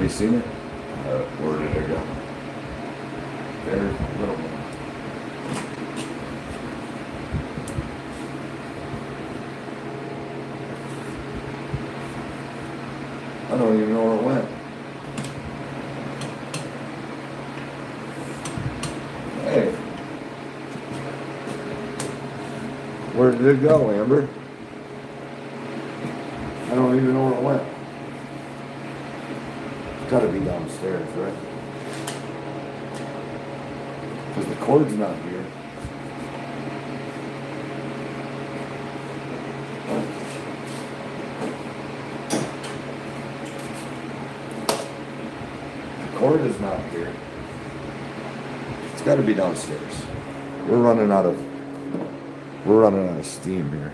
you seen it? Where did it go? There's a little one. I don't even know where it went. Hey. Where did it go, Amber? I don't even know where it went. It's gotta be downstairs, right? Because the cord's not here. The cord is not here. It's gotta be downstairs. We're running out of steam here.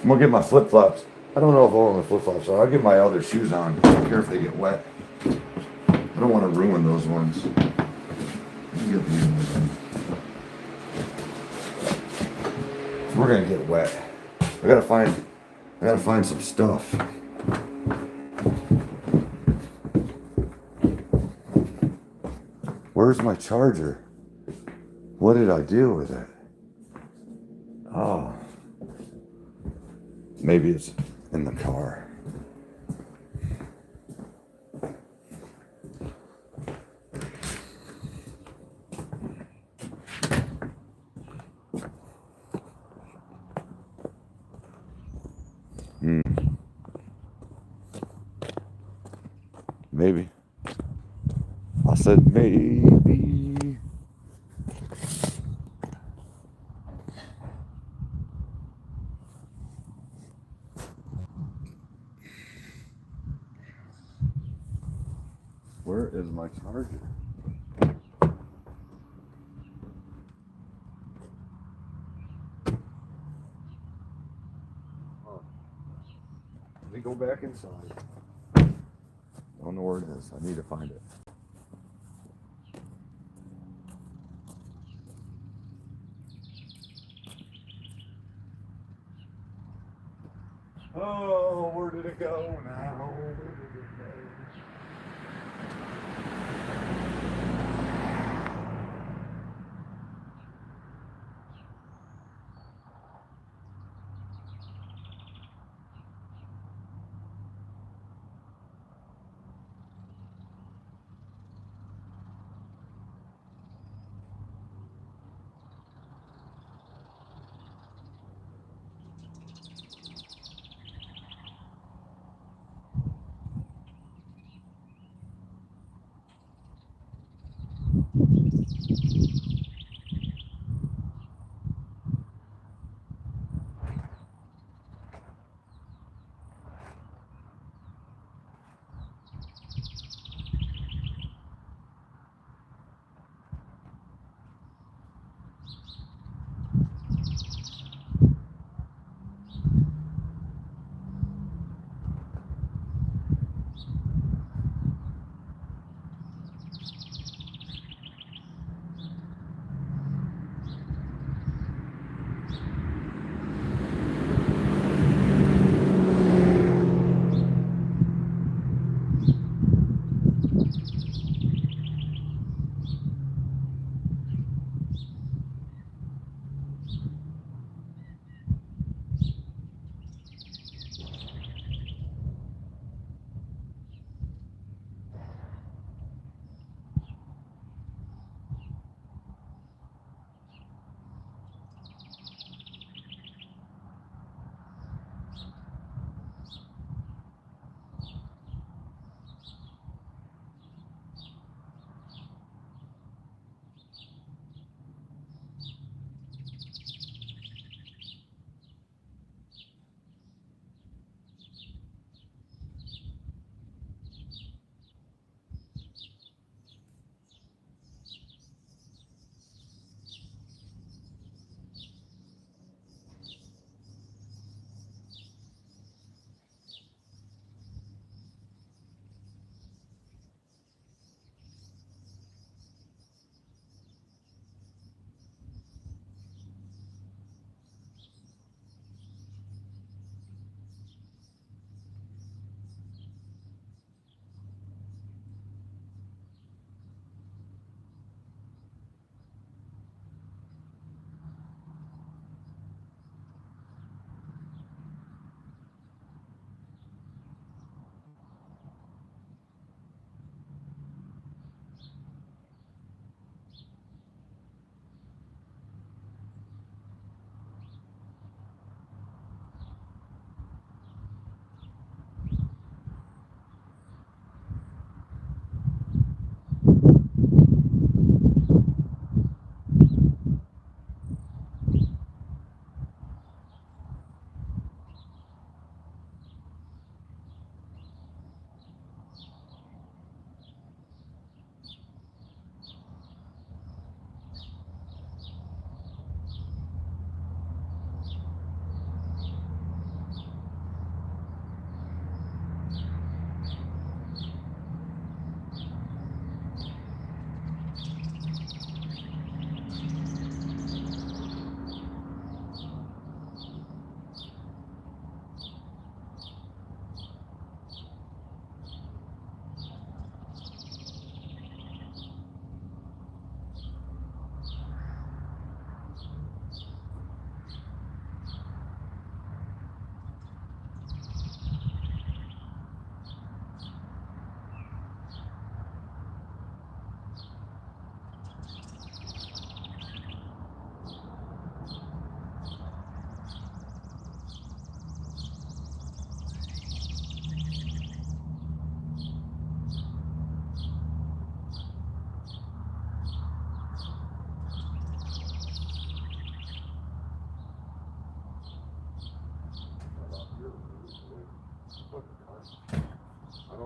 I'm gonna get my flip-flops. I don't know if all of my flip-flops are. I'll get my other shoes on. I don't care if they get wet. I don't want to ruin those ones. Get these ones on. So we're gonna get wet. I gotta find some stuff. Where's my charger? What did I do with it? Oh. Maybe it's in the car. Maybe. I said maybe. Where is my charger? Let me go back inside. Don't know where it is. I need to find it. Oh, where did it go now? Where did it go?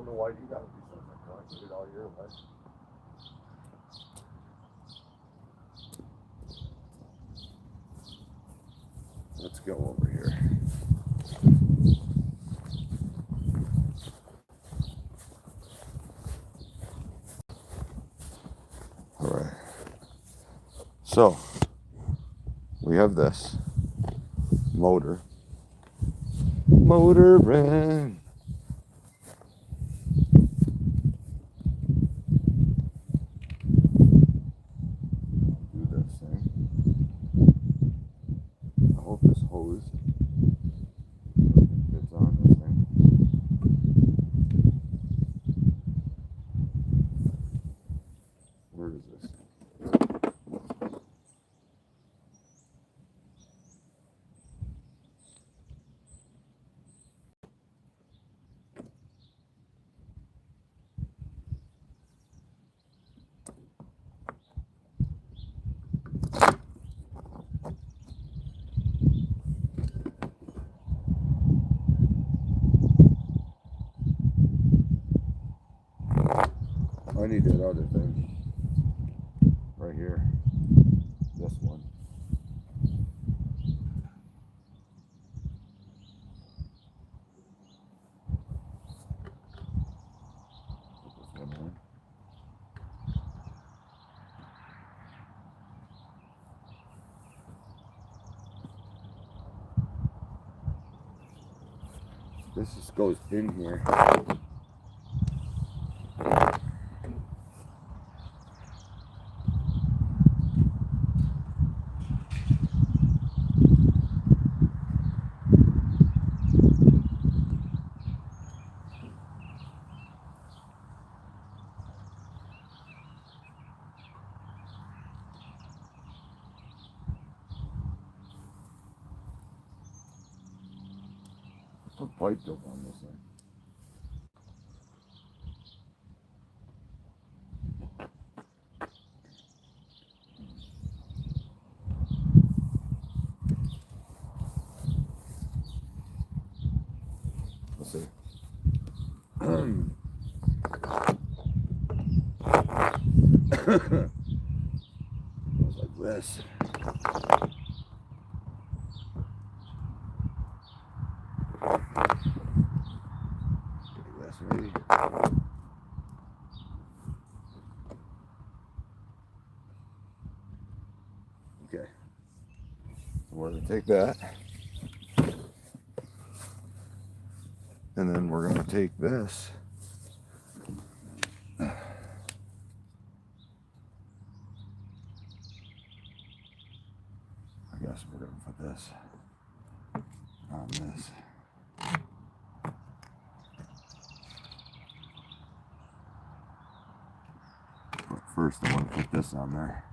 don't know why you gotta do something. I did it all your life. Let's go over here. All right. So we have this motor in. Do this thing. I hope this hose gets on this thing. Where is this? I need that other thing right here. This one. Put this one in. This just goes in here. Put pipe dope on this thing. Let's see. Goes like this. Like this, maybe. Okay. So we're gonna take that. And then we're going to take this. I guess we're going to put this on this. But first I want to put this on there.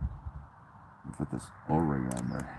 And put this O-ring on there.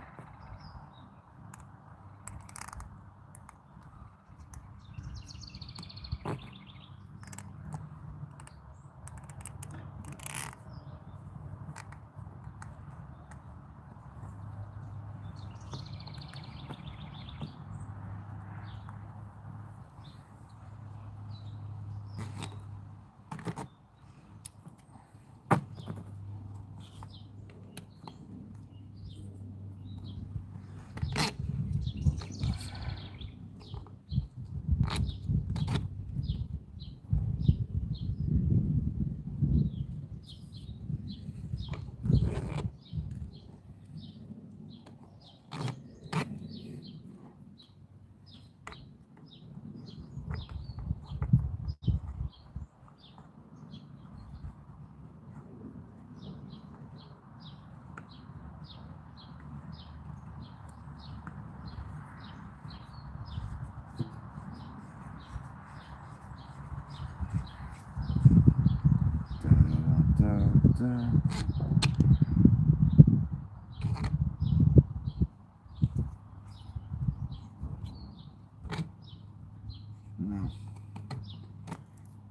No,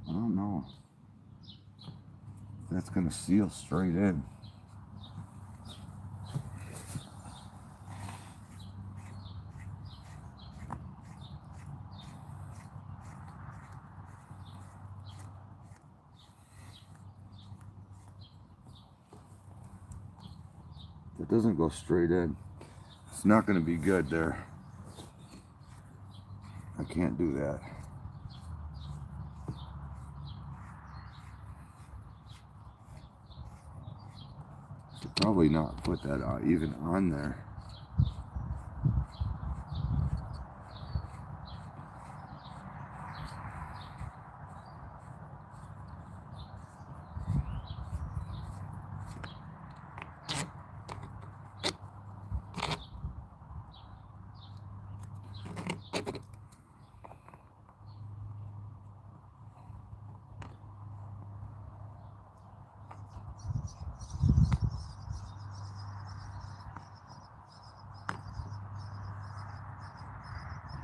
I don't know. That's gonna seal straight in. It doesn't go straight in. It's not going to be good there. I can't do that. Should probably not put that even on there.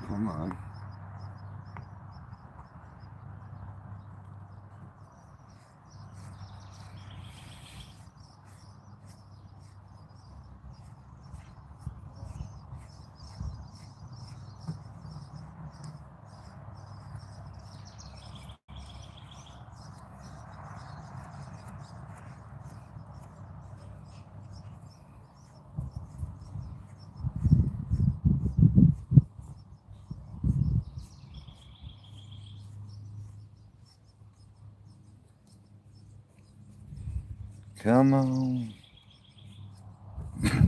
Come on. Come on. There's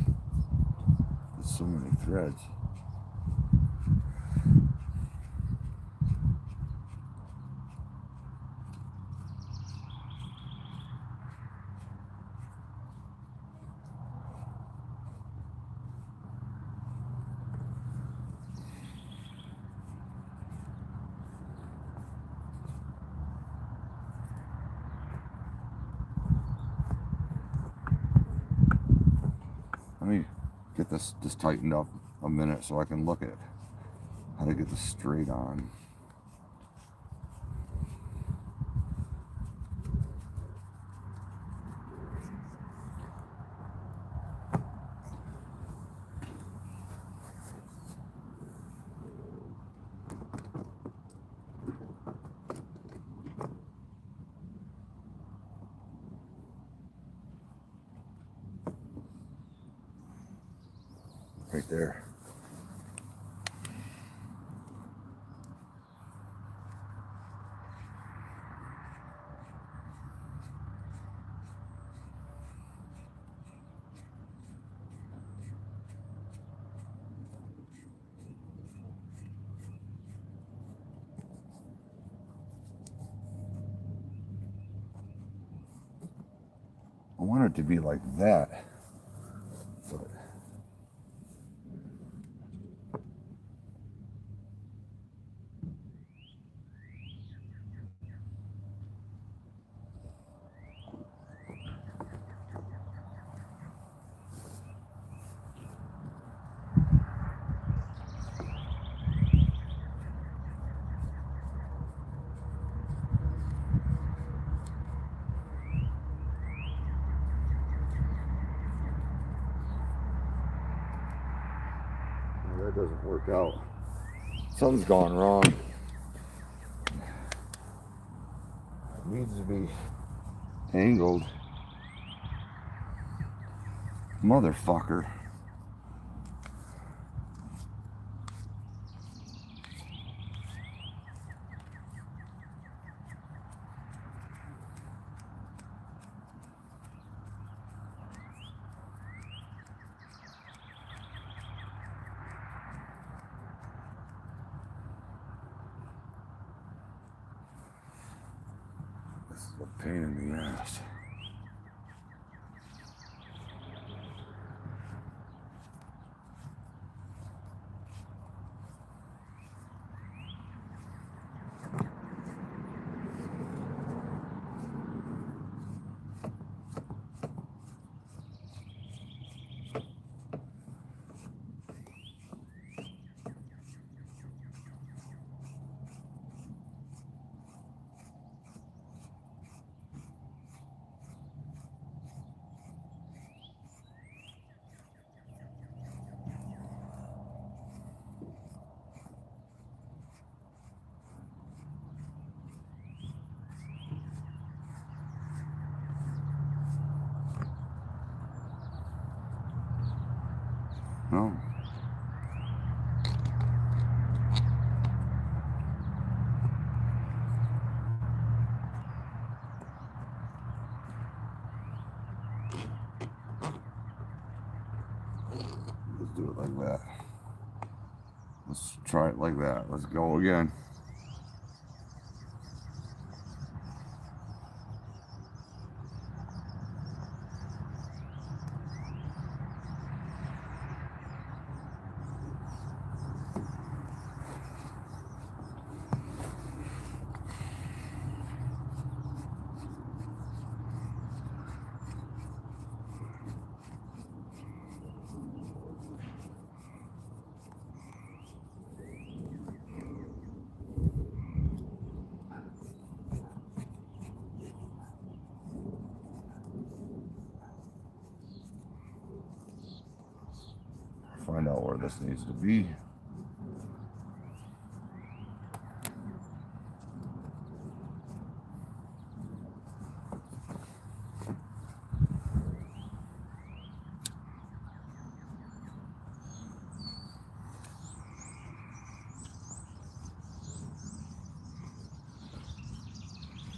so many threads. Let me get this tightened up a minute so I can look at how to get this straight on. Right there. I want it to be like that, but that doesn't work out. Something's gone wrong. It needs to be angled. Motherfucker. This is a pain in the ass. No. Let's do it like that. Let's try it like that. Let's go again. Find out where this needs to be.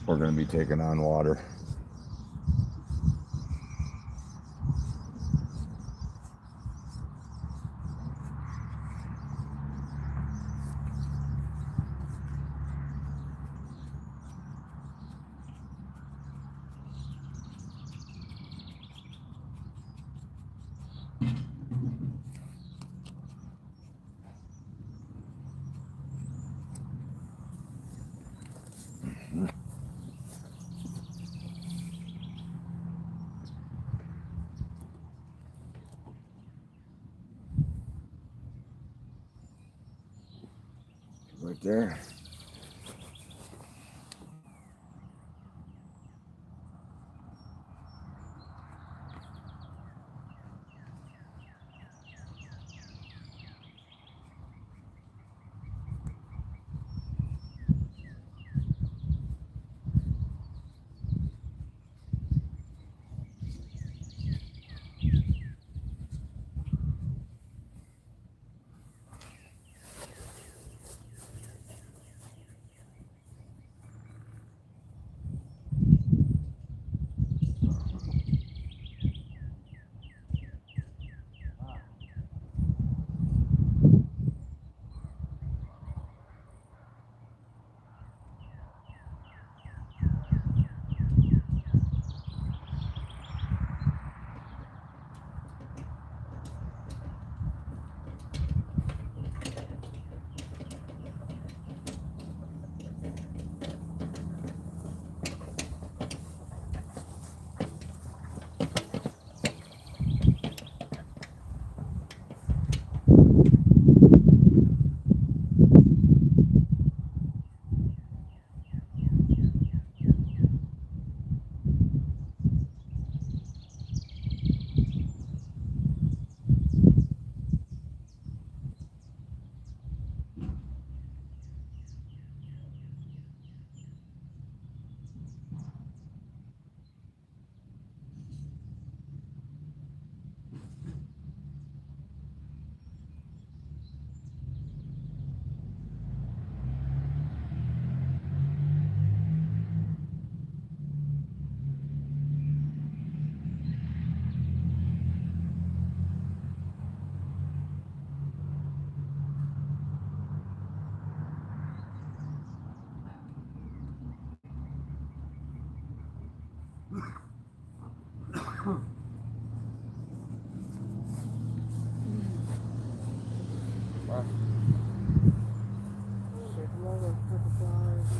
We're going to be taking on water. Right there.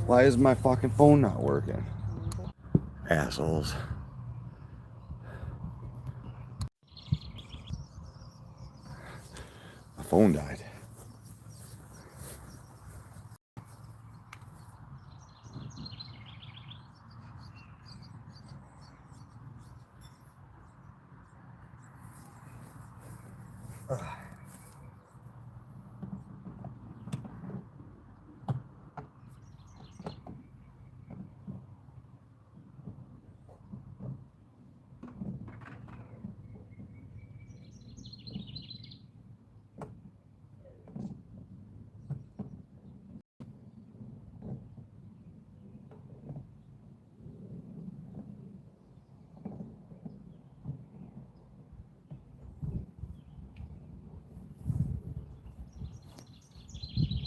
Why is my fucking phone not working? Assholes. My phone died.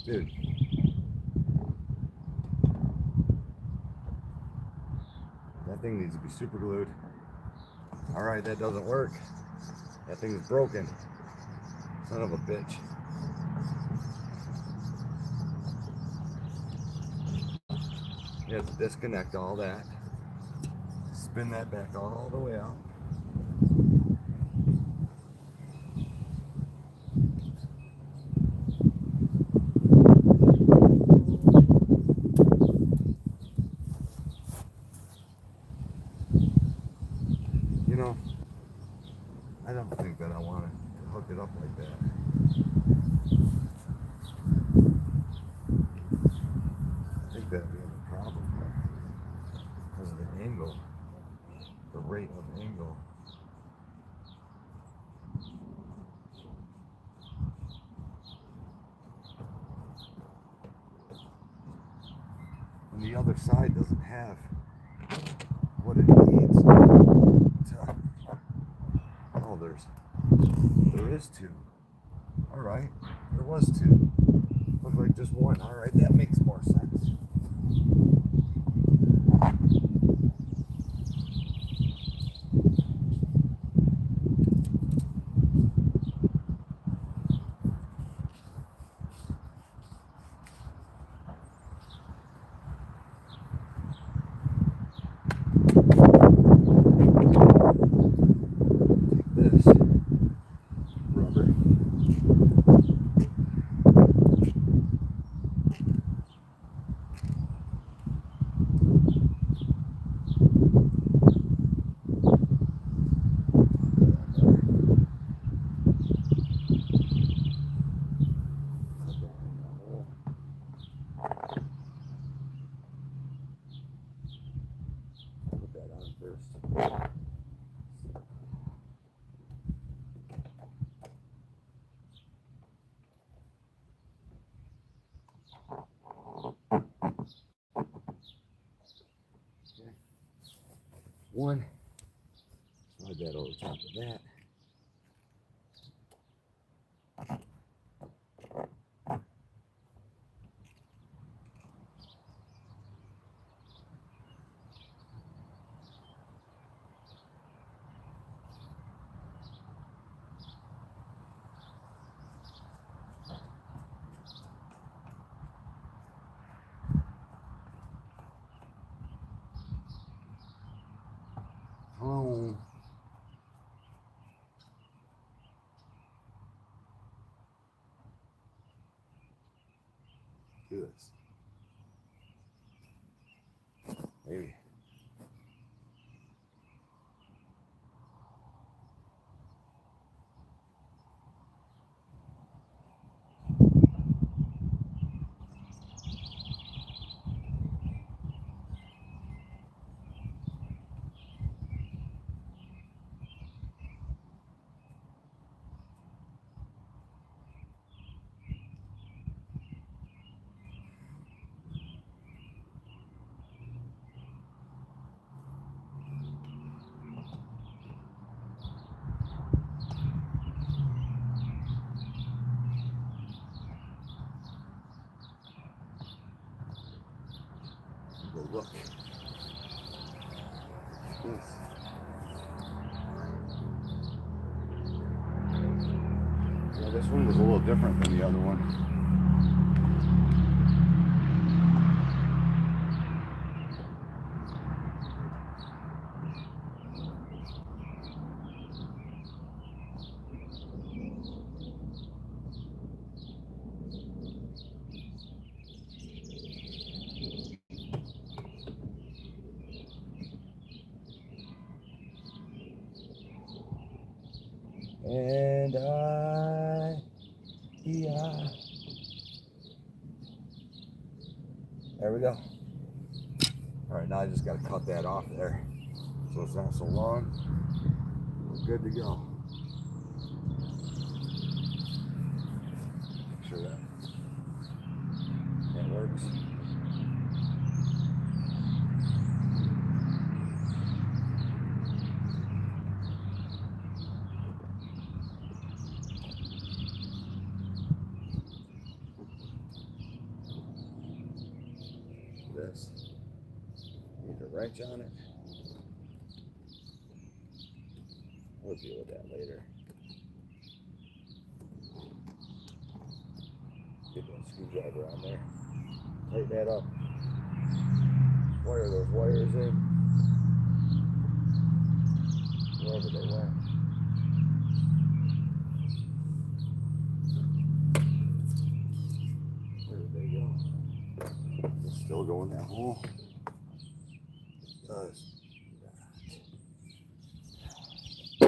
Dude. That thing needs to be super glued. Alright, that doesn't work. That thing is broken. Son of a bitch. You have to disconnect all that. Spin that back all the way out. You know, I don't think that I want to hook it up like that. I think that'd be a problem because of the angle, the rate of angle. And the other side doesn't have what it needs to. Oh, there is two. All right, there was two. Looked like just one. All right, that makes more sense. This rubber. Put that on first. One, slide that over top of that. Oh. Do this. Maybe. Go look. This. Yeah, this one was a little different than the other one. And yeah. There we go. All right, now I just got to cut that off there so it's not so long. We're good to go. Make sure that works. this. Need a wrench on it. We'll deal with that later. Get that screwdriver on there. Tighten that up. Wire those wires in. Wherever they went. Where did they go? It's still going that hole. It does. I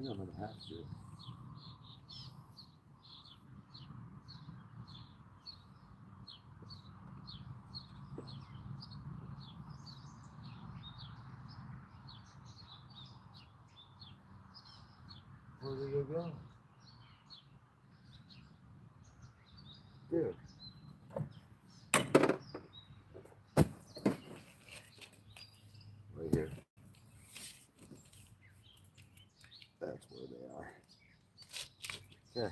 think I'm gonna have to. Where did it go? Dude. Right here. That's where they are. Okay.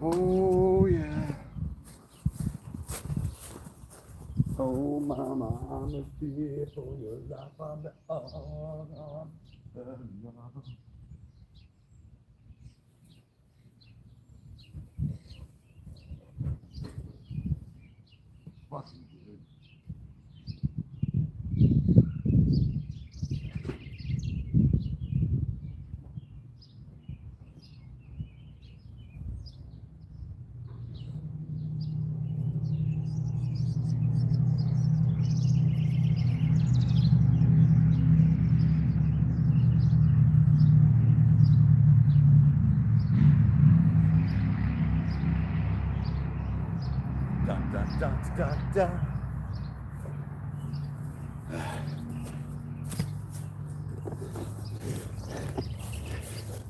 Oh yeah. Oh mama, I'm a dear for your life. I'm the fucking good. Dun dun dun dun dun.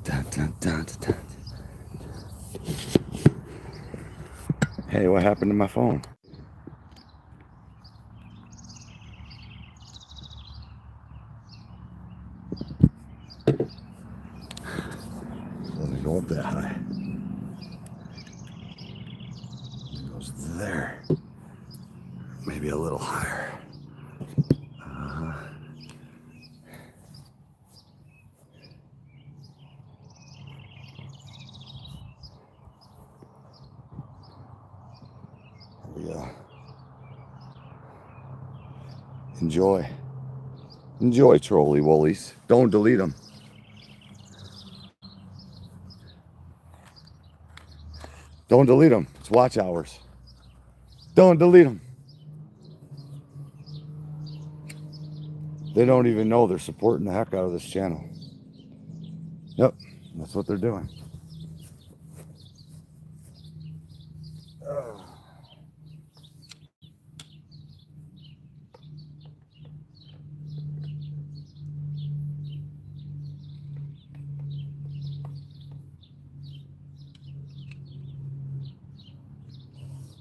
Dun dun dun dun. Hey, what happened to my phone? Doesn't go up that high. It goes there. Maybe a little higher. Yeah. Enjoy. Enjoy, Trolley Woolies. Don't delete them. Don't delete them. It's watch hours. Don't delete them. They don't even know they're supporting the heck out of this channel. Yep, that's what they're doing.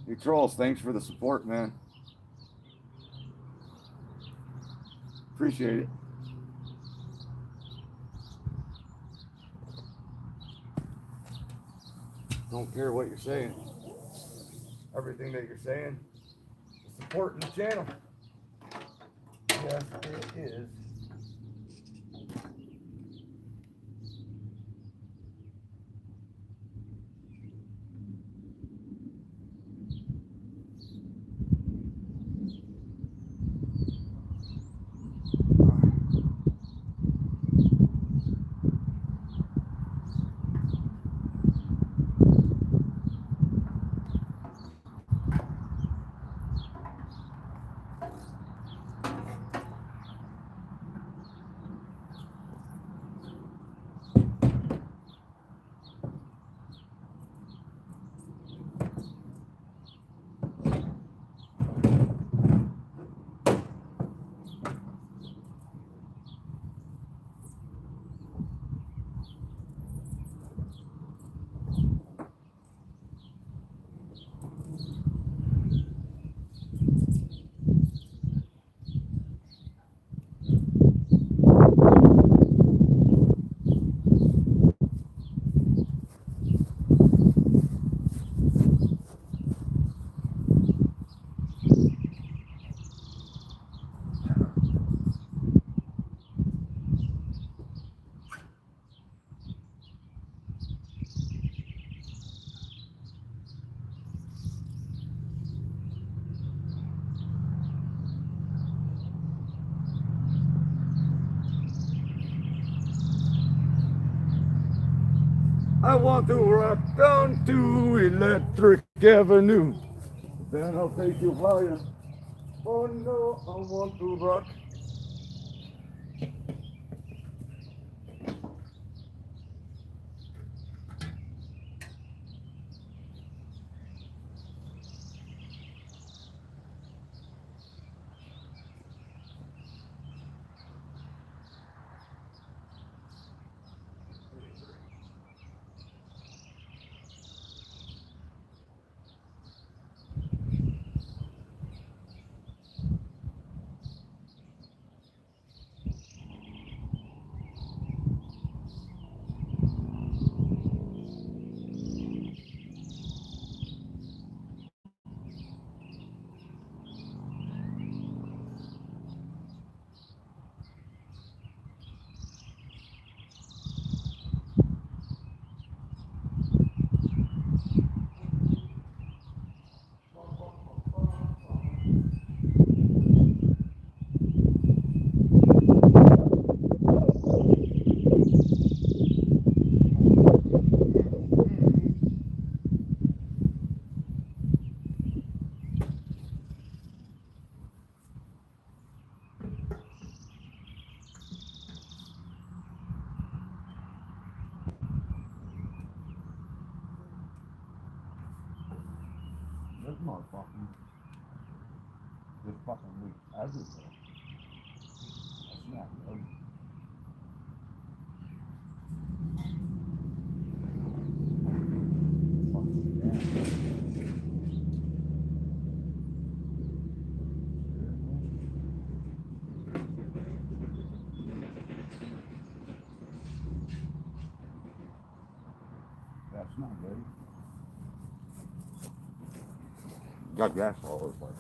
You trolls, thanks for the support, man. Appreciate it. Don't care what you're saying. Everything that you're saying is supporting the channel. Yes, it is. I want to rock down to Electric Avenue. Then I'll take you higher. Oh no, I want to rock. This motherfucker just fucking leaks everywhere. That's not good. Fucking that's not good. Got gas all over the place.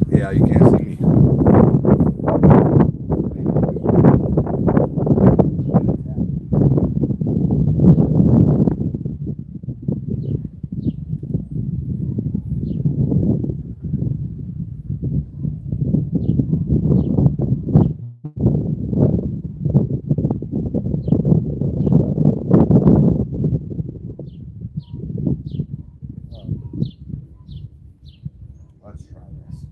Yeah, you can't see me. Let's try this.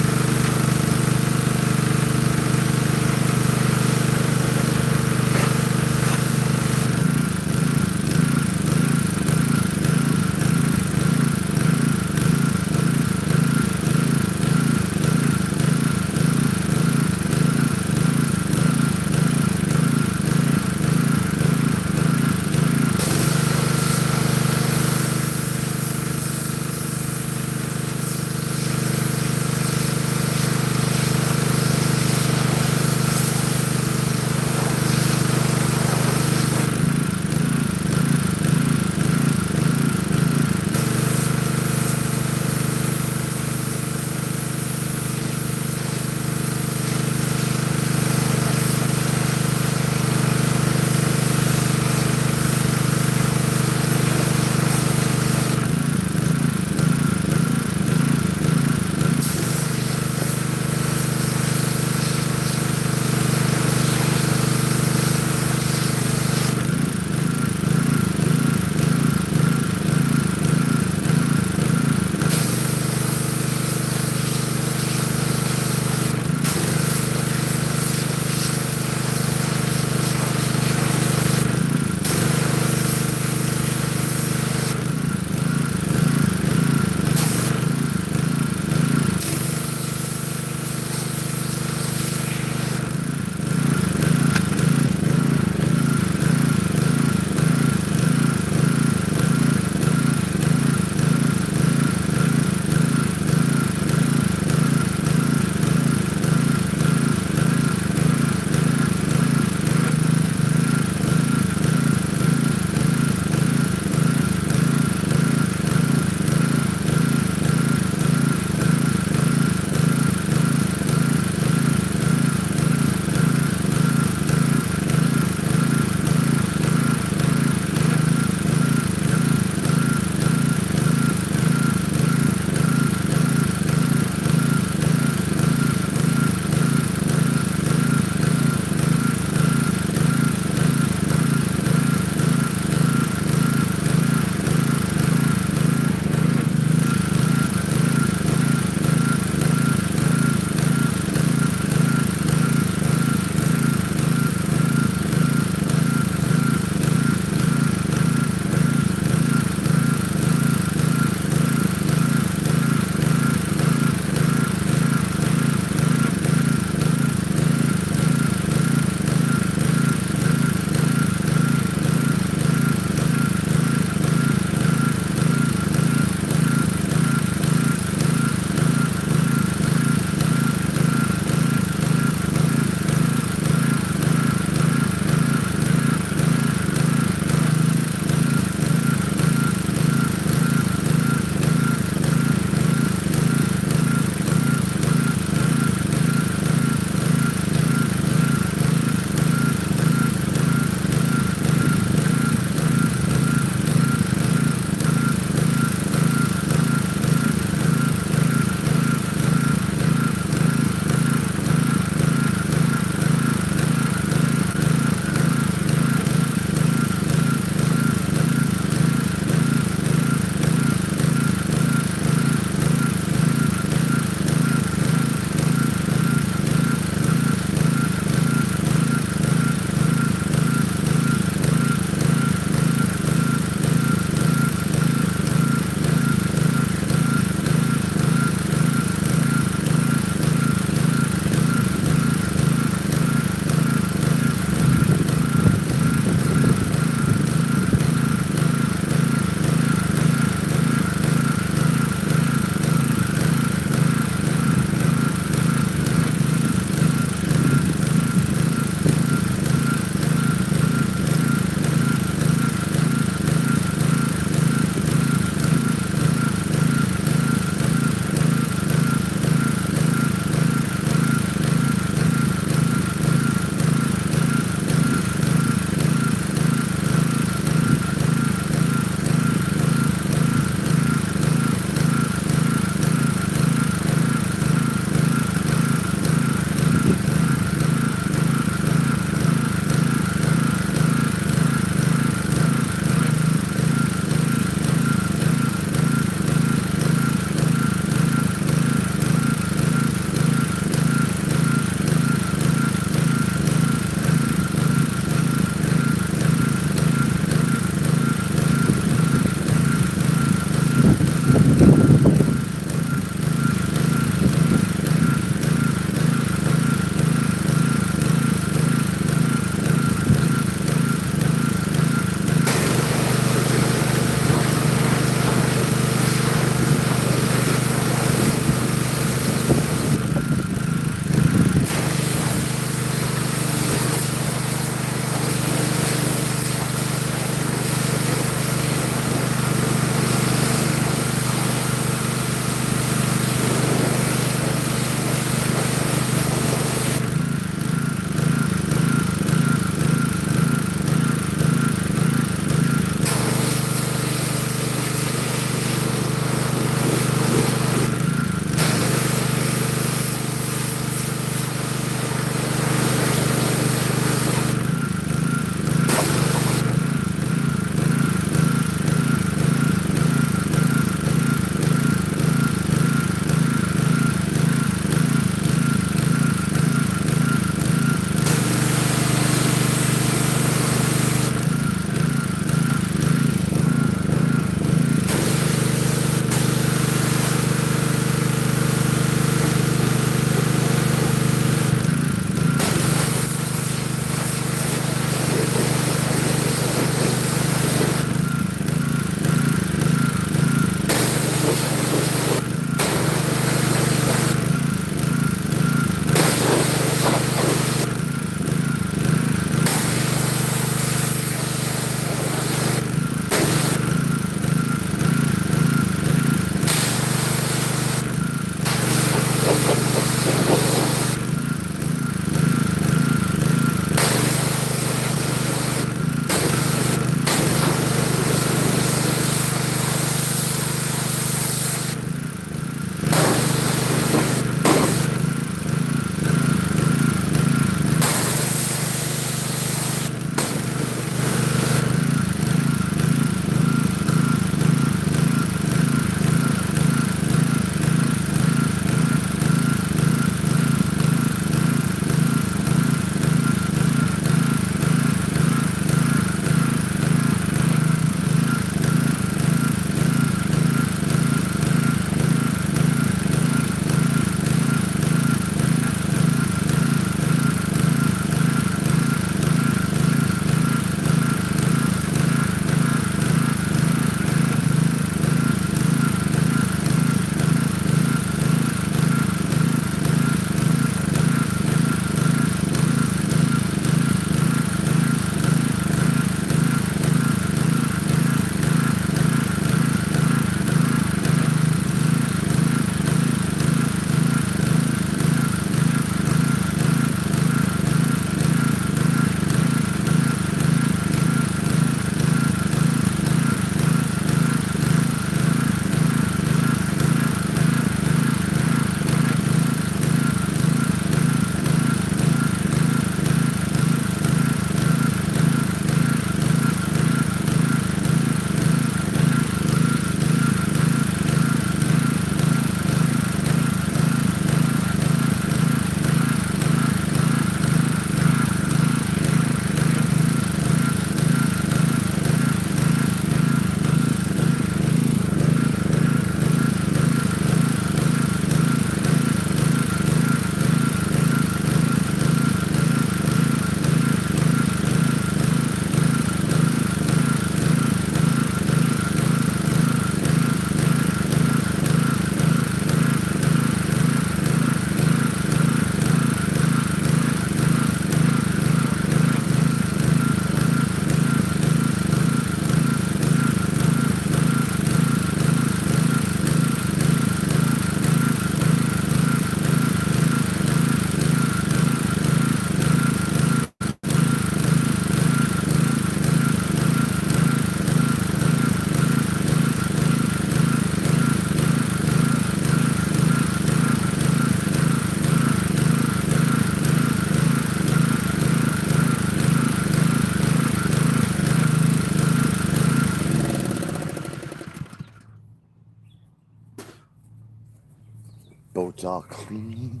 boat's all clean.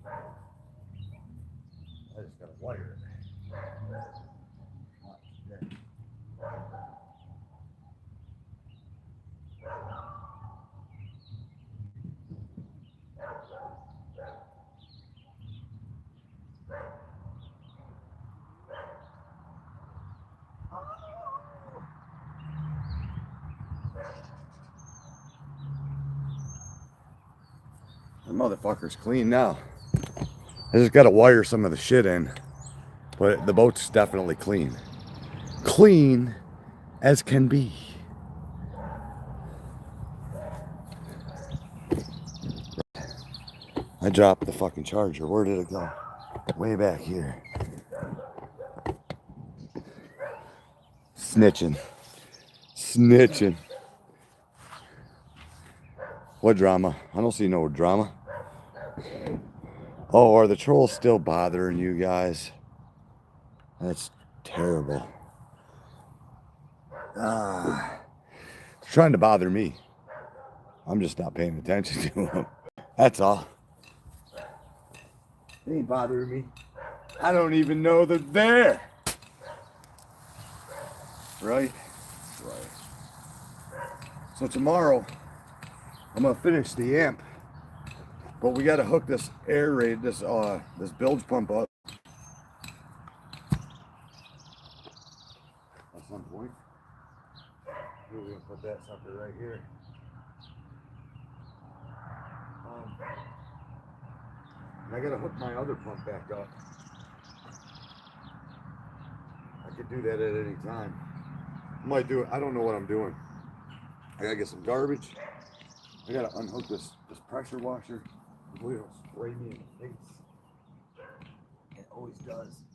I just gotta wire it. The motherfucker's clean now. I just gotta wire some of the shit in, but the boat's definitely clean. Clean as can be. I dropped the fucking charger. Where did it go? Way back here. Snitching. Snitching. What drama? I don't see no drama. Oh, are the trolls still bothering you guys? That's terrible. Trying to bother me. I'm just not paying attention to them. That's all. They ain't bothering me. I don't even know they're there. Right? Right. So tomorrow, I'm gonna finish the amp, but we gotta hook this air raid, this bilge pump up at some point. We're gonna put that sucker right here. And I gotta hook my other pump back up. I could do that at any time. I might do it. I don't know what I'm doing. I gotta get some garbage. I gotta unhook this pressure washer. Hopefully it'll spray me in the face. It always does.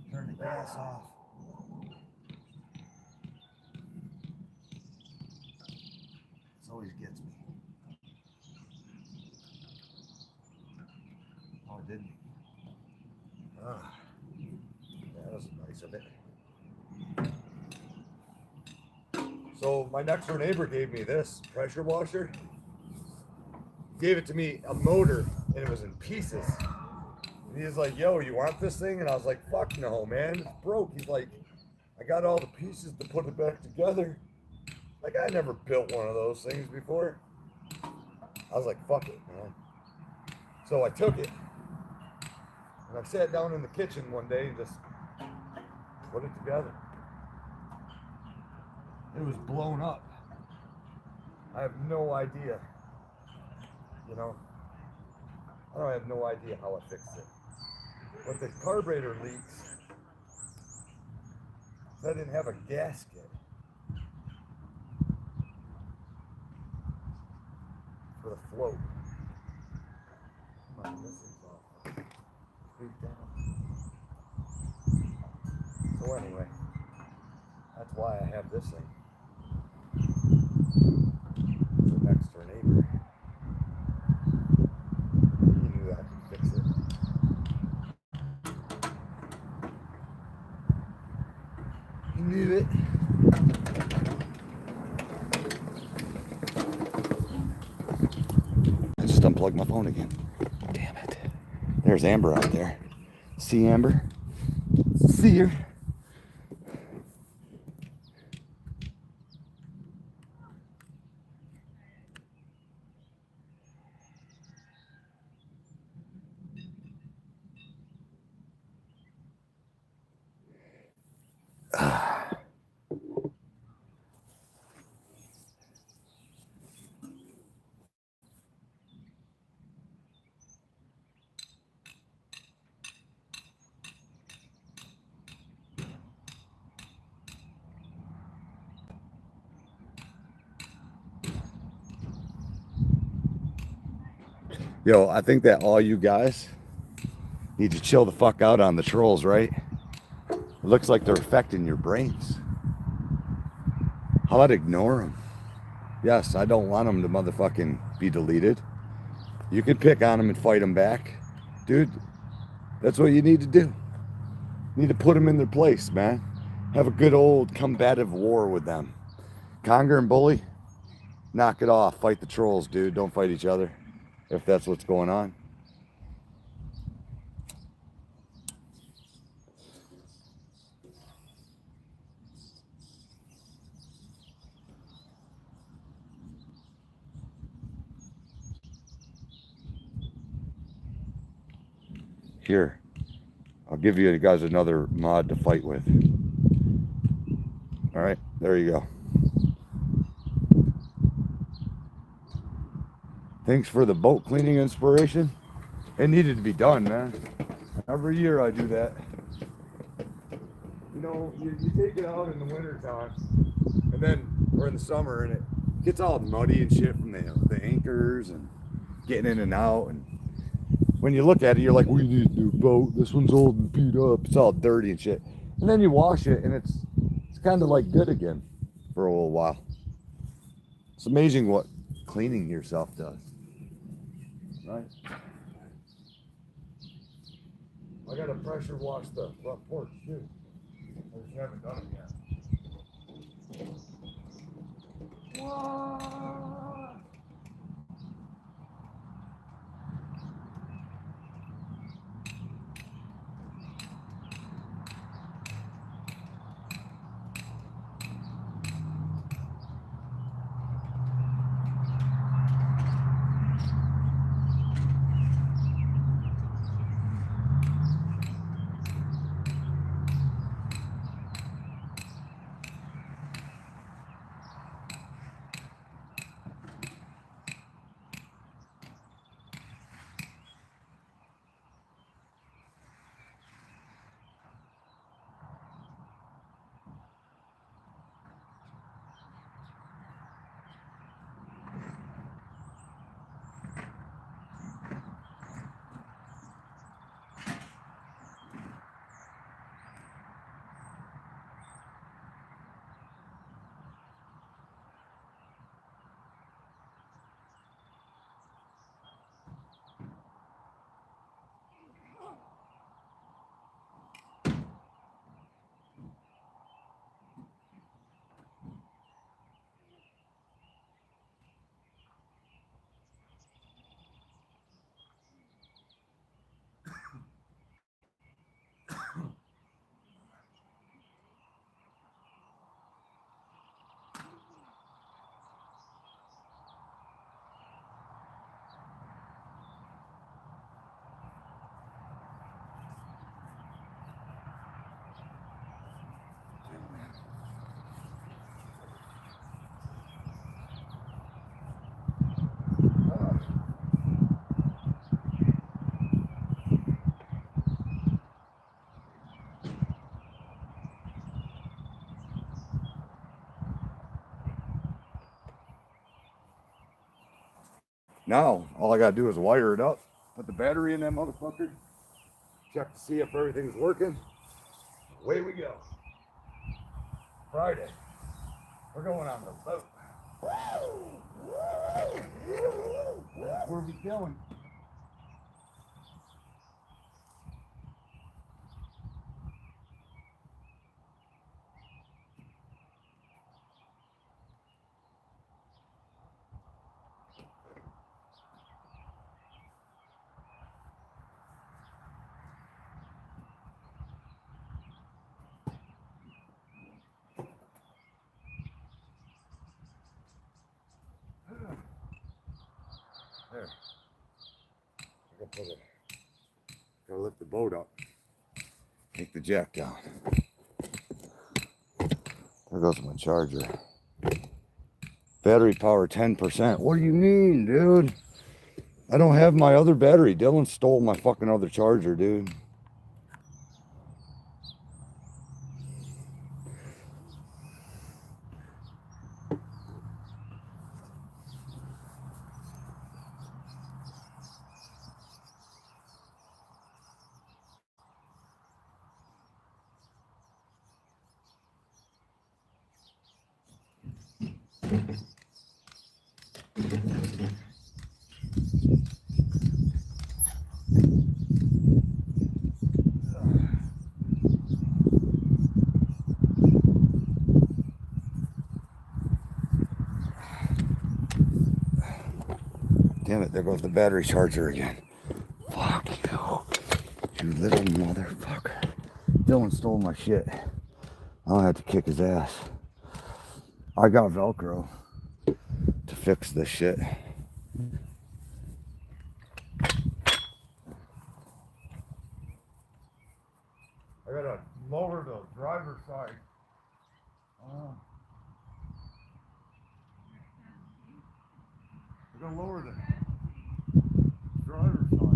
Turn the gas off. This always gets me. Oh, it didn't. That was nice of it. So my next door neighbor gave me this pressure washer. Gave it to me, a motor, and it was in pieces. And he was like, yo, you want this thing? And I was like, fuck no, man, it's broke. He's like, I got all the pieces to put it back together. Like, I never built one of those things before. I was like, fuck it, man. So I took it. And I sat down in the kitchen one day and just put it together. It was blown up. I have no idea. You know, I have no idea how I fixed it. But the carburetor leaks. I didn't have a gasket for the float. Come on, this is all freaked out. So anyway, that's why I have this thing. The next door neighbor. He knew I could fix it. He knew it. I just unplugged my phone again. Damn it. There's Amber out there. See Amber? See her? Yo, I think that all you guys need to chill the fuck out on the trolls, right? It looks like they're affecting your brains. How about ignore them? Yes, I don't want them to motherfucking be deleted. You can pick on them and fight them back. Dude, that's what you need to do. You need to put them in their place, man. Have a good old combative war with them. Conger and Bully, Knock it off. Fight the trolls, dude. Don't fight each other if that's what's going on. Here, I'll give you guys another mod to fight with. All right, there you go. Thanks for the boat cleaning inspiration. It needed to be done, man. Every year I do that. You know, you take it out in the winter time, and then, or in the summer, and it gets all muddy and shit from the anchors and getting in and out. And when you look at it, you're like, we need a new boat. This one's old and beat up. It's all dirty and shit. And then you wash it, and it's kind of like good again for a little while. It's amazing what cleaning yourself does. Right? I gotta pressure wash the front porch too. I just haven't done it yet. What? Now, all I gotta do is wire it up, put the battery in that motherfucker, check to see if everything's working. Away we go. Friday. We're going on the boat. That's where we going. There. Gotta lift the boat up. Take the jack down. There goes my charger. Battery power 10%. What do you mean, dude? I don't have my other battery. Dylan stole my fucking other charger, dude. there goes the battery charger again. Fuck you. You little motherfucker. Dylan stole my shit. I'll have to kick his ass. I got Velcro to fix this shit. I gotta lower the driver's side. I gotta lower the driver's side.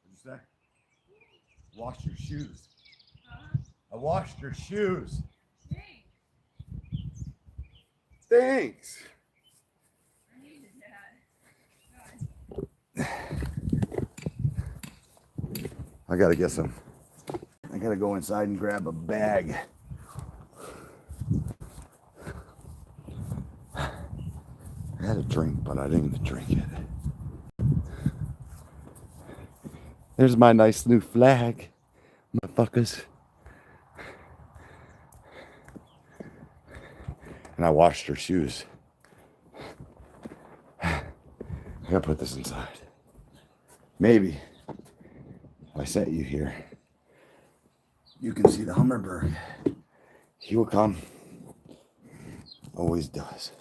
What'd you say? Wash your shoes. I washed your shoes. Thanks. I needed that. I gotta get some. I gotta go inside and grab a bag. I had a drink, but I didn't even drink it. There's my nice new flag, motherfuckers. And I washed her shoes. I gotta put this inside. Maybe if I set you here, you can see the Humminbird. He will come. Always does.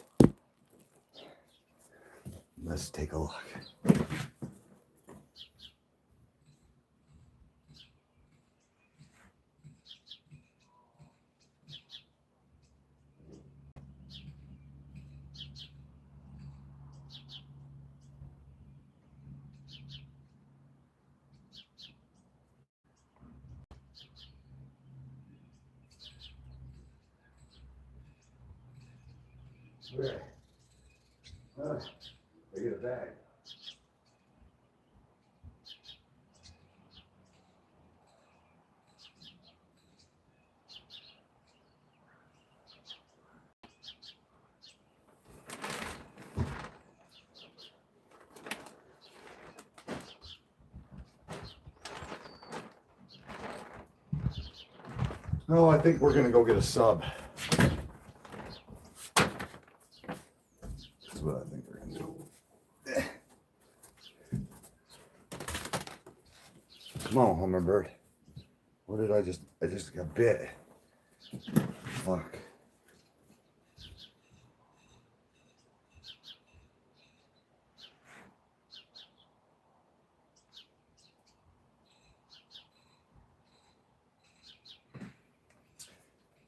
Let's take a look. Where? I get a bag. No, I think we're gonna go get a sub. That's what I think we're gonna do. Come on, Humminbird. What did I just got bit. Fuck.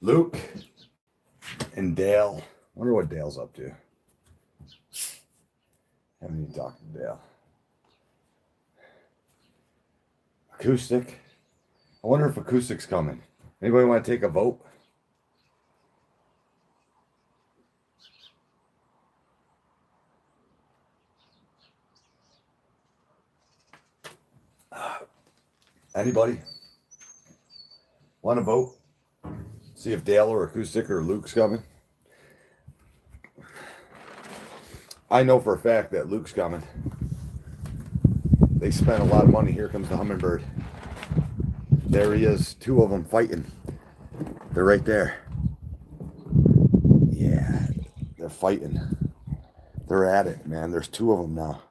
Luke and Dale. Wonder what Dale's up to. Haven't even talked to Dale. Acoustic. I wonder if Acoustic's coming. Anybody want to take a vote? Anybody want to vote? See if Dale or Acoustic or Luke's coming. I know for a fact that Luke's coming. They spent a lot of money. Here comes the Humminbird. There he is. Two of them fighting. They're right there. Yeah. fighting. They're at it, man. There's 2 of them now.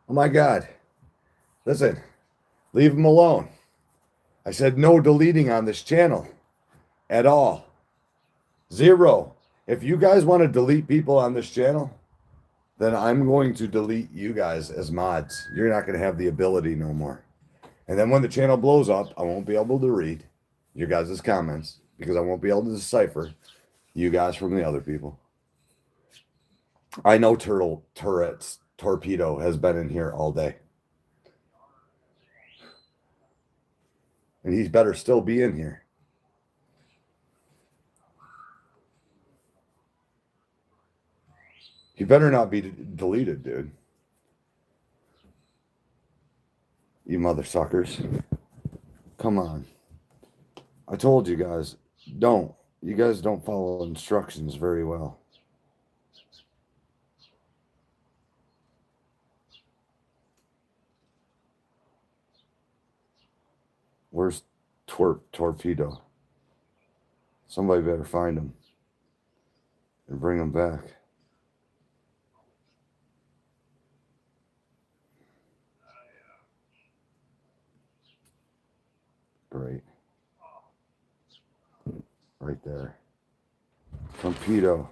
Oh my God. Listen, leave them alone. I said no deleting on this channel at all. 0. If you guys want to delete people on this channel, then I'm going to delete you guys as mods. You're not going to have the ability no more. And then when the channel blows up, I won't be able to read your guys' comments because I won't be able to decipher you guys from the other people. I know Torpedo has been in here all day. And he better still be in here. He better not be deleted, dude. You mother suckers. Come on. I told you guys, don't. You guys don't follow instructions very well. Where's Torpedo? Somebody better find him and bring him back. Great. Right there. Torpedo.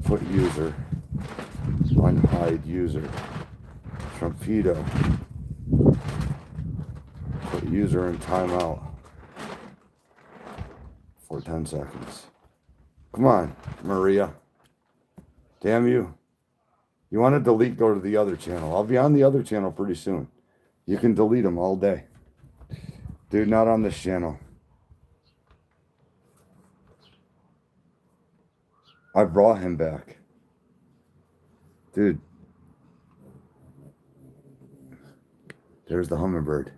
Put user. Unhide user. Torpedo. Put user in timeout for 10 seconds. Come on, Maria. Damn you. You want to delete, go to the other channel. I'll be on the other channel pretty soon. You can delete them all day. Dude, not on this channel. I brought him back. Dude. There's the hummingbird.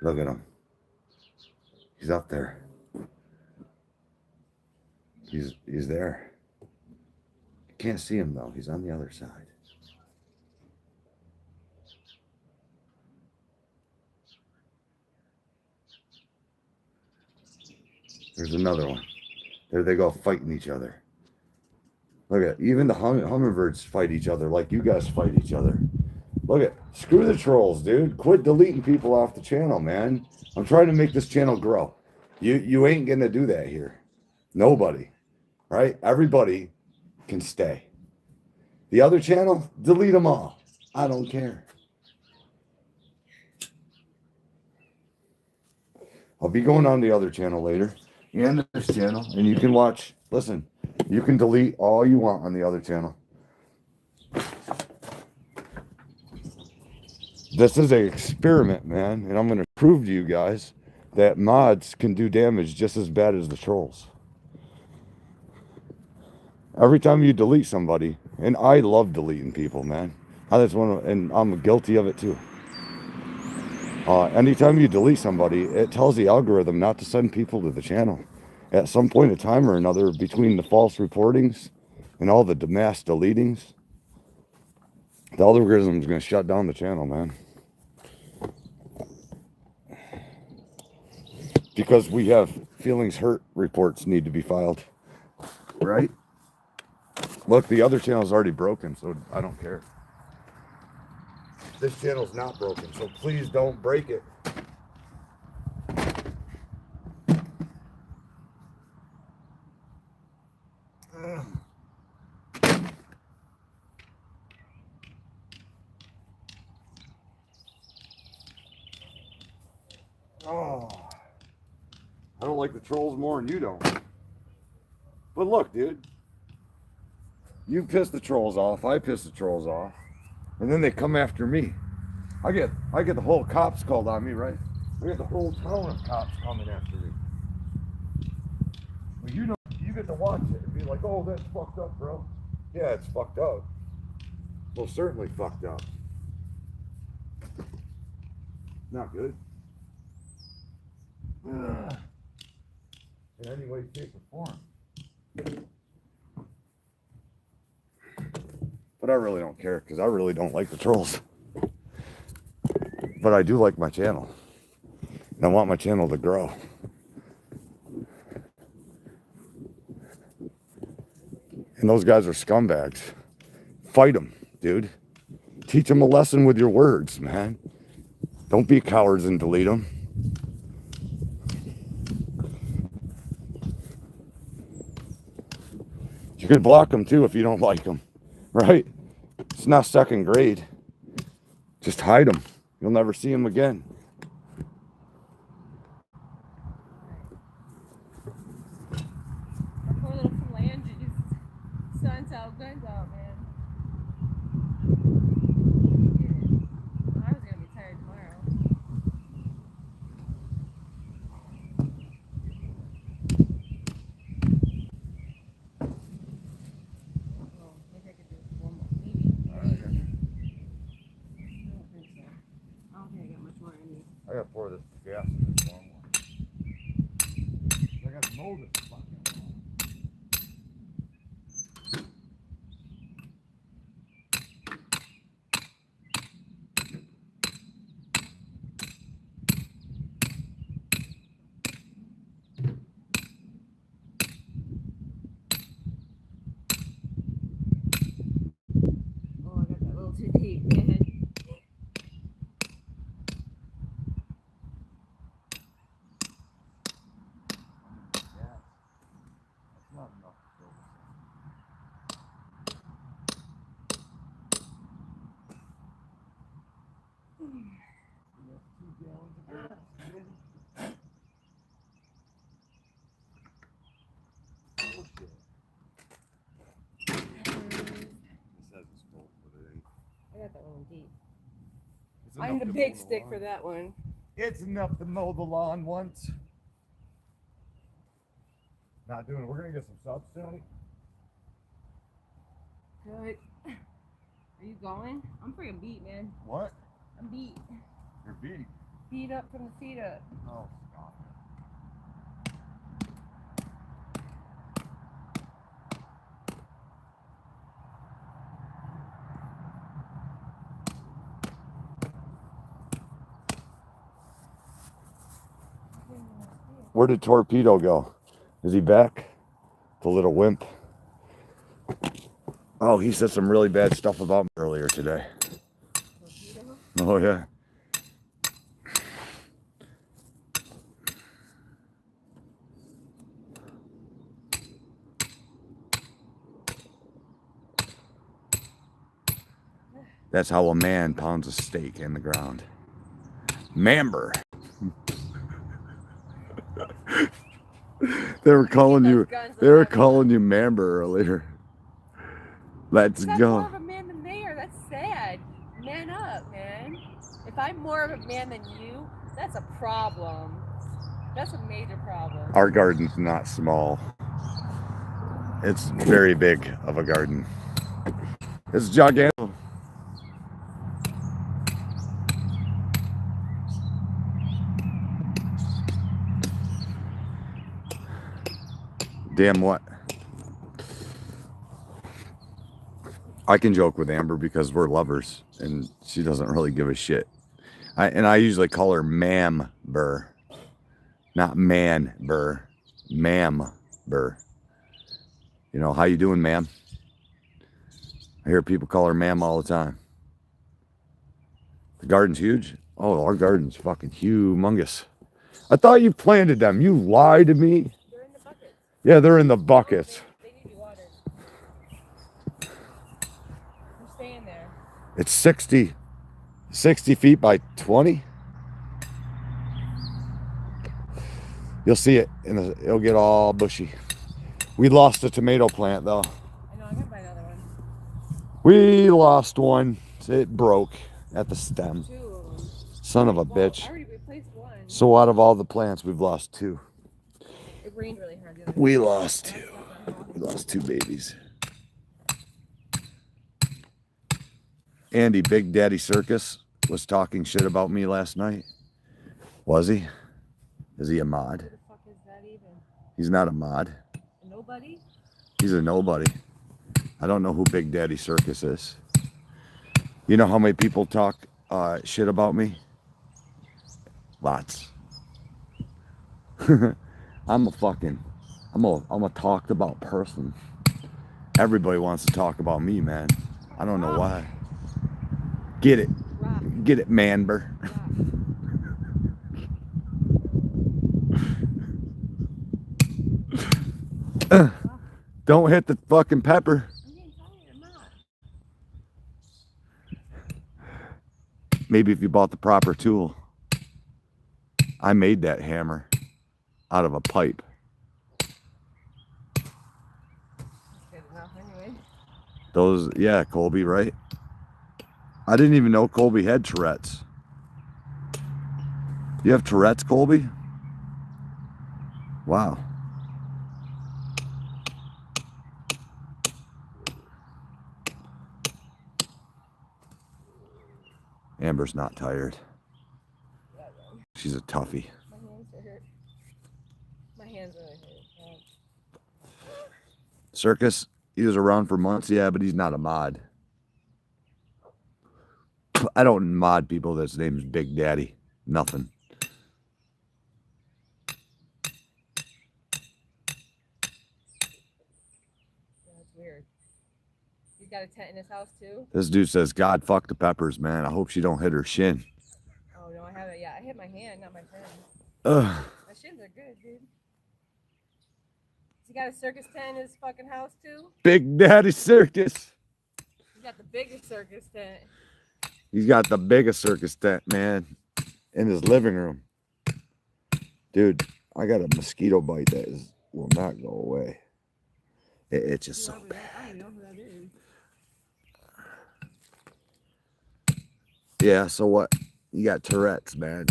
Look at him. He's up there. He's there. You can't see him though. He's on the other side. There's another one. There they go fighting each other. Look at, even the hummingbirds fight each other like you guys fight each other. Look at, screw the trolls, dude. Quit deleting people off the channel, man. I'm trying to make this channel grow. You ain't gonna do that here. Nobody, right? Everybody can stay. The other channel, delete them all. I don't care. I'll be going on the other channel later and this channel, and you can watch. Listen, you can delete all you want on the other channel. This is an experiment, man, and I'm going to prove to you guys that mods can do damage just as bad as the trolls. Every time you delete somebody, and I love deleting people, man. And I'm guilty of it too. Anytime you delete somebody, it tells the algorithm not to send people to the channel. At some point in time or another, between the false reportings and all the mass deletings, the algorithm is going to shut down the channel, man. Because we have feelings hurt reports need to be filed. Right? Look, the other channel's already broken, so I don't care. This channel's not broken, so please don't break it. Oh, I don't like the trolls more than you don't. But look, dude, you piss the trolls off, I piss the trolls off, and then they come after me. I get the whole cops called on me, right? I get the whole town of cops coming after me. Well, you know, you get to watch it and be like, oh, that's fucked up, bro. Yeah, it's fucked up. Well, certainly fucked up. Not good. In any way, shape, or form. But I really don't care because I really don't like the trolls. But I do like my channel. And I want my channel to grow. And those guys are scumbags. Fight them, dude. Teach them a lesson with your words, man. Don't be cowards and delete them. You can block them too if you don't like them, right? It's not second grade. Just hide them. You'll never see them again. Poor little phalanges. Sun's out, guns out, man. I was gonna be tired tomorrow. Well, maybe I could do one more. Maybe. I don't think so. I don't think I got much more in me. I gotta pour this gas in this long one. I gotta mold this fucking one. Oh, I got that a little too deep, man. That's not enough to fill this in. That's 2 gallons of gas. Oh shit. This has its full, but it ain't. I got that one deep. It's I'm enough the to big mow the stick lawn. for that one. It's enough to mow the lawn once. Not doing it. We're gonna get some subs tonight. Good. Are you going? I'm freaking beat, man. What? I'm beat. You're beat. Beat up from the feet up. Oh, stop it. Where did Torpedo go? Is he back? The little wimp. Oh, he said some really bad stuff about me earlier today. Oh, yeah. That's how a man pounds a steak in the ground. Mamber. They were calling you Mamber earlier. Let's I'm go. more of a man than they are. That's sad. Man up, man. If I'm more of a man than you, that's a problem. That's a major problem. Our garden's not small. It's very big of a garden. It's gigantic. Damn what? I can joke with Amber because we're lovers and she doesn't really give a shit. I usually call her Ma'am Burr. Not Man Burr. Ma'am Burr. You know, how you doing, ma'am? I hear people call her ma'am all the time. The garden's huge? Oh, our garden's fucking humongous. I thought you planted them. You lied to me. They're in the buckets. Yeah, they're in the buckets. They need to be watered. They're staying there. It's 60 feet by 20. You'll see it, it'll get all bushy. We lost a tomato plant though. I know, I gotta buy another one. We lost one. It broke at the stem. 2 of them. Son of a Well, bitch. I already replaced one. So out of all the plants, we've lost 2. It rained really hard the other day. We lost 2. We lost 2 babies. Andy, Big Daddy Circus, was talking shit about me last night. Was he? Is he a mod? Who the fuck is that even? He's not a mod. A nobody? He's a nobody. I don't know who Big Daddy Circus is. You know how many people talk shit about me? Lots. I'm a talked about person. Everybody wants to talk about me, man. I don't know why. Get it. Get it, Manber. Don't hit the fucking pepper. Maybe if you bought the proper tool. I made that hammer out of a pipe. Good enough anyway. Those, yeah, Colby, right? I didn't even know Colby had Tourette's. You have Tourette's, Colby? Wow. Amber's not tired. She's a toughie. My hands are hurt. My hands really hurt. Circus, he was around for months, yeah, but he's not a mod. I don't mod people that's name's Big Daddy. Nothing. That's weird. He's got a tent in his house too? This dude says, God, fuck the peppers, man. I hope she don't hit her shin. Oh, no, I haven't. Yeah, I hit my hand, not my shin. Ugh. My shins are good, dude. He got a circus tent in his fucking house too? Big Daddy Circus. He got the biggest circus tent. He's got the biggest circus tent, man, in his living room. Dude, I got a mosquito bite that will not go away. It's just so bad. I don't even know who that is. Yeah, so what? You got Tourette's, man.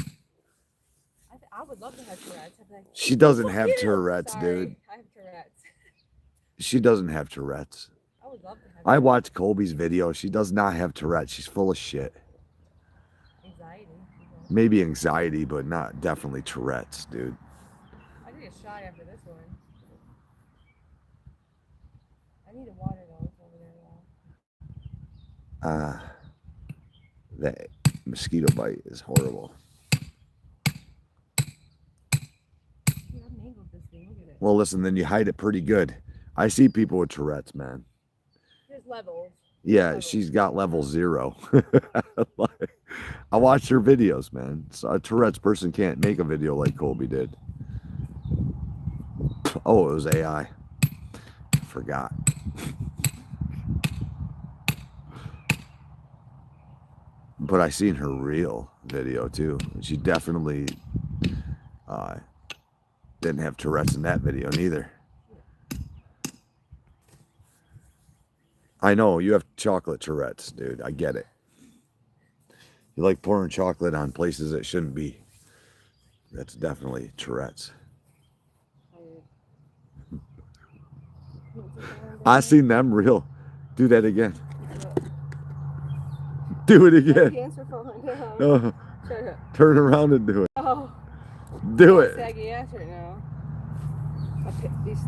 I would love to have Tourette's. Like, She doesn't have Tourette's, sorry, dude. I have Tourette's. She doesn't have Tourette's. I would love to have I watched Colby's video. She does not have Tourette's. She's full of shit. anxiety. Maybe anxiety, but not definitely Tourette's, dude. I need a shot after this one. I need a water though. It's over there now. That mosquito bite is horrible. Dude, I mangled this thing. Look at it. Well, listen, then you hide it pretty good. I see people with Tourette's, man. There's levels. Yeah, she's got level 0. I watched her videos, man. So a Tourette's person can't make a video like Colby did. Oh, it was AI. Forgot. But I seen her real video too. She definitely didn't have Tourette's in that video neither. I know, you have chocolate Tourette's, dude. I get it. You like pouring chocolate on places that shouldn't be. That's definitely Tourette's. I seen them real. Do that again. Do it again. Cancer falling down. No. Shut up. Turn around and do it. Oh. Do it. Saggy ass right now. These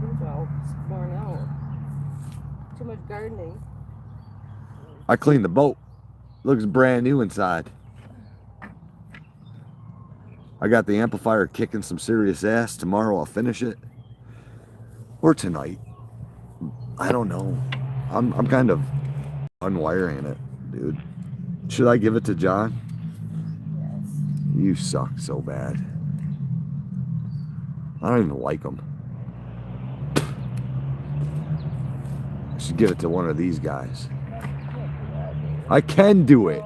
things are all worn out. Too much gardening. I cleaned the boat. Looks brand new inside. I got the amplifier kicking some serious ass. Tomorrow I'll finish it. Or tonight. I don't know. I'm kind of unwiring it, dude. Should I give it to John? Yes. You suck so bad. I don't even like them. I should give it to one of these guys. I can do it.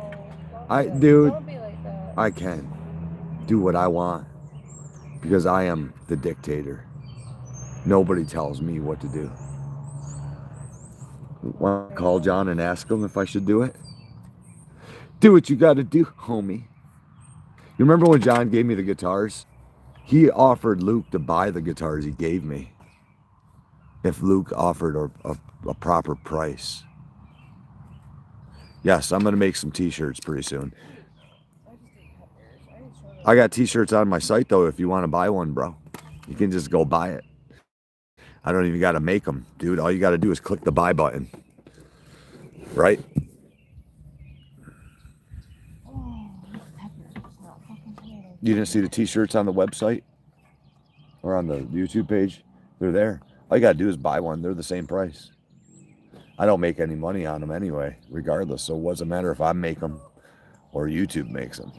Dude, Don't be like that. I can do what I want because I am the dictator. Nobody tells me what to do. Want to call John and ask him if I should do it? Do what you got to do, homie. You remember when John gave me the guitars? He offered Luke to buy the guitars he gave me if Luke offered a proper price. Yes, I'm going to make some t-shirts pretty soon. I got t-shirts on my site, though, if you want to buy one, bro. You can just go buy it. I don't even got to make them, dude. All you got to do is click the buy button. Right? You didn't see the t-shirts on the website or on the YouTube page? They're there. All you got to do is buy one. They're the same price. I don't make any money on them anyway, regardless. So it doesn't matter if I make them or YouTube makes them.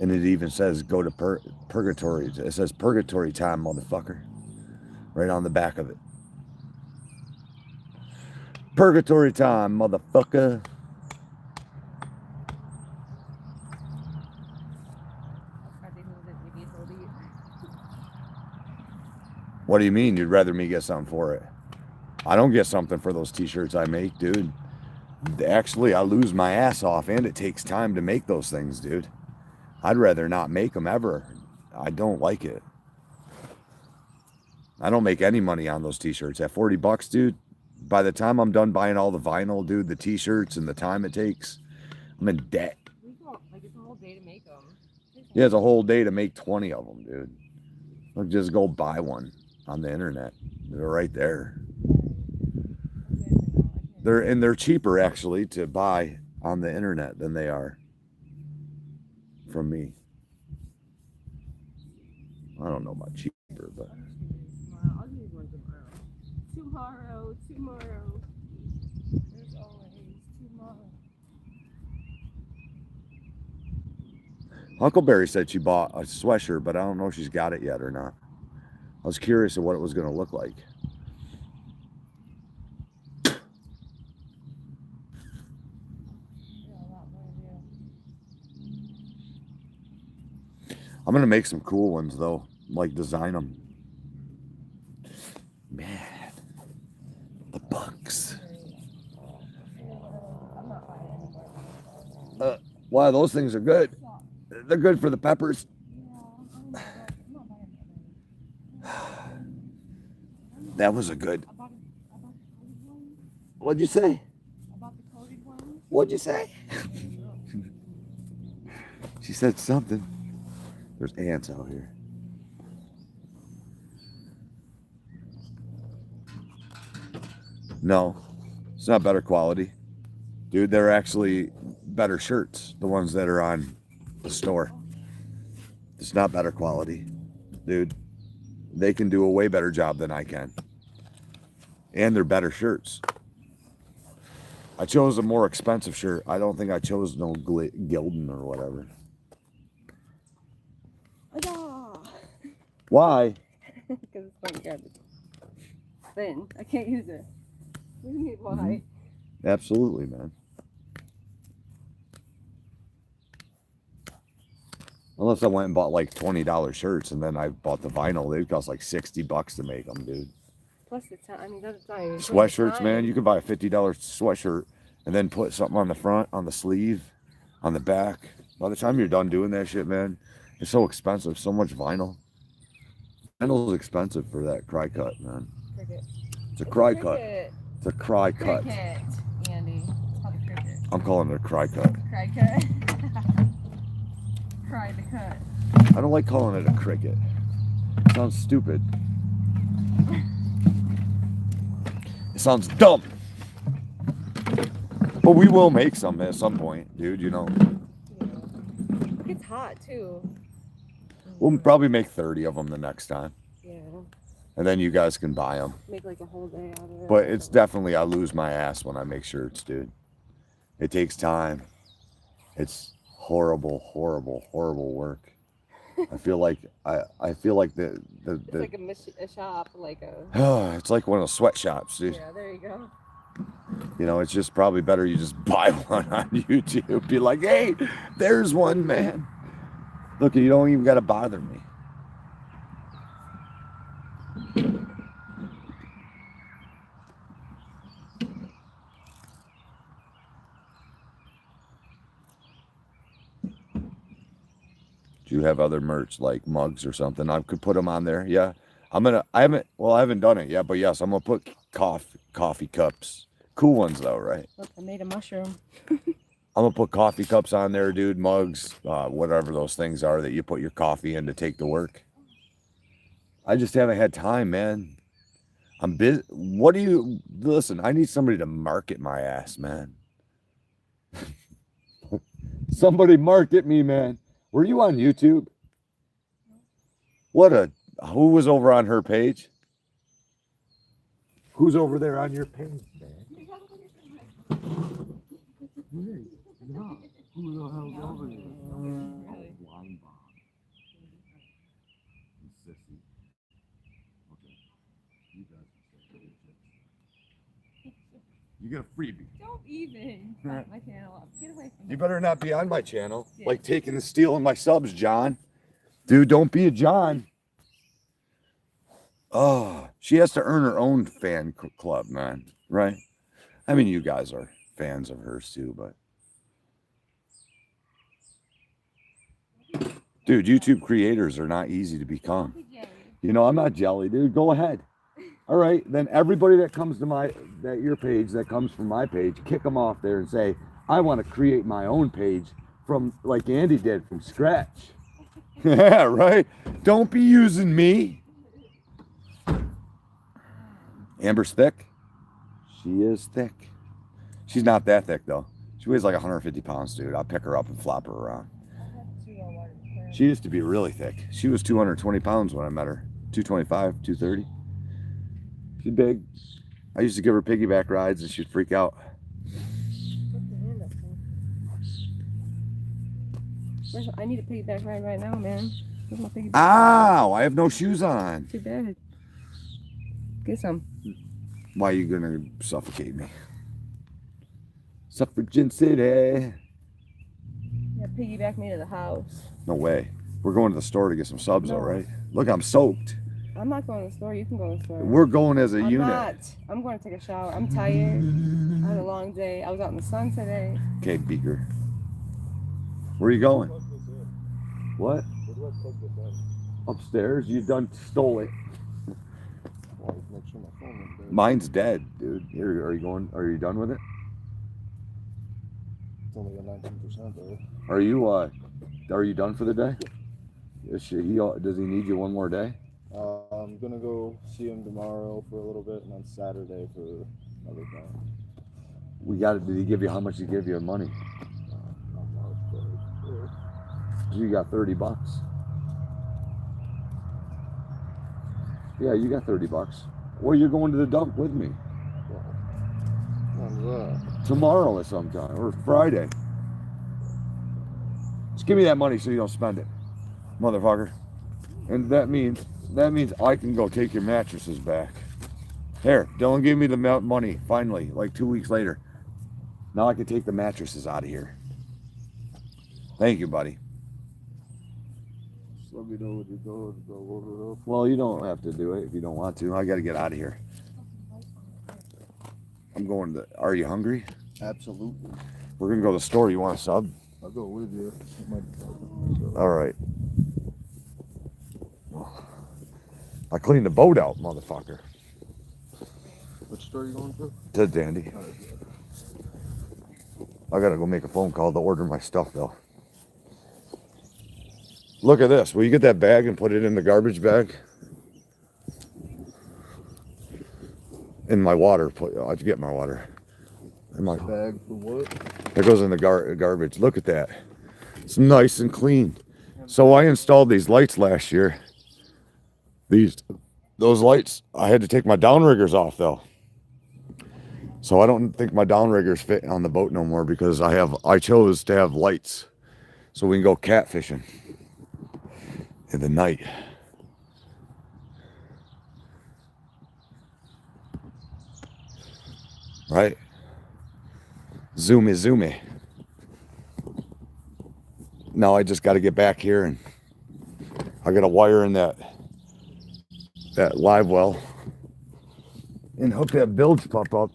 And it even says go to purgatory. It says purgatory time, motherfucker. Right on the back of it. Purgatory time, motherfucker. What do you mean you'd rather me get something for it? I don't get something for those t-shirts I make, dude. Actually, I lose my ass off and it takes time to make those things, dude. I'd rather not make them ever. I don't like it. I don't make any money on those t-shirts. At 40 bucks, dude, by the time I'm done buying all the vinyl, dude, the t-shirts and the time it takes, I'm in debt. Like, it's a whole day to make them. Yeah, it's a whole day to make 20 of them, dude. I'll just go buy one on the internet. They're right there. They're cheaper, actually, to buy on the internet than they are from me. I don't know about cheaper, but I'll give you one tomorrow. Tomorrow. There's always tomorrow. Huckleberry said she bought a sweatshirt, but I don't know if she's got it yet or not. I was curious of what it was going to look like. I'm going to make some cool ones, though. Like, design them. Man. The bugs. Wow, those things are good. They're good for the peppers. That was a good. What'd you say? What'd you say? She said something. There's ants out here. No, it's not better quality. Dude, they're actually better shirts, the ones that are on the store. It's not better quality. Dude, they can do a way better job than I can. And they're better shirts. I chose a more expensive shirt. I don't think I chose no Gildan or whatever. Why? Because it's like garbage. Thin. I can't use it. What do you mean, why? Absolutely, man. Unless I went and bought like $20 shirts and then I bought the vinyl. They cost like $60 to make them, dude. Plus the time. I mean, that's not even Sweatshirts, man. You can buy a $50 sweatshirt and then put something on the front, on the sleeve, on the back. By the time you're done doing that shit, man, it's so expensive. So much vinyl. Vinyl's expensive for that cry cut, man. Cricket. It's a cry cut. It's a cry cut. Cricket, Andy. It's called a cricket. I'm calling it a cry cut. Cry cut. Cry the cut. I don't like calling it a cricket. It sounds stupid. It sounds dumb. But we will make some at some point, dude, you know. Yeah. It gets hot, too. We'll probably make 30 of them the next time. Yeah. And then you guys can buy them. Make like a whole day out of it. But it's definitely, I lose my ass when I make shirts, dude. It takes time. It's horrible, horrible, horrible work. I feel like I feel like the it's like a shop, like a. It's like one of those sweatshops, dude. Yeah, there you go. You know, it's just probably better you just buy one on YouTube. Be like, hey, there's one, man. Look, you don't even got to bother me. Do you have other merch like mugs or something? I could put them on there. Yeah, I haven't done it yet, but yes, I'm gonna put coffee cups. Cool ones though, right? Look, I made a mushroom. I'm gonna put coffee cups on there, dude, mugs, whatever those things are that you put your coffee in to take to work. I just haven't had time, man. I'm busy. What do you listen? I need somebody to market my ass, man. Somebody market me, man. Were you on YouTube? Who was over on her page? Who's over there on your page, man? Who the hell's over there? Really? Blind bomb. Sissy. Okay. You guys can say you get a freebie. Don't even fuck my channel up. Get away from me. You better not be on my channel. Yeah. Like taking and stealing my subs, John. Dude, don't be a John. Oh, she has to earn her own fan club, man. Right? I mean, you guys are fans of hers too, but. Dude, YouTube creators are not easy to become. You know, I'm not jelly, dude. Go ahead. All right, then everybody that comes to your page, that comes from my page, kick them off there and say, I want to create my own page from, like Andy did, from scratch. Yeah, right? Don't be using me. Amber's thick. She is thick. She's not that thick, though. She weighs like 150 pounds, dude. I'll pick her up and flop her around. She used to be really thick. She was 220 pounds when I met her. 225, 230. She's big. I used to give her piggyback rides and she'd freak out. I need a piggyback ride right now, man. Where's my piggyback? Ow! I have no shoes on. Too bad. Get some. Why are you gonna suffocate me? Suffragette City. Yeah, piggyback me to the house. No way. We're going to the store to get some subs, all right? Look, I'm soaked. I'm not going to the store. You can go to the store. We're going as a I'm unit. not. I'm going to take a shower. I'm tired. I had a long day. I was out in the sun today. Okay, Beaker. Where are you going? What? Upstairs? You done stole it. Mine's dead, dude. Here, are you going? Are you done with it? It's only got 19% though. Are you done for the day? Does he need you one more day? I'm gonna go see him tomorrow for a little bit, and then Saturday for another time. Did he give you, how much did he give you in money? Not much, but You got $30. Yeah, you got $30. Or you're going to the dump with me. when's that? Tomorrow or sometime, or Friday. Just give me that money so you don't spend it, motherfucker. And that means I can go take your mattresses back. Here, Dylan gave me the money, finally, like 2 weeks later. Now I can take the mattresses out of here. Thank you, buddy. Just let me know when you go and go load it up. Well, you don't have to do it if you don't want to. I got to get out of here. I'm going to, are you hungry? Absolutely. We're going to go to the store. You want a sub? I'll go with you. All right. I cleaned the boat out, motherfucker. Which store are you going to? To Dandy. I gotta go make a phone call to order my stuff though. Look at this. Will you get that bag and put it in the garbage bag? In my water. I'd get my water. In my Bag for what? That goes in the garbage. Look at that. It's nice and clean. So I installed these lights last year. Those lights, I had to take my downriggers off though. So I don't think my downriggers fit on the boat no more because I chose to have lights so we can go catfishing in the night. Right? Zoomy. Now I just got to get back here and I got to wire in that live well and hook that bilge pump up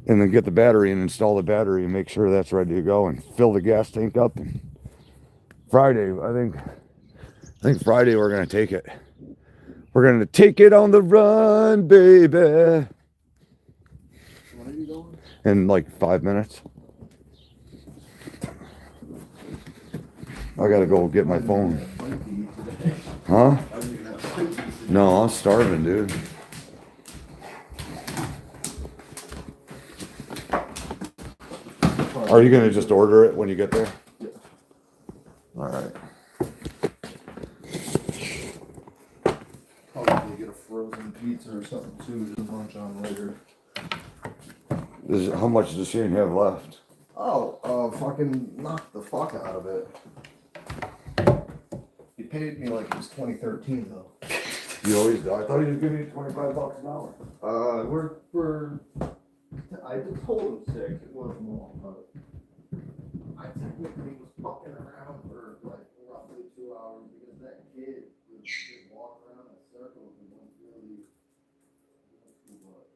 and then get the battery and install the battery and make sure that's ready to go and fill the gas tank up. And Friday, I think Friday we're going to take it. We're going to take it on the run, baby. In like 5 minutes. I gotta go get my phone. Huh? No, I'm starving, dude. Are you gonna just order it when you get there? Yeah. All right. Probably get a frozen pizza or something too to munch on later. How much does Shane have left? Oh, fucking knocked the fuck out of it. He paid me like it was 2013 though. You always do. I thought he was giving you $25 an hour. I just told him 6. It wasn't long, but I technically was fucking around for like roughly 2 hours because that kid would just walk around in circles and wasn't really doing too much.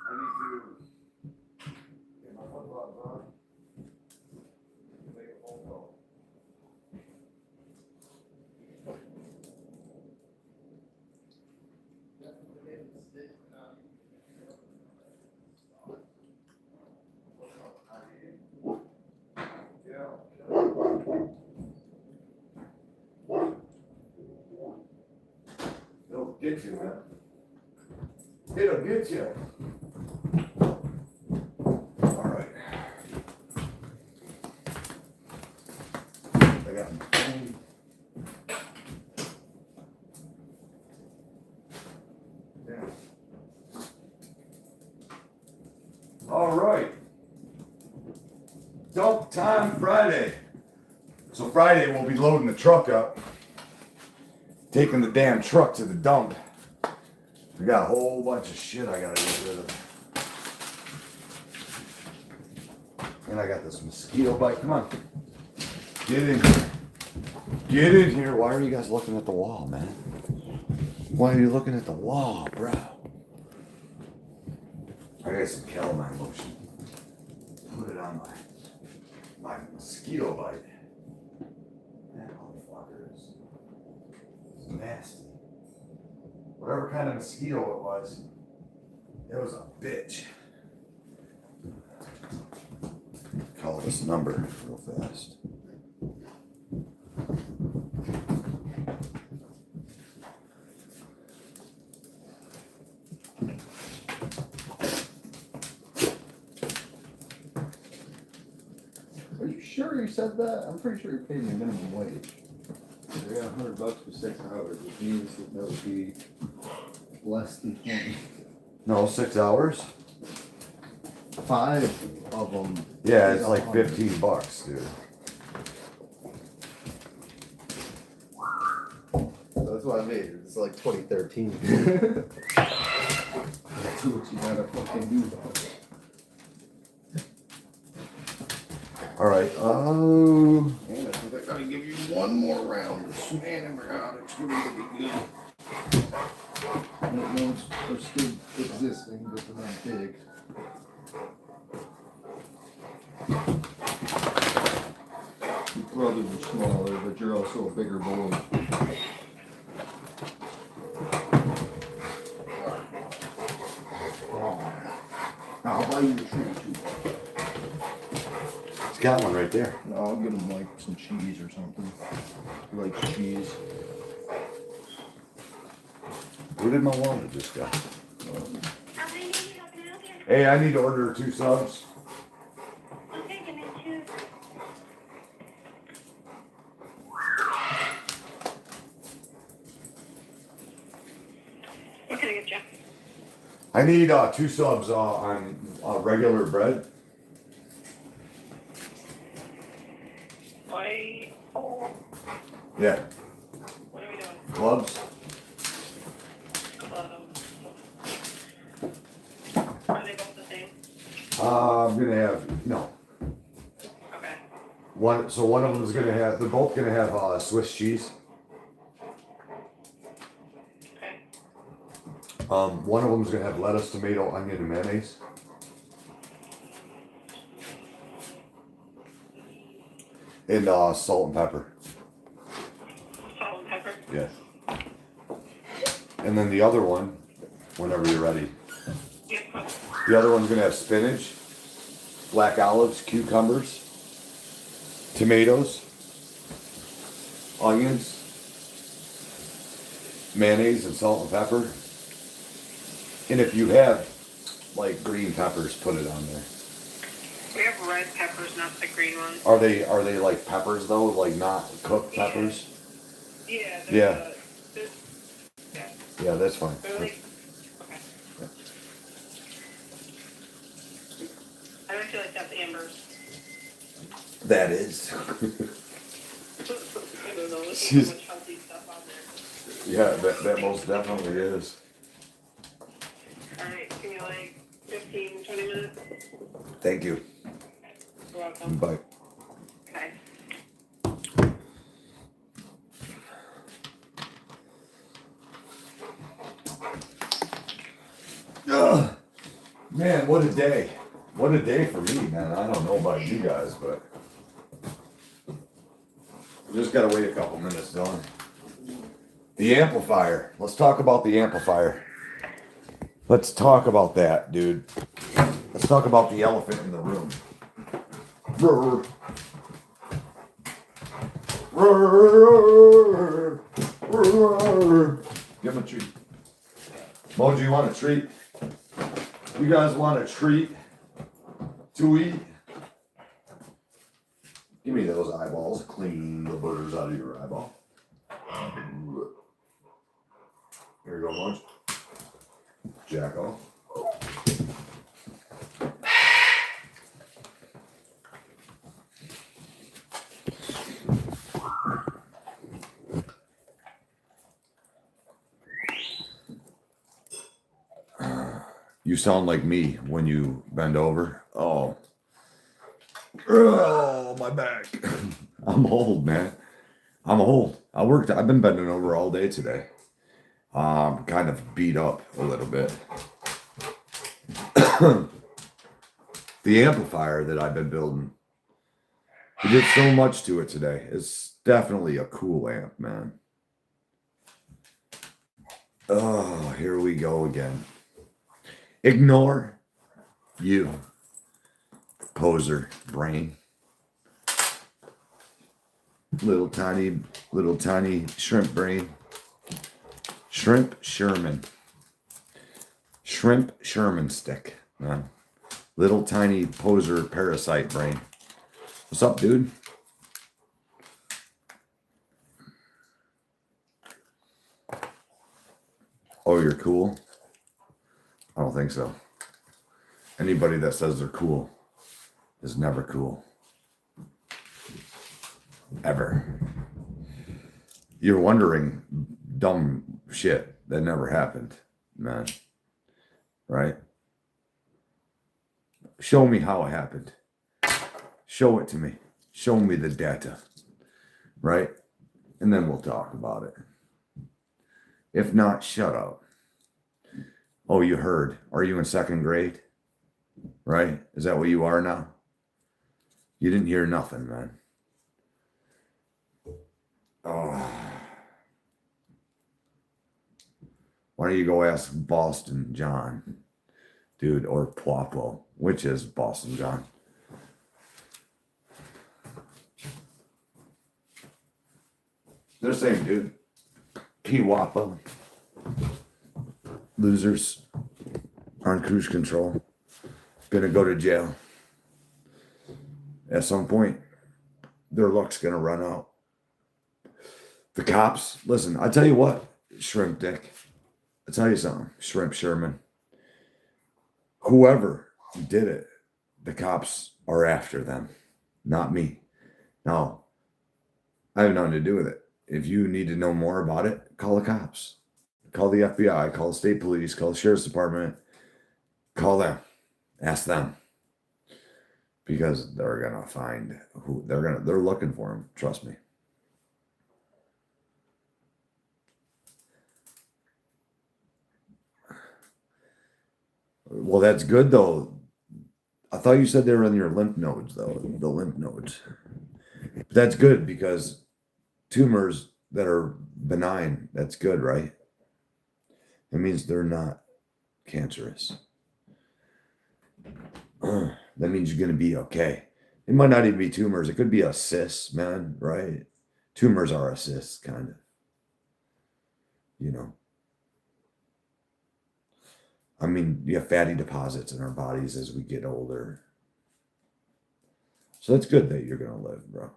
I need to get my flip-flops on. Make a phone call. Yeah. It'll get you, man. It'll get you. All right. I got my phone. Yeah. All right. Dump time Friday. So Friday we'll be loading the truck up, taking the damn truck to the dump. I got a whole bunch of shit I gotta get rid of. And I got this mosquito bite. Come on. Get in here. Get in here. Why are you guys looking at the wall, man? Why are you looking at the wall, bro? I got some calamine lotion. Put it on my mosquito bite. That motherfucker is nasty. Whatever kind of mosquito it was a bitch. Call this number real fast. Are you sure you said that? I'm pretty sure you paid me minimum wage. I got $100 for 6 hours, which means that would be less than 20. No, 6 hours? 5 of them. Yeah, it's like $15, dude. That's what I made. It's like 2013. That's what you gotta fucking do about it. All right. And I think I gotta give you one more round of antibiotics. We're gonna be good. I don't know if they're still existing, but they're not big. Your brothers are smaller, but you're also a bigger boy. I'll buy you a treat too. He's got one right there. No, I'll get him like some cheese or something. He likes cheese. Where did my wallet just go? Hey, I need to order 2 subs. Okay, give me 2. What can I get you? I need 2 subs on regular bread. Why? Yeah. What are we doing? Clubs. Are they both the same? I'm gonna have no. Okay. One. So one of them is gonna have. They're both gonna have Swiss cheese. Okay. One of them is gonna have lettuce, tomato, onion, and mayonnaise. And salt and pepper. Salt and pepper. Yes. And then the other one, whenever you're ready. Yeah, cool. The other one's gonna have spinach, black olives, cucumbers, tomatoes, onions, mayonnaise, and salt and pepper. And if you have like green peppers, put it on there. We have red peppers, not the green ones. Are they like peppers though? Like not cooked peppers? Yeah. Yeah. There's, Yeah, that's fine. they're like, okay. I don't feel like that's Amber's. That is. I don't know. There's so She's- much healthy stuff on there. Yeah, that most definitely is. Alright, give me like 15, 20 minutes. Thank you. You're welcome. Bye. Okay. Ugh. Man, what a day. What a day for me, man. I don't know about you guys, but we just gotta wait a couple minutes, Dylan. The amplifier. Let's talk about the amplifier. Let's talk about that, dude. Let's talk about the elephant in the room. Roar. Roar. Roar. Give him a treat. Mojo, you want a treat? You guys want a treat to eat? Give me those eyeballs. Clean the burrs out of your eyeball. Here you go, Mojo. Jacko. You sound like me when you bend over. Oh, my back. I'm old, man. I'm old. I've been bending over all day today. Kind of beat up a little bit. The amplifier that I've been building, we did so much to it today. It's definitely a cool amp, man. Oh, here we go again. Ignore you, poser brain. Little tiny shrimp brain. Shrimp Sherman stick, man. Little tiny poser parasite brain. What's up, dude? Oh, you're cool? I don't think so. Anybody that says they're cool is never cool. Ever. You're wondering dumb shit that never happened, man. Right? Show me how it happened. Show it to me. Show me the data. Right? And then we'll talk about it. If not, shut up. Oh, you heard. Are you in second grade? Right? Is that what you are now? You didn't hear nothing, man. Oh. Why don't you go ask Boston John, dude, or Pwapo, which is Boston John? They're the same dude. Pwapo. Losers on cruise control. Gonna go to jail. At some point, their luck's gonna run out. The cops, listen, I tell you what, Shrimp Dick. I tell you something, Shrimp Sherman. Whoever did it, the cops are after them, not me. Now, I have nothing to do with it. If you need to know more about it, call the cops. Call the FBI, call the state police, call the sheriff's department. Call them. Ask them. Because they're gonna find who they're looking for him. Trust me. Well, that's good though. I thought you said they were in your lymph nodes though. The lymph nodes. That's good because tumors that are benign, that's good, right? It means they're not cancerous. That means you're going to be okay. It might not even be tumors. It could be a cyst, man, right? Tumors are a cyst, kind of. You know. I mean, you have fatty deposits in our bodies as we get older. So that's good that you're going to live, bro.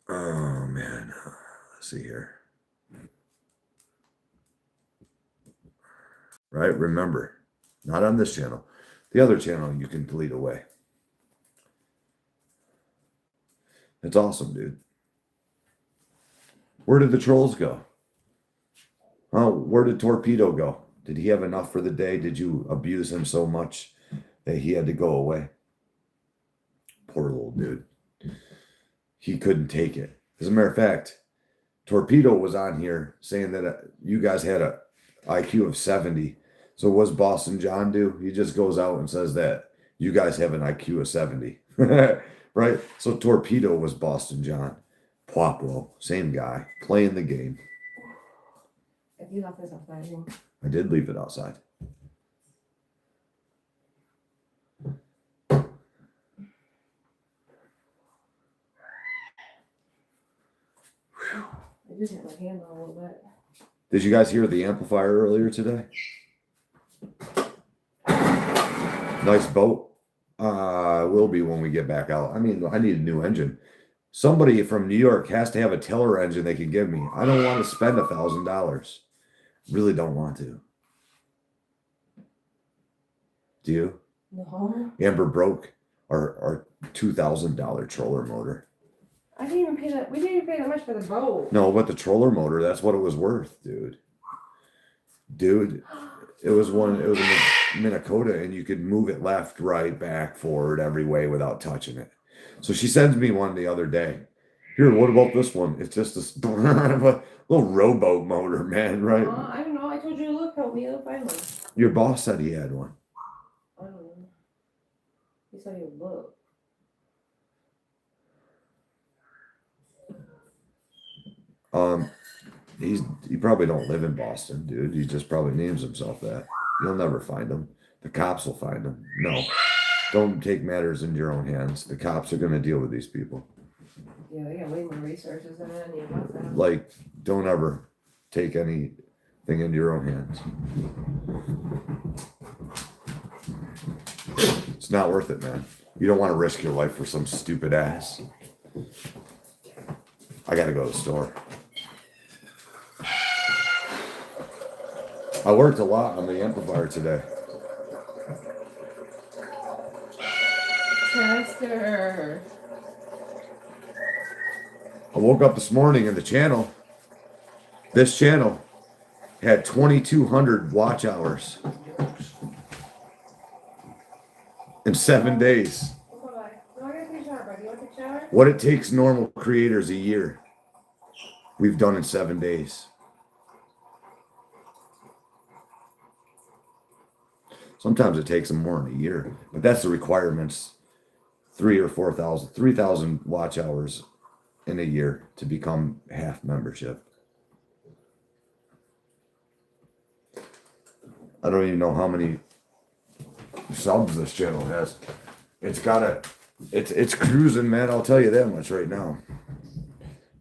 Oh, man. Let's see here. Right? Remember, not on this channel. The other channel you can delete away. It's awesome, dude. Where did the trolls go? Oh, where did Torpedo go? Did he have enough for the day? Did you abuse him so much that he had to go away? Poor little dude. He couldn't take it. As a matter of fact, Torpedo was on here saying that you guys had a IQ of 70. So what's Boston John do? He just goes out and says that you guys have an IQ of 70. Right? So Torpedo was Boston John. Puaplo, same guy, playing the game. If you left this outside, well, I did leave it outside. I just hit my hand a little bit. Did you guys hear the amplifier earlier today? Nice boat. Will be when we get back out. I mean, I need a new engine. Somebody from New York has to have a tiller engine they can give me. I don't want to spend $1,000. Really don't want to. Do you? No. Amber broke our $2,000 troller motor. I didn't even pay that. We didn't even pay that much for the boat. No, but the troller motor, that's what it was worth, dude. Dude, it was a Minnesota, and you could move it left, right, back, forward, every way without touching it. So she sends me one the other day. Here, what about this one? It's just this little rowboat motor, man, right? I don't know. I told you to look. Help me to find one. Your boss said he had one. I don't know. He said he would look. He probably don't live in Boston, dude. He just probably names himself that. You'll never find him. The cops will find him. No, don't take matters into your own hands. The cops are going to deal with these people. Yeah, they got way more resources than any of us have. Like, don't ever take anything into your own hands. It's not worth it, man. You don't want to risk your life for some stupid ass. I got to go to the store. I worked a lot on the amplifier today. Chester. I woke up this morning and this channel had 2,200 watch hours in 7 days. What it takes normal creators a year, we've done in 7 days. Sometimes it takes them more than a year, but that's the requirements. 3,000 watch hours in a year to become half membership. I don't even know how many subs this channel has. It's cruising, man. I'll tell you that much right now.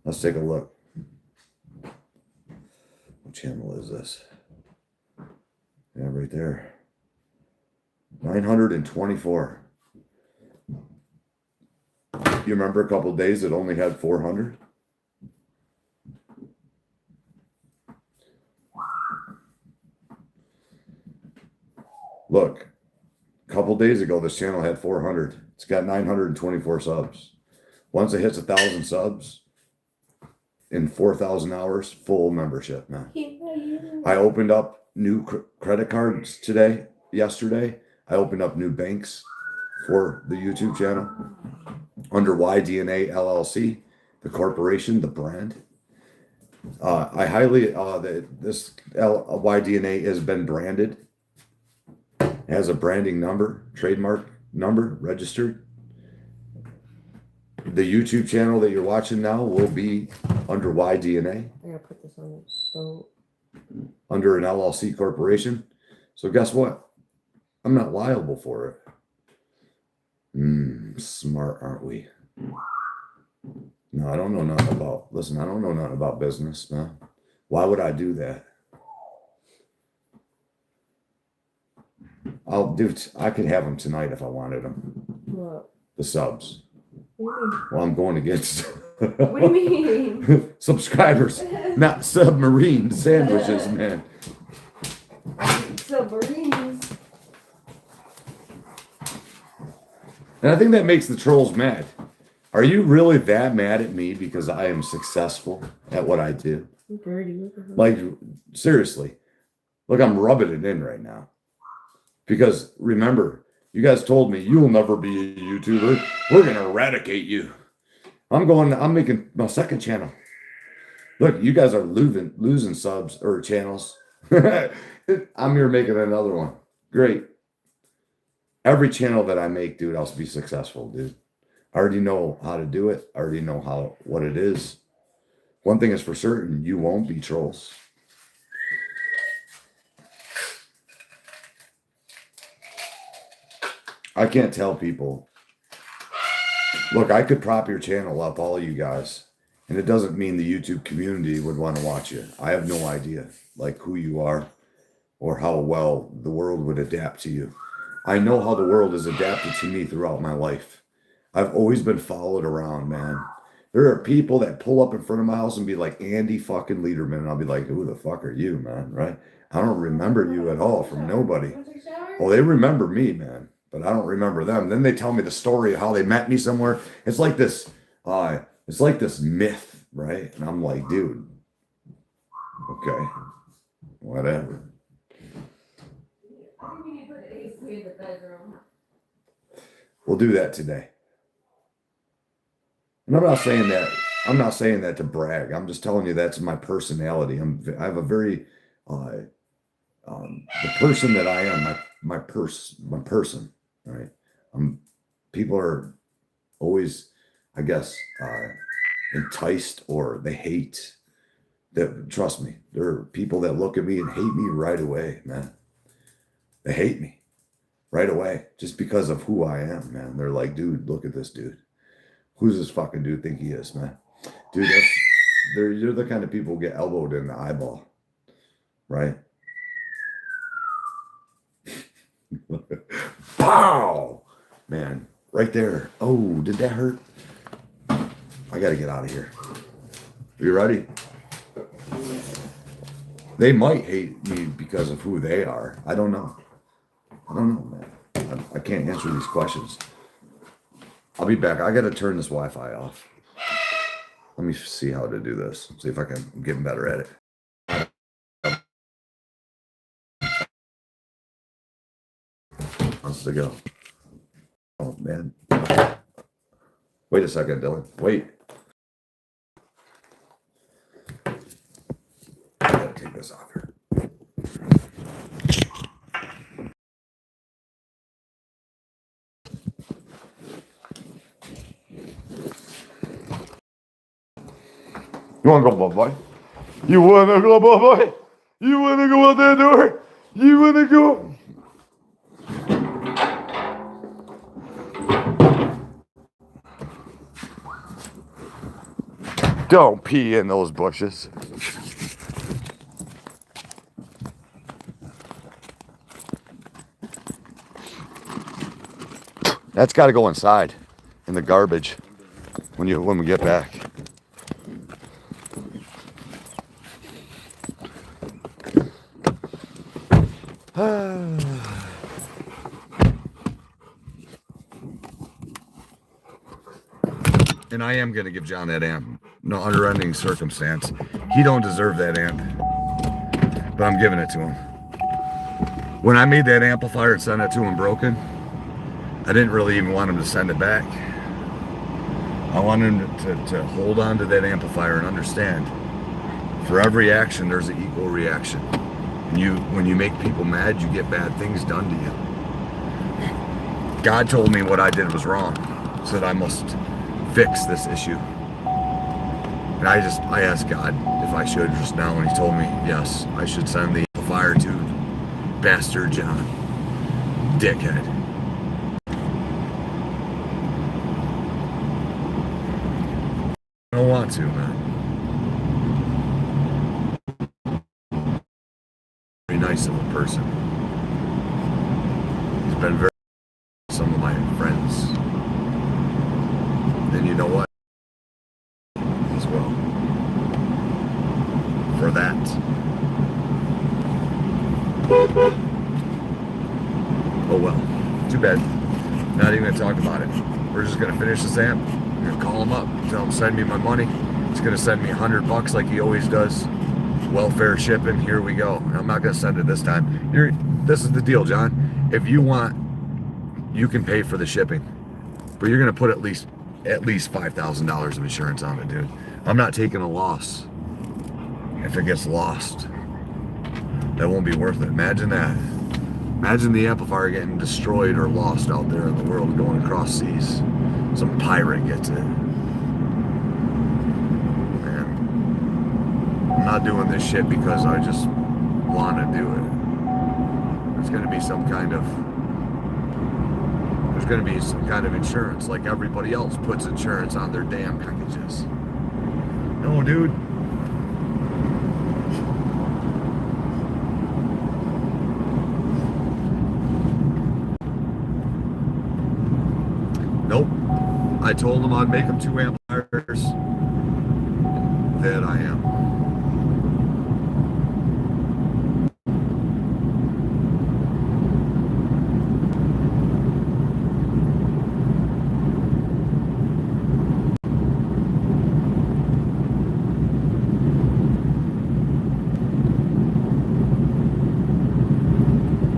Let's take a look. What channel is this? Yeah, right there. 924. You remember a couple of days it only had 400? Look, a couple of days ago this channel had 400. It's got 924 subs. Once it hits 1,000 subs in 4,000 hours, full membership, man. I opened up new credit cards yesterday. I opened up new banks for the YouTube channel under YDNA LLC, the corporation, the brand. I highly, this YDNA has been branded. It has a branding number, trademark number registered. The YouTube channel that you're watching now will be under YDNA, I gotta put this on the boat. under an LLC corporation. So guess what? I'm not liable for it. Smart, aren't we? No, I don't know nothing about, listen, I don't know nothing about business, man. Why would I do that? I could have them tonight if I wanted them. What? The subs. What do Well, I'm going against you mean? What do you mean? subscribers, not submarine sandwiches, man. Submarines. And I think that makes the trolls mad. Are you really that mad at me because I am successful at what I do? Birdie. Like, seriously. Look, I'm rubbing it in right now. Because remember, you guys told me you'll never be a YouTuber. We're going to eradicate you. I'm making my second channel. Look, you guys are losing subs or channels. I'm here making another one. Great. Every channel that I make, dude, I'll be successful, dude. I already know how to do it. I already know what it is. One thing is for certain, you won't be trolls. I can't tell people. Look, I could prop your channel up, all you guys, and it doesn't mean the YouTube community would want to watch you. I have no idea, like, who you are or how well the world would adapt to you. I know how the world has adapted to me throughout my life. I've always been followed around, man. There are people that pull up in front of my house and be like, Andy fucking Lederman. And I'll be like, who the fuck are you, man? Right? I don't remember you at all from nobody. Oh, they remember me, man, but I don't remember them. Then they tell me the story of how they met me somewhere. It's like this myth, right? And I'm like, dude, okay, whatever. I think we need to put the AC in the bedroom. We'll do that today. And I'm not saying that to brag. I'm just telling you that's my personality. I have a very the person that I am, my person, right? People are always, I guess, enticed, or they hate. That, trust me, there are people that look at me and hate me right away, man. They hate me right away just because of who I am, man. They're like, dude, look at this dude. Who's this fucking dude think he is, man? Dude, you're the kind of people who get elbowed in the eyeball, right? Pow! Man, right there. Oh, did that hurt? I gotta get out of here. Are you ready? They might hate me because of who they are. I don't know. Man. I can't answer these questions. I'll be back. I gotta turn this Wi-Fi off. Let me see how to do this. See if I can get better at it. Wants to go. Oh man. Wait a second, Dylan. Wait. I gotta take this off here. You wanna go, boy? You wanna go, boy? You wanna go out that door? You wanna go? Don't pee in those bushes. That's got to go inside in the garbage when we get back. And I am going to give John that amp. No, under any circumstance. He don't deserve that amp. But I'm giving it to him. When I made that amplifier and sent it to him broken, I didn't really even want him to send it back. I wanted him to hold on to that amplifier and understand, for every action, there's an equal reaction. And when you make people mad, you get bad things done to you. God told me what I did was wrong. Said I must fix this issue. And I asked God if I should just now, and he told me, yes, I should send the fire to Bastard John. Dickhead. I don't want to, man. Very nice of a person. He's been very some of my friends. And you know what? As well. For that. Oh well. Too bad. Not even gonna talk about it. We're just gonna finish this amp. I'm gonna call him up, tell him send me my money. He's gonna send me $100 like he always does. Welfare shipping, here we go. I'm not gonna send it this time. This is the deal, John. If you want, you can pay for the shipping, but you're gonna put at least $5,000 of insurance on it, dude. I'm not taking a loss. If it gets lost, that won't be worth it. Imagine that. Imagine the amplifier getting destroyed or lost out there in the world going across seas. Some pirate gets it. Man, I'm not doing this shit because I just want to do it. There's going to be some kind of insurance, like everybody else puts insurance on their damn packages. No, dude. Nope. I told them I'd make them 2 amplifiers. That I am.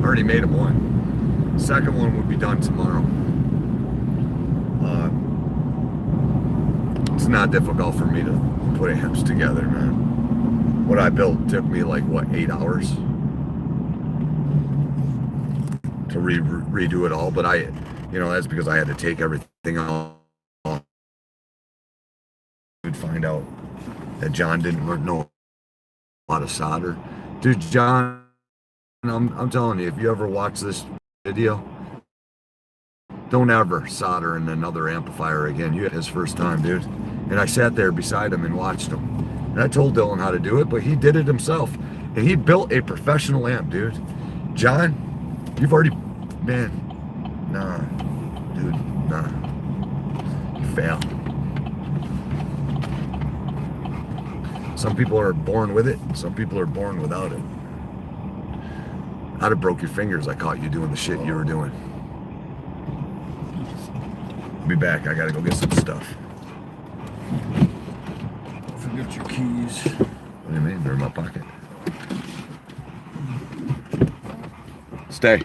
Already made them one. Second one would be done tomorrow. It's not difficult for me to put amps together, man. What I built took me like, what, 8 hours to redo it all. But that's because I had to take everything off. You'd find out that John didn't know a lot of solder. Dude, John, I'm telling you, if you ever watch this video, don't ever solder in another amplifier again. You had his first time, dude. And I sat there beside him and watched him. And I told Dylan how to do it, but he did it himself. And he built a professional amp, dude. John, you've already, man, nah, dude, nah. You failed. Some people are born with it. Some people are born without it. I'd have broke your fingers. I caught you doing the shit you were doing. I'll be back. I gotta go get some stuff. Don't forget your keys. What do you mean? They're in my pocket. Stay.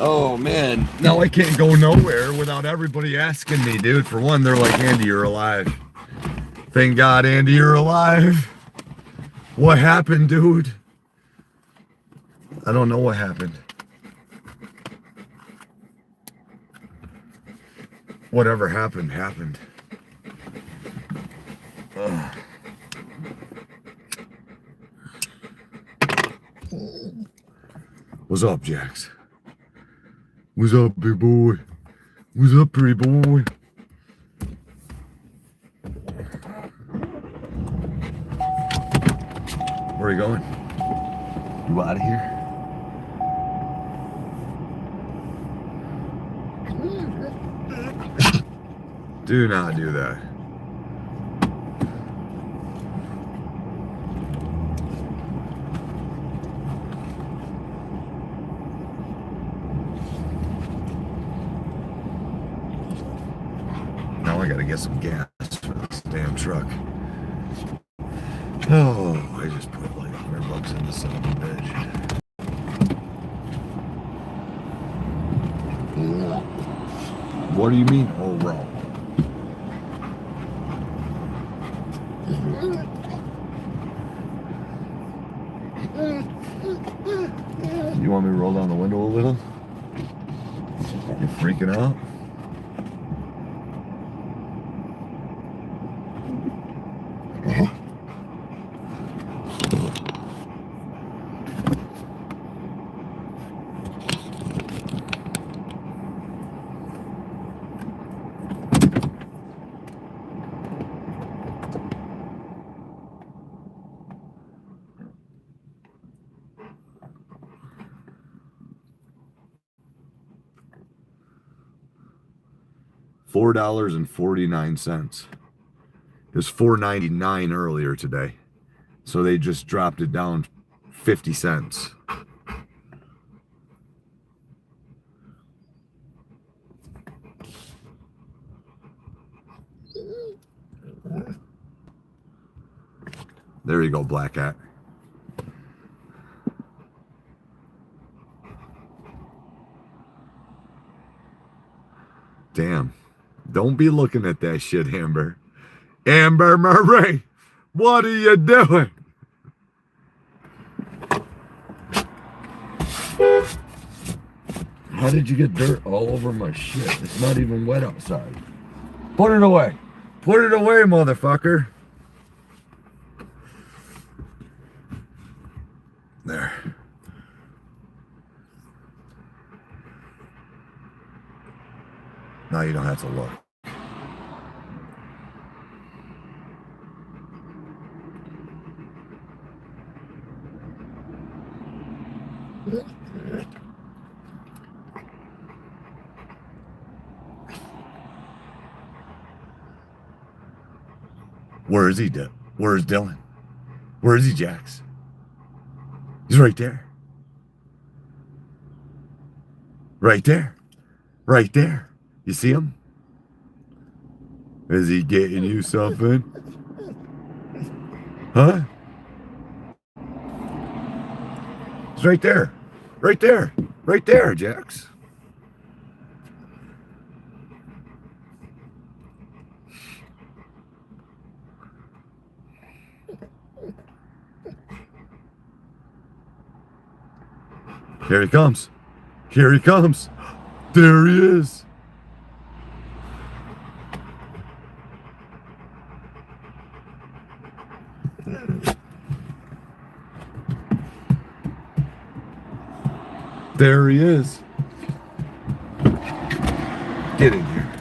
Oh man, now I can't go nowhere without everybody asking me, dude. For one, they're like, Andy, you're alive. Thank God, Andy, you're alive. What happened, dude? I don't know what happened. Whatever happened, happened. Ugh. What's up, Jax? What's up, big boy? What's up, pretty boy? Where are you going? You out of here? Do not do that. Now I gotta get some gas for this damn truck. Oh, I just put like $100 in the son of a bitch. What do you mean, oh, wrong? You want me to roll down the window a little? You freaking out? $4.49. It was $4.99 earlier today. So they just dropped it down 50 cents. There you go, Black Hat. Damn. Don't be looking at that shit, Amber. Amber Murray, what are you doing? How did you get dirt all over my shit? It's not even wet outside. Put it away. Put it away, motherfucker. There. Now you don't have to look. Where is he, Where is Dylan? Where is he, Jax? He's right there. Right there. Right there. You see him? Is he getting you something? Huh? It's right there. Right there. Right there, Jax. Here he comes. Here he comes. There he is. There he is. Get in here.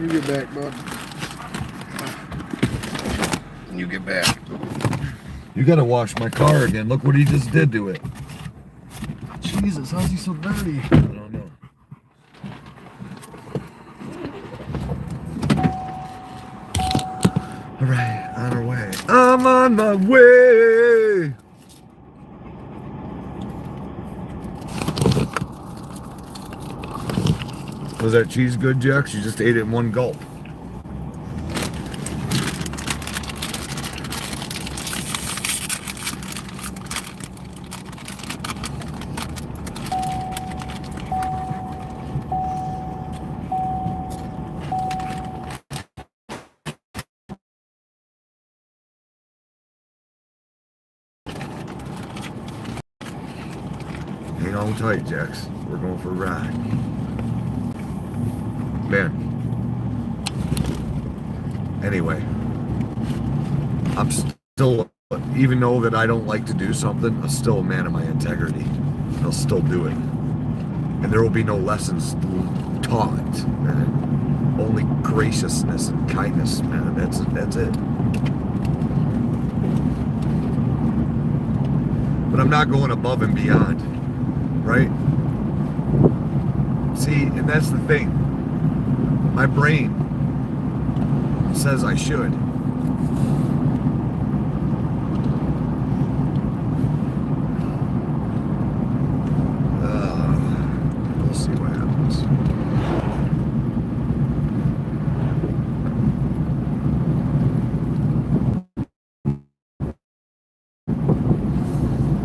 You get back, bud. You get back. You gotta wash my car again. Look what he just did to it. Jesus, how's he so dirty? I don't know. All right, on our way. I'm on my way. Was that cheese good, Jax? You just ate it in one gulp. Hang on tight, Jax. We're going for a ride. Man. Anyway. I'm still, even though that I don't like to do something, I'm still a man of my integrity. I'll still do it. And there will be no lessons taught, man. Only graciousness and kindness, man. That's it. But I'm not going above and beyond. Right? See, and that's the thing. My brain says I should. We'll see what happens.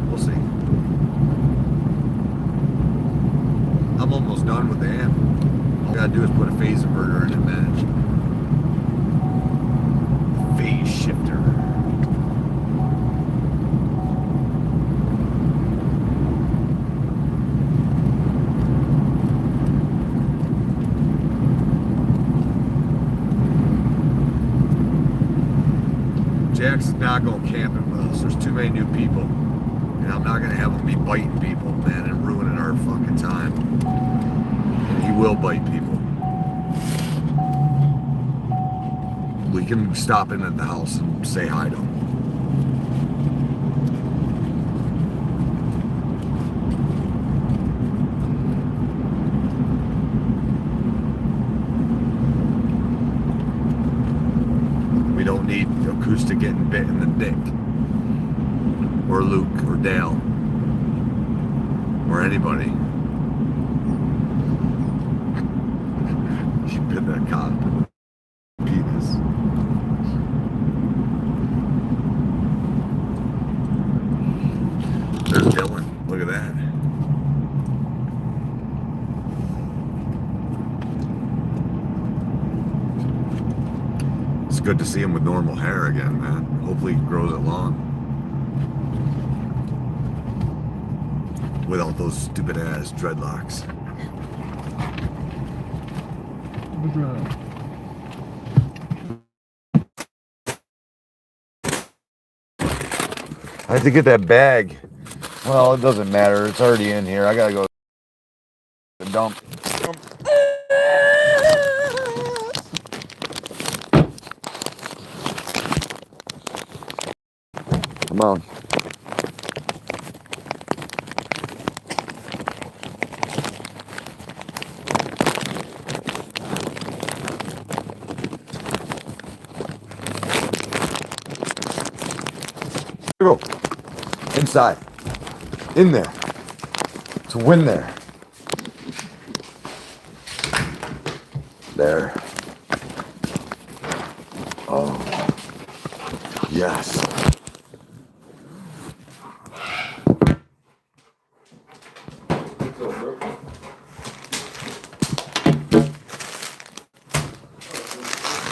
We'll see. I'm almost done with the amp. All I gotta do is put a phase inverter in it, man. Phase shifter. Jax is not going camping with us. There's too many new people. And I'm not gonna have him be biting people, man, and ruining our fucking time. And he will bite people. We can stop in at the house and say hi to him. We don't need Acoustic getting bit in the dick. Or Luke, or Dale, or anybody. She bit that cop. Penis. There's Dylan. Look at that. It's good to see him with normal hair again, man. Hopefully he grows it long. Without those stupid ass dreadlocks. I have to get that bag. Well, it doesn't matter. It's already in here. I gotta go to the dump. Come on. Go. Inside. In there. To win there. There. Yes.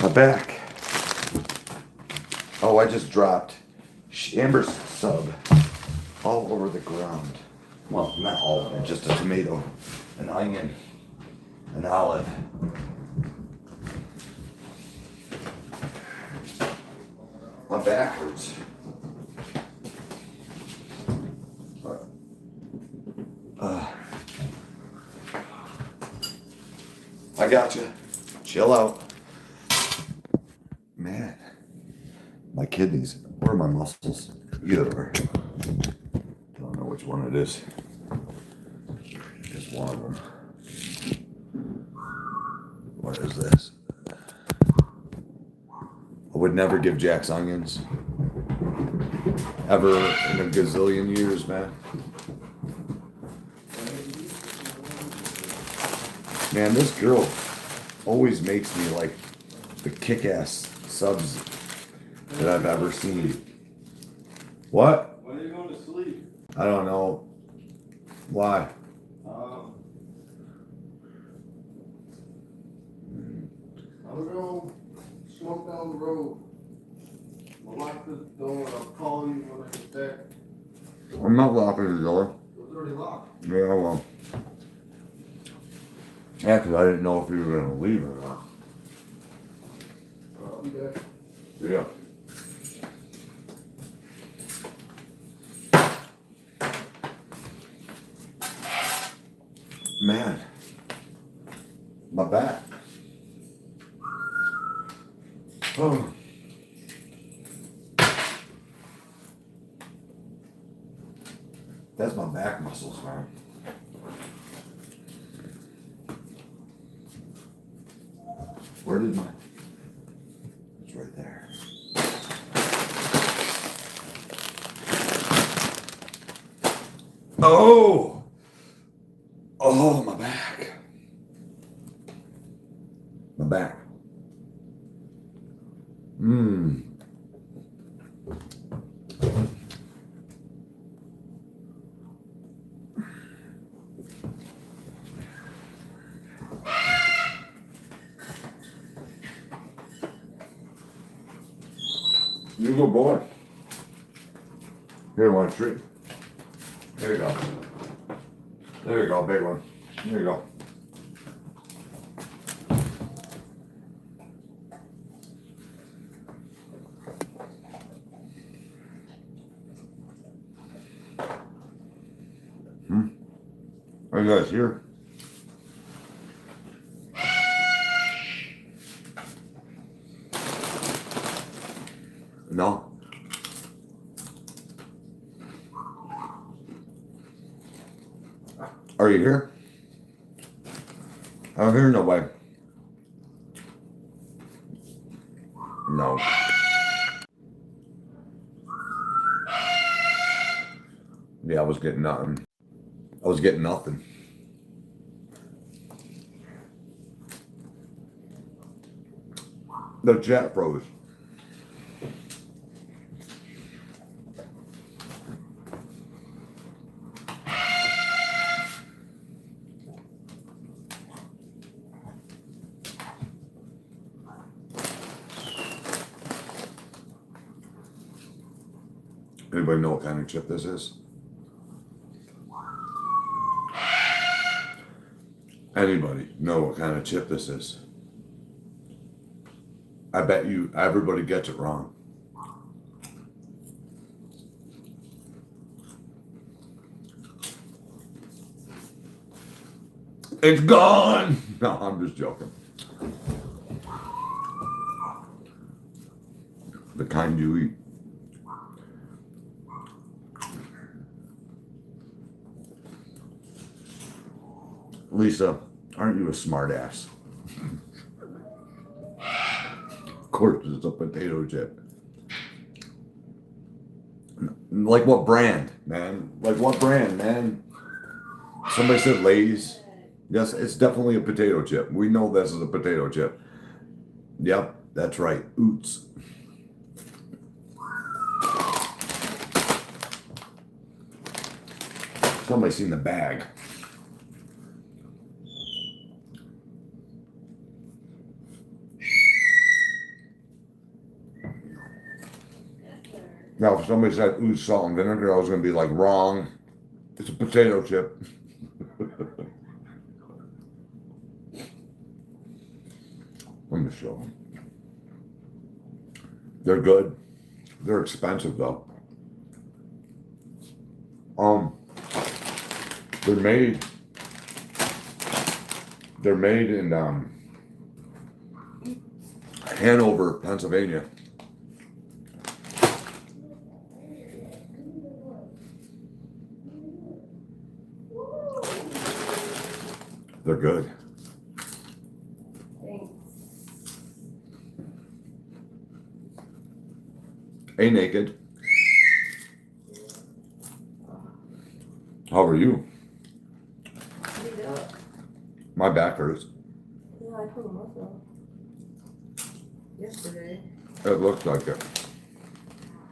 My back. Oh, I just dropped Amber's sub all over the ground. Well, not all of it, just a tomato, an onion, an olive. My back hurts. I got you. Chill out. Man, my kidneys or my muscles, either. Don't know which one it is. Just one of them. What is this? I would never give Jack's onions. Ever in a gazillion years, man. Man, this girl always makes me like the kick-ass subs that I've ever seen. What? When are you going to sleep? I don't know. Why? I'm gonna go smoke down the road. I'll lock this door and I'll call you when I get back. I'm not locking the door. It was already locked. Yeah, well. Yeah, because I didn't know if you were going to leave or not. I'll be back. Yeah. Man. My back. Oh. That's my back muscles, man. Where did my... It's right there. Oh! Oh, my back. My back. Mmm. You go, boy. Here, one treat. There you go. There you go, big one. There you go. Are you guys here? No. Are you here? I don't hear nobody. No. Yeah, I was getting nothing. I was getting nothing. The chat froze. Anybody know what kind of chip this is? Anybody know what kind of chip this is? I bet you everybody gets it wrong. It's gone! No, I'm just joking. The kind you eat. Lisa, aren't you a smart ass? Of course it's a potato chip. Like what brand, man? Like what brand, man? Somebody said Lay's. Yes, it's definitely a potato chip. We know this is a potato chip. Yep, that's right. Oots. Somebody seen the bag. Now, if somebody said, ooh, salt and vinegar, I was going to be like, wrong. It's a potato chip. Let me show them. They're good. They're expensive, though. They're made in Hanover, Pennsylvania. They're good. Thanks. Hey, naked. How are you? My back hurts. Yeah, I pulled a muscle yesterday. It looks like it.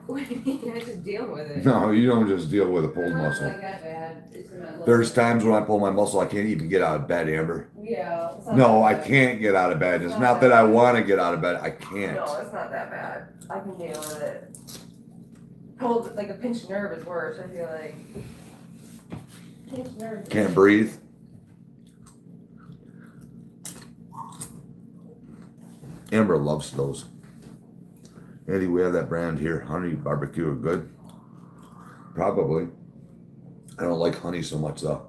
What do you mean? I just deal with it. No, you don't just deal with a pulled It looks muscle. like that bad. It's in my lower- There's times when I pull my muscle, I can't even get out of bed, Amber. Yeah. It's not No, that I bad. can't get out of bed. It's It's not not that that I bad. want to get out of bed. I can't. No, it's not that bad. I can deal with it. Cold, like a pinched nerve is worse. I feel like. Pinched nerve. Can't breathe. Amber loves those. Eddie, we have that brand here. Honey barbecue are good. Probably. I don't like honey so much though.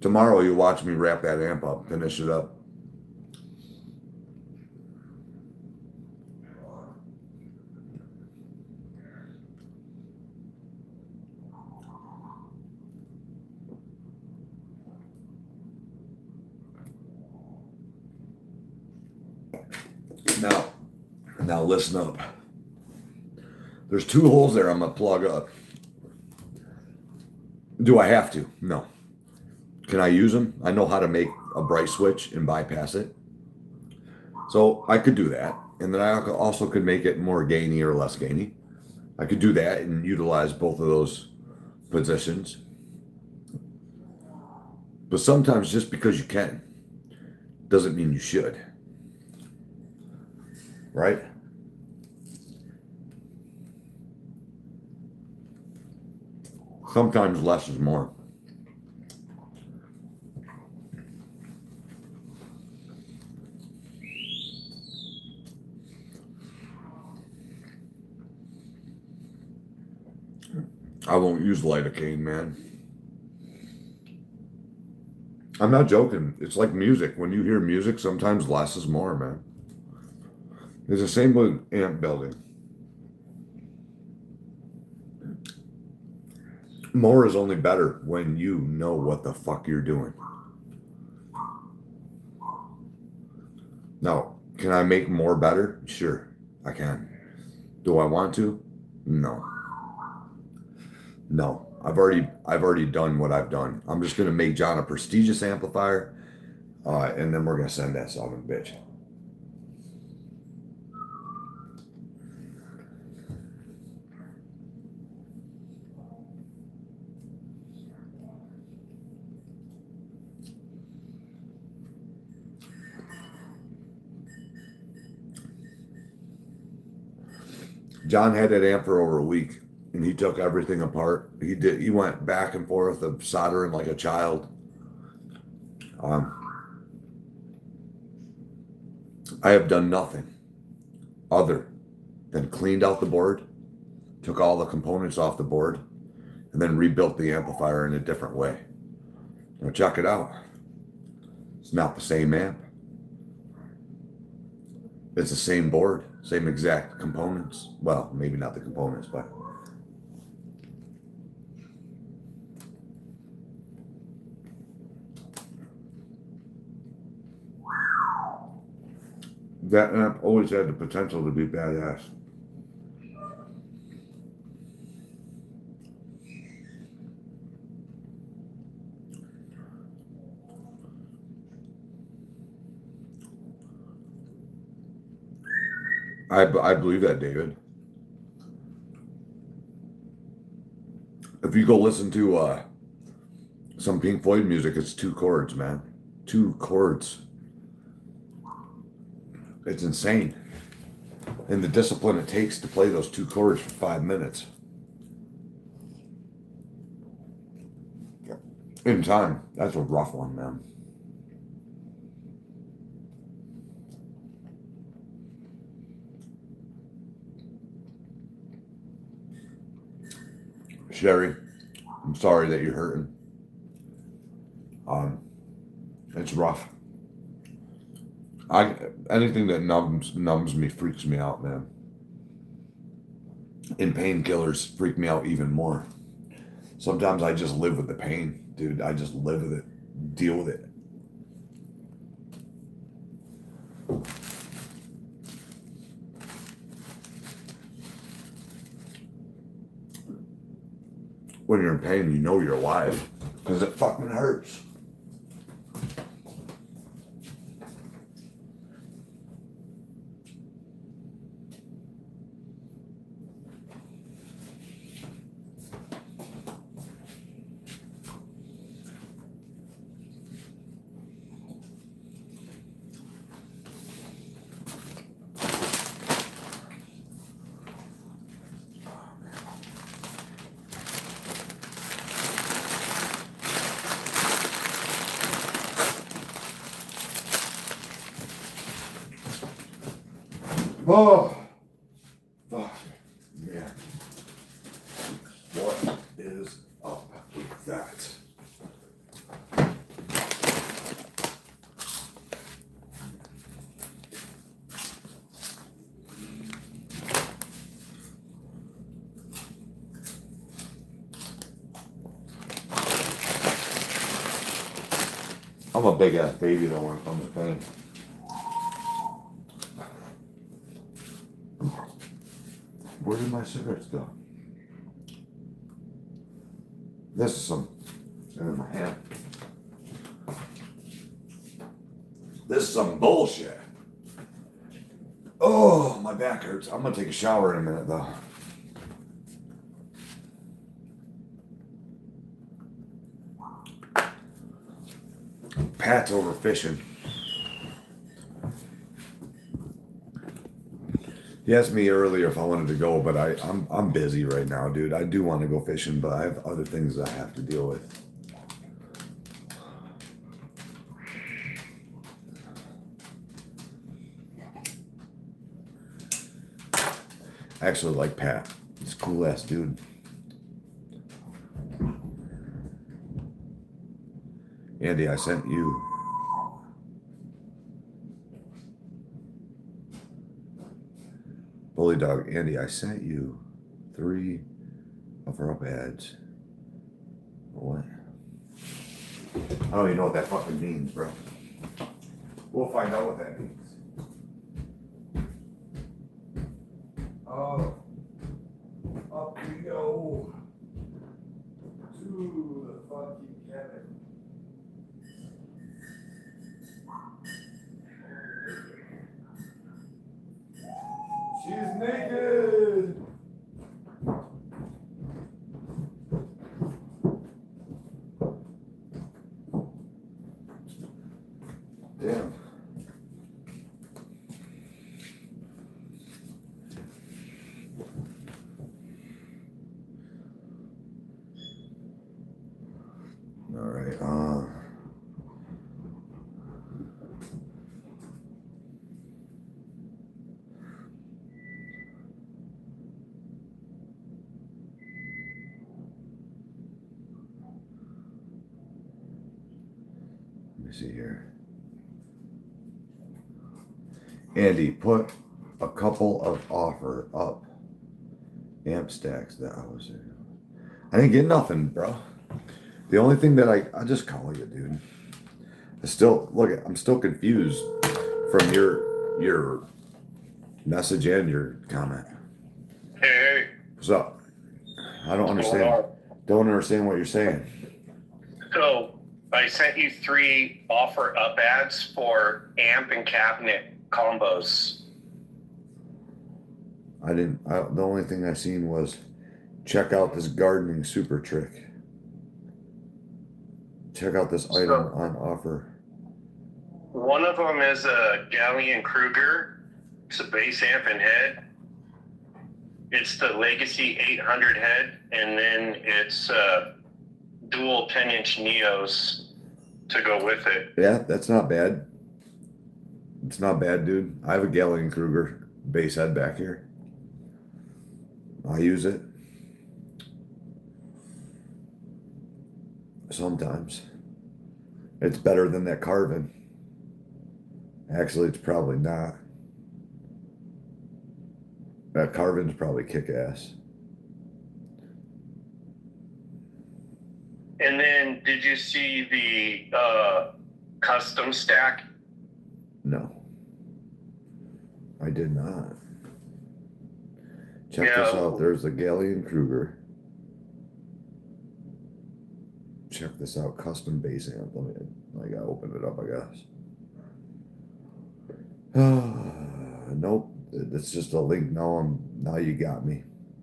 Tomorrow you watch me wrap that amp up, finish it up. Now listen up. There's 2 holes there I'm gonna plug up. Do I have to? No. Can I use them? I know how to make a bright switch and bypass it. So I could do that. And then I also could make it more gainy or less gainy. I could do that and utilize both of those positions. But sometimes just because you can doesn't mean you should. Right? Sometimes less is more. I won't use lidocaine, man. I'm not joking. It's like music. When you hear music, sometimes less is more, man. It's the same with amp building. More is only better when you know what the fuck you're doing. Now, can I make more better? Sure, I can. Do I want to? No. No. I've already done what I've done. I'm just gonna make John a prestigious amplifier, and then we're gonna send that son of a bitch. John had that amp for over a week, and he took everything apart. He went back and forth of soldering like a child. I have done nothing other than cleaned out the board, took all the components off the board, and then rebuilt the amplifier in a different way. Now check it out. It's not the same amp. It's the same board, same exact components. Well, maybe not the components, but that amp always had the potential to be badass. I believe that, David. If you go listen to some Pink Floyd music, it's 2 chords, man. 2 chords. It's insane. And the discipline it takes to play those 2 chords for 5 minutes. In time. That's a rough one, man. Sherry, I'm sorry that you're hurting. It's rough. Anything that numbs me freaks me out, man. And painkillers freak me out even more. Sometimes I just live with the pain, dude. I just live with it, deal with it. When you're in pain, you know you're alive because it fucking hurts. Oh, fuck, man. What is up with that? I'm a big ass baby though when it comes to pain. Where did my cigarettes go? This is some in my hand. This is some bullshit. Oh, my back hurts. I'm gonna take a shower in a minute though. Pat's over fishing. He asked me earlier if I wanted to go, but I'm busy right now, dude. I do want to go fishing, but I have other things I have to deal with. I actually like Pat. He's a cool ass dude. Andy, I sent you. Bully Dog, Andy, I sent you 3 of our up ads. What? I don't even know what that fucking means, bro. We'll find out what that means. Oh, up we go to the fucking cabin. She's naked. Damn. All right. Let me see here. Andy, put a couple of offer up amp stacks that I was in. I didn't get nothing, bro. The only thing that I just call you, dude. I'm still confused from your message and your comment. Hey, What's up? I don't understand. Don't understand what you're saying. so I sent you 3 offer up ads for amp and cabinet combos. The only thing I seen was check out this gardening super trick. Check out this item on offer. One of them is a Galleon Kruger. It's a bass amp and head. It's the Legacy 800 head, and then it's dual 10-inch Neos to go with it. Yeah, that's not bad. It's not bad, dude. I have a Galleon Kruger bass head back here. I use it sometimes. It's better than that Carvin. Actually, it's probably not. That Carvin's probably kick-ass. And then, did you see the custom stack? No, I did not. Check this out. There's the Galleon Kruger. Check this out. Custom bass amp. I gotta open it up, I guess. Nope. It's just a link. Now you got me.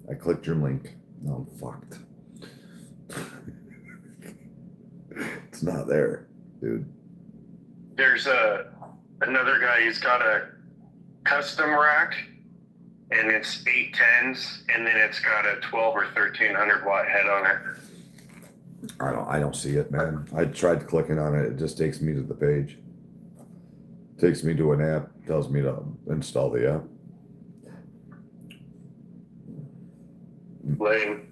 I clicked your link. Now I'm fucked. It's not there, dude. There's another guy who's got a custom rack, and it's 810s, and then it's got a 12 or 1300 watt head on it. I don't see it, man. I tried clicking on it. It just takes me to the page. Takes me to an app. Tells me to install the app. Lame.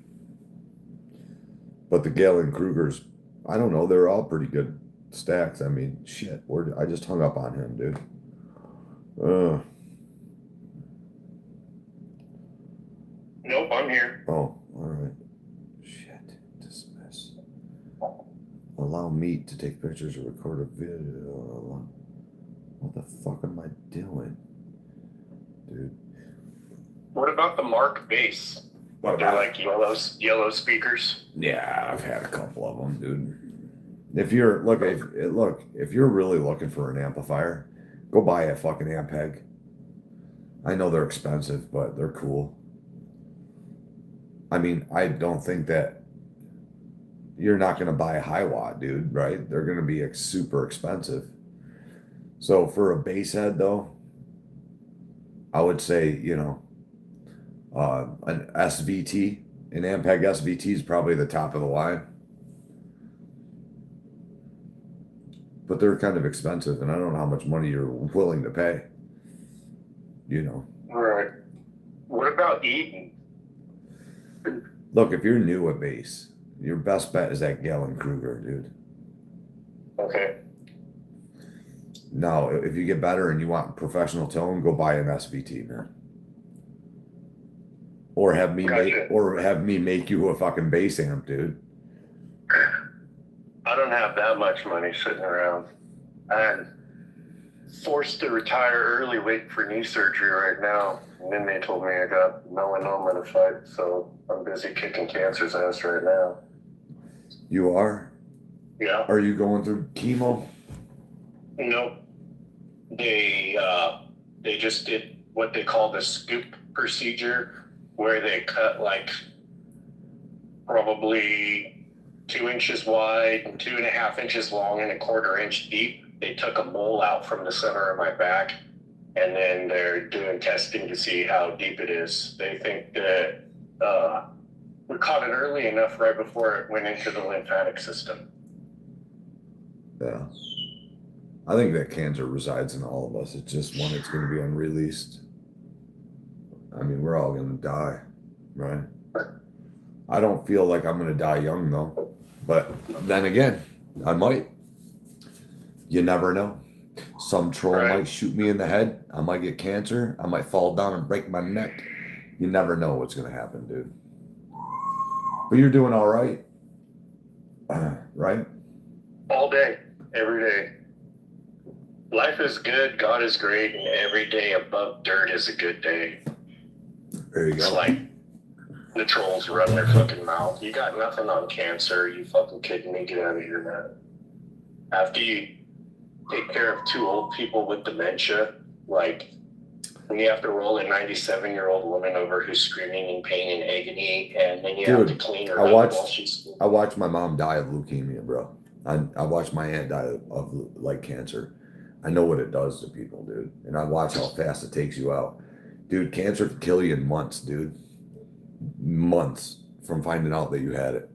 But the Galleon Krugers, I don't know. They're all pretty good stacks. I mean, shit. I just hung up on him, dude. Nope, I'm here. Oh, all right. Shit. Dismiss. Allow me to take pictures or record a video. What the fuck am I doing, dude? What about the Mark bass? They're like yellow speakers. Yeah, I've had a couple of them, dude. If you're if you're really looking for an amplifier, go buy a fucking Ampeg. I know they're expensive, but they're cool. I mean, I don't think that you're not going to buy a high watt, dude, right? They're going to be super expensive. So for a bass head, though, I would say, an SVT, an Ampeg SVT is probably the top of the line. But they're kind of expensive, and I don't know how much money you're willing to pay. All right. What about Eden? Look, if you're new at bass, your best bet is that Galleon Kruger, dude. Okay. Now, if you get better and you want professional tone, go buy an SVT, man. Or have me make you a fucking bass amp, dude. I don't have that much money sitting around. I'm forced to retire early, waiting for knee surgery right now. And then they told me I got melanoma to fight, so I'm busy kicking cancer's ass right now. You are? Yeah. Are you going through chemo? Nope. They just did what they call the scoop procedure, where they cut like probably 2 inches wide and 2.5 inches long and 1/4 inch deep. They took a mole out from the center of my back, and then they're doing testing to see how deep it is. They think that we caught it early enough right before it went into the lymphatic system. Yeah. I think that cancer resides in all of us. It's just one that's going to be unreleased. I mean, we're all going to die, right? I don't feel like I'm going to die young, though. But then again, I might. You never know. Some troll might shoot me in the head. I might get cancer. I might fall down and break my neck. You never know what's going to happen, dude. But you're doing all right. Right? All day, every day. Life is good, God is great, and every day above dirt is a good day. There you go. It's like the trolls run their fucking mouth. You got nothing on cancer. You fucking kidding me? Get out of here, man. After you take care of 2 old people with dementia, like And you have to roll a 97-year-old woman over who's screaming in pain and agony, and then you have to Dude, clean her I up watched- while she's. I watched my mom die of leukemia, bro. I watched my aunt die of like cancer. I know what it does to people, dude. And I watch how fast it takes you out. Dude, cancer can kill you in months, dude. Months from finding out that you had it.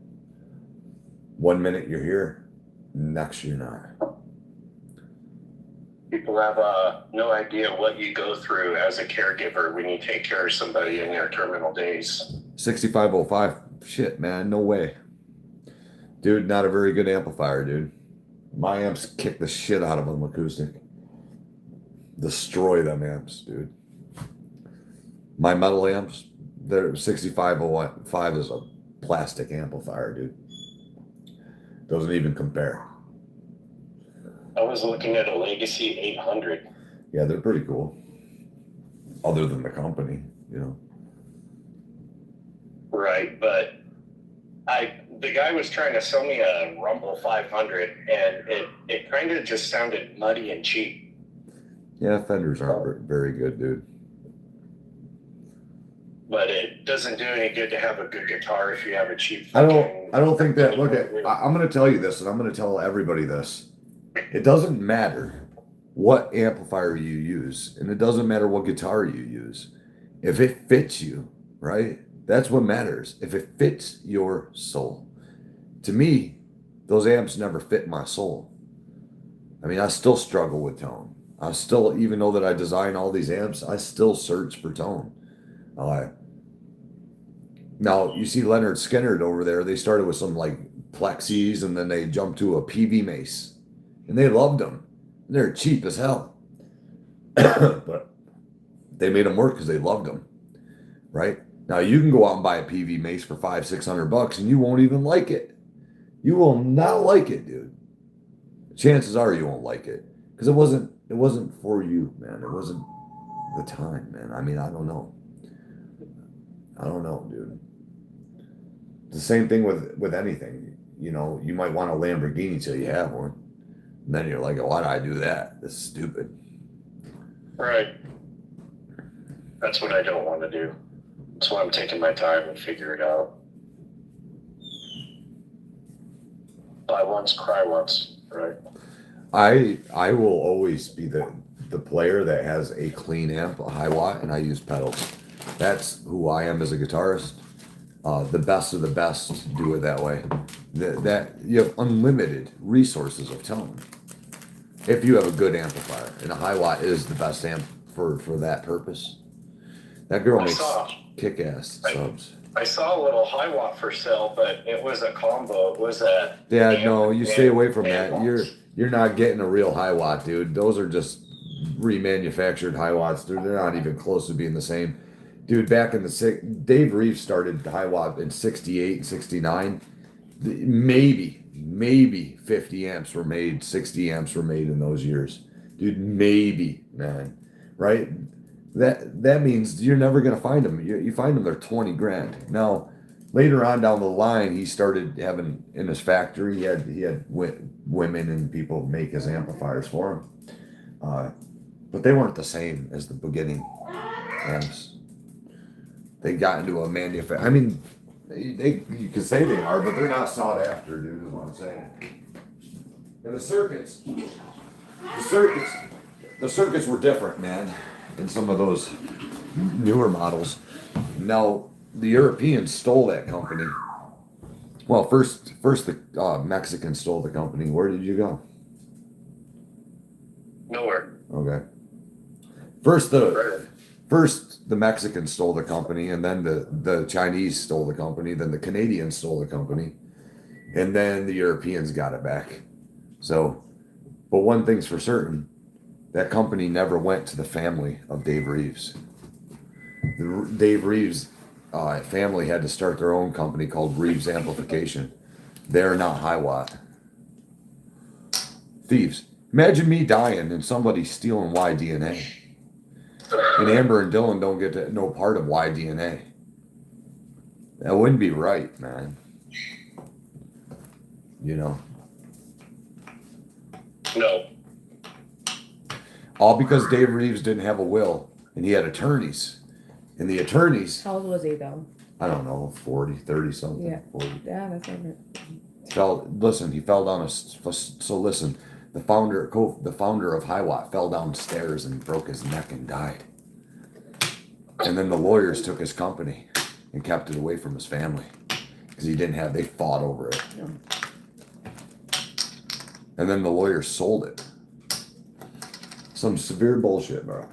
1 minute you're here, next you're not. People have no idea what you go through as a caregiver when you take care of somebody in their terminal days. 6505, shit, man, no way. Dude, not a very good amplifier, dude. My amps kick the shit out of them acoustic. Destroy them amps, dude. My metal amps, they're 6505 is a plastic amplifier, dude. Doesn't even compare. I was looking at a Legacy 800. Yeah, they're pretty cool. Other than the company, you know. Right, but the guy was trying to sell me a Rumble 500, and it kind of just sounded muddy and cheap. Yeah, Fenders aren't very good, dude. But it doesn't do any good to have a good guitar if you have a cheap. I don't think that. Look at. I'm going to tell you this, and I'm going to tell everybody this. It doesn't matter what amplifier you use, and it doesn't matter what guitar you use. If it fits you, right? That's what matters. If it fits your soul. To me, those amps never fit my soul. I mean, I still struggle with tone. I still, even though that I design all these amps, I still search for tone. Now, you see Leonard Skinner over there, they started with some like plexis, and then they jumped to a PV Mace. And they loved them. They're cheap as hell. But they made them work because they loved them. Right? Now, you can go out and buy a PV Mace for $500-600 and you won't even like it. You will not like it, dude. Chances are you won't like it. Because it wasn't for you, man. It wasn't the time, man. I mean, I don't know. I don't know, dude. It's the same thing with anything. You know, you might want a Lamborghini till you have one. And then you're like, why did I do that? That's stupid. Right. That's what I don't want to do. That's why I'm taking my time and figure it out. Buy once, cry once, right? I will always be the player that has a clean amp, a high watt, and I use pedals. That's who I am as a guitarist. The best of the best do it that way. That you have unlimited resources of tone. If you have a good amplifier, and a high watt is the best amp for that purpose. That girl makes kick-ass subs. I saw a little high watt for sale, but it was a combo. It was a no, you stay away from that. watts. You're not getting a real high watt, dude. Those are just remanufactured high watts, dude. They're not even close to being the same. Dude, back in the Dave Reeves started high watt in 68 and 69. Maybe 50 amps were made, 60 amps were made in those years. Dude, maybe, man. Right? That means you're never going to find them. You find them, they're 20 grand. Now, later on down the line, he started having, in his factory, he had women and people make his amplifiers for him. But they weren't the same as the beginning amps. They got into a manufacturer. I mean, you could say they are, but they're not sought after, dude, is what I'm saying. And the circuits were different, man, in some of those newer models. Now, the Europeans stole that company. Well, first the Mexicans stole the company. Where did you go? Nowhere. Okay. First the Mexicans stole the company, and then the Chinese stole the company, then the Canadians stole the company, and then the Europeans got it back. So, but one thing's for certain, that company never went to the family of Dave Reeves. The Dave Reeves family had to start their own company called Reeves Amplification. They're not high watt. Thieves. Imagine me dying and somebody stealing Y-DNA. And Amber and Dylan don't get to know part of Y-DNA. That wouldn't be right, man. You know? No. All because Dave Reeves didn't have a will and he had attorneys. And the attorneys, How old was he though? I don't know, 40, 30 something. Yeah. 40. Yeah, that's over. He fell down so listen, the founder of Hiwatt fell downstairs and broke his neck and died. And then the lawyers took his company and kept it away from his family because they fought over it. Yeah. And then the lawyers sold it. Some severe bullshit, bro.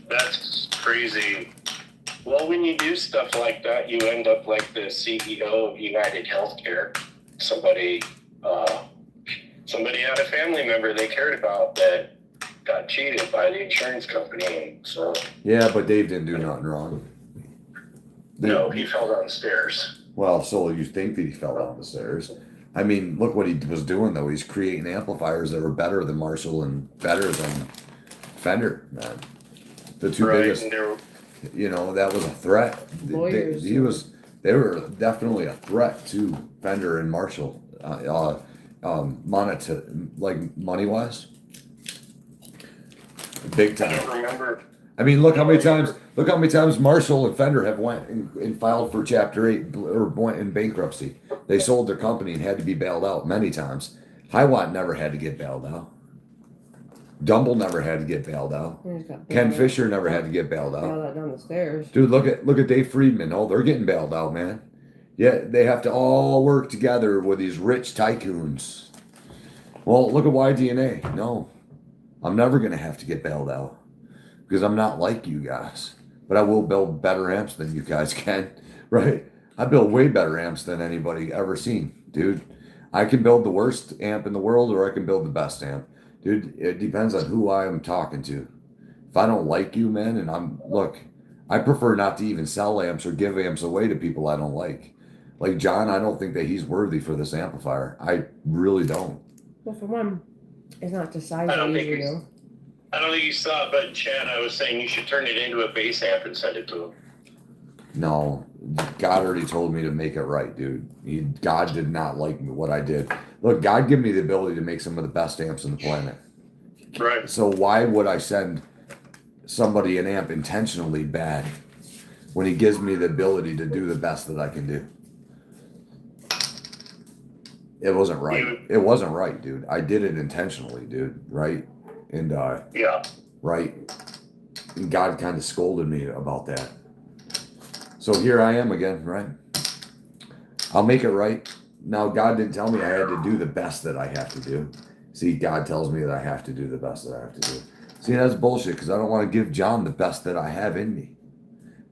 That's crazy. Well, when you do stuff like that, you end up like the CEO of United Healthcare. Somebody had a family member they cared about that got cheated by the insurance company, and so Yeah, but Dave didn't do nothing wrong. no, he fell downstairs. Well, so you think that he fell down the stairs. I mean, look what he was doing, though. He's creating amplifiers that were better than Marshall and better than Fender, man. The two Right, biggest, and there, that was a threat. Lawyers. They were definitely a threat to Fender and Marshall, money-wise. Big I time. don't remember. I mean, look how many times Marshall and Fender have went and filed for Chapter 8 or went in bankruptcy. They sold their company and had to be bailed out many times. Hiwatt never had to get bailed out. Dumble never had to get bailed out. He just got Ken bailed out. Fisher never had to get bailed out. Fell that down the stairs. Dude, look at Dave Friedman. Oh, they're getting bailed out, man. Yeah, they have to all work together with these rich tycoons. Well, look at YDNA. No, I'm never gonna have to get bailed out because I'm not like you guys. But I will build better amps than you guys can, right? I build way better amps than anybody ever seen, dude. I can build the worst amp in the world, or I can build the best amp. Dude, it depends on who I am talking to. If I don't like you, man, and I prefer not to even sell amps or give amps away to people I don't like. Like John, I don't think that he's worthy for this amplifier. I really don't. Well, for one, it's not the size I don't they think usually it's- do. I don't think you saw it, but in chat I was saying you should turn it into a bass amp and send it to him. No, God already told me to make it right, dude. God did not like me, what I did. Look, God gave me the ability to make some of the best amps on the planet. Right. So why would I send somebody an amp intentionally bad when he gives me the ability to do the best that I can do? It wasn't right. It wasn't right, dude. I did it intentionally, dude. Right? And Yeah. right. And God kind of scolded me about that. So here I am again, right? I'll make it right. Now, God didn't tell me I had to do the best that I have to do. See, God tells me that I have to do the best that I have to do. See, that's bullshit because I don't want to give John the best that I have in me.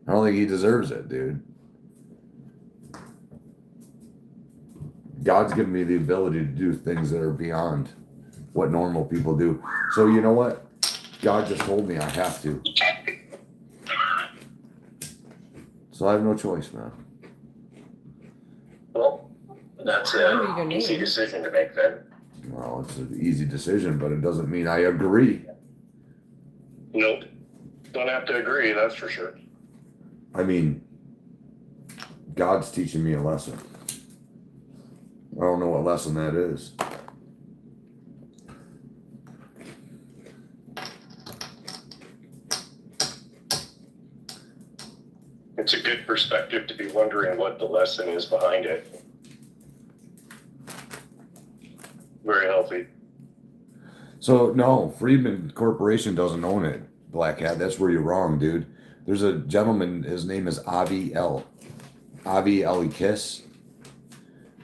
I don't think he deserves it, dude. God's given me the ability to do things that are beyond what normal people do. So you know what? God just told me I have to. So I have no choice, man. Well, that's Remember your an easy name. decision to make then. Well, it's an easy decision, but it doesn't mean I agree. Nope. Don't have to agree, that's for sure. I mean, God's teaching me a lesson. I don't know what lesson that is. It's a good perspective to be wondering what the lesson is behind it. Very healthy. So no, Friedman Corporation doesn't own it, Black Hat. That's where you're wrong, dude. There's a gentleman, his name is Avi Eli Kiss,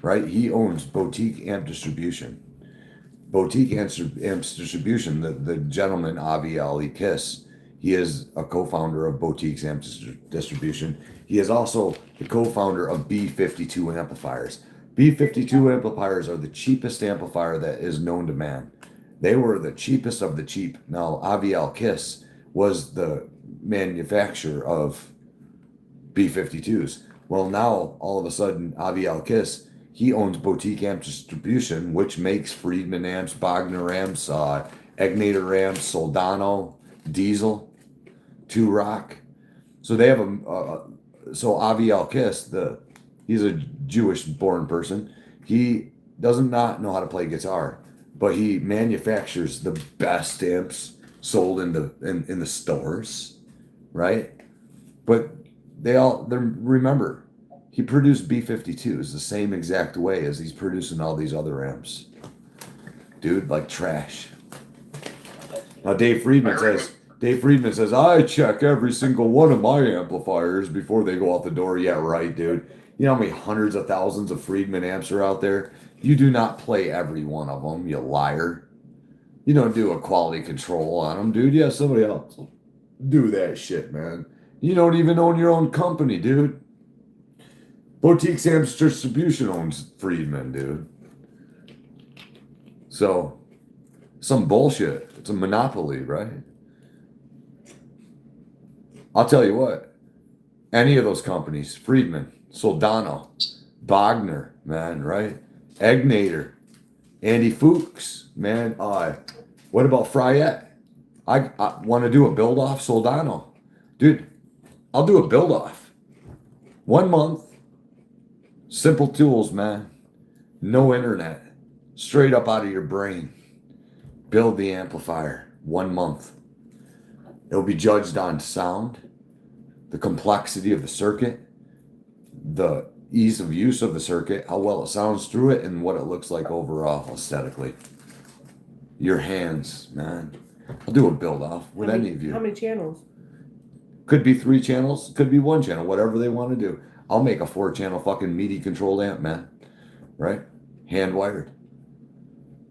right? He owns Boutique Amp Distribution. Boutique Amps Distribution, the gentleman, Avi Eli Kiss, he is a co-founder of Boutique's Amp Distribution. He is also the co-founder of B52 amplifiers. B52 amplifiers are the cheapest amplifier that is known to man. They were the cheapest of the cheap. Now, Avi Al Kiss was the manufacturer of B52s. Well, now, all of a sudden, Avi Al Kiss, he owns Boutique Amp Distribution, which makes Friedman amps, Bogner amps, Egnator amps, Soldano, Diesel, Two Rock. So they have so Avi Al Kiss, he's a Jewish-born person. He does not know how to play guitar, but he manufactures the best amps sold in the stores. right? But remember, he produced B-52s the same exact way as he's producing all these other amps. Dude, like trash. Now Dave Friedman says, I check every single one of my amplifiers before they go out the door. Yeah, right, dude. You know how many hundreds of thousands of Friedman amps are out there? You do not play every one of them, you liar. You don't do a quality control on them, dude. Yeah, somebody else will do that shit, man. You don't even own your own company, dude. Boutique Amps Distribution owns Friedman, dude. So, some bullshit. It's a monopoly, right? I'll tell you what. Any of those companies, Friedman, Soldano, Bogner, man, right? Egnator, Andy Fuchs, man. What about Fryette? I want to do a build off, Soldano. Dude, I'll do a build off. 1 month. Simple tools, man. No internet. Straight up out of your brain. Build the amplifier. 1 month. It'll be judged on sound, the complexity of the circuit, the ease of use of the circuit, how well it sounds through it, and what it looks like overall aesthetically. Your hands, man. I'll do a build off with any of you. How many channels? Could be 3 channels, could be 1 channel, whatever they want to do. I'll make a 4-channel fucking MIDI controlled amp, man. Right? Hand wired.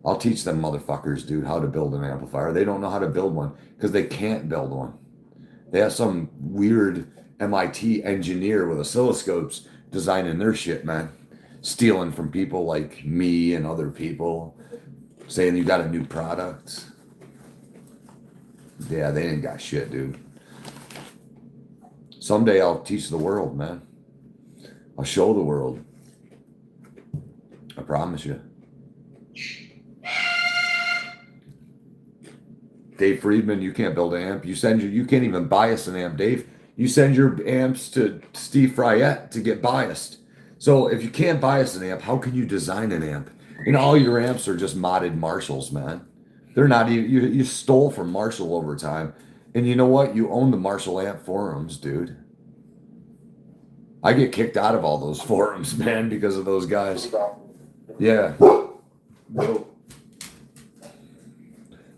I'll teach them motherfuckers, dude, how to build an amplifier. They don't know how to build one because they can't build one. They have some weird MIT engineer with oscilloscopes designing their shit, man. Stealing from people like me and other people. Saying you got a new product. Yeah, they ain't got shit, dude. Someday I'll teach the world, man. I'll show the world. I promise you. Dave Friedman, you can't build an amp. You can't even bias an amp, Dave. You send your amps to Steve Fryette to get biased. So if you can't bias an amp, how can you design an amp? And all your amps are just modded Marshalls, man. They're not even, you stole from Marshall over time. And you know what? You own the Marshall amp forums, dude. I get kicked out of all those forums, man, because of those guys. Yeah. But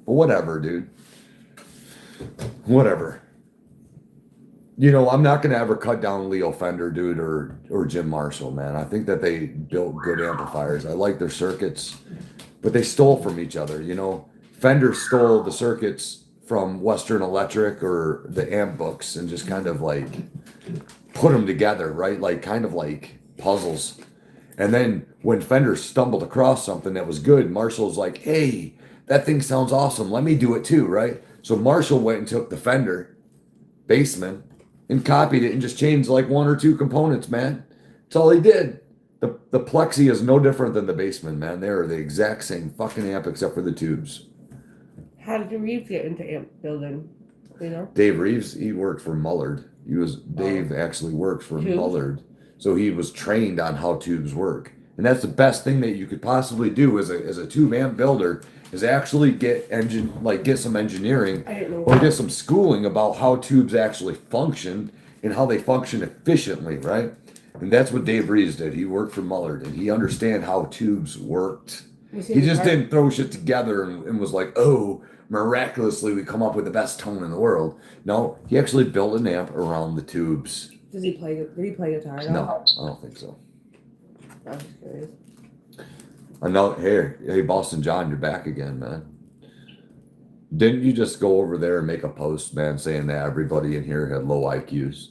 whatever, dude. Whatever. You know, I'm not going to ever cut down Leo Fender, dude, or Jim Marshall, man. I think that they built good amplifiers. I like their circuits, but they stole from each other, you know. Fender stole the circuits from Western Electric or the amp books and just kind of like put them together, right? Like kind of like puzzles. And then when Fender stumbled across something that was good, Marshall's like, hey, that thing sounds awesome. Let me do it too, right? So Marshall went and took the Fender Bassman and copied it and just changed like 1 or 2 components, man. That's all he did. The Plexi is no different than the Bassman, man. They are the exact same fucking amp except for the tubes. How did Reeves get into amp building? You know? Dave Reeves, he worked for Mullard. Dave actually worked for Tubes? Mullard. So he was trained on how tubes work. And that's the best thing that you could possibly do as a tube amp builder is actually get some engineering I didn't know or that. get some schooling about how tubes actually function and how they function efficiently, right? And that's what Dave Reeves did. He worked for Mullard and he understood how tubes worked. He just didn't throw shit together and was like, oh, miraculously we come up with the best tone in the world. No, he actually built an amp around the tubes. Did he play guitar at all? No, I don't think so. I was just curious. Hey, Boston John, you're back again, man. Didn't you just go over there and make a post, man, saying that everybody in here had low IQs?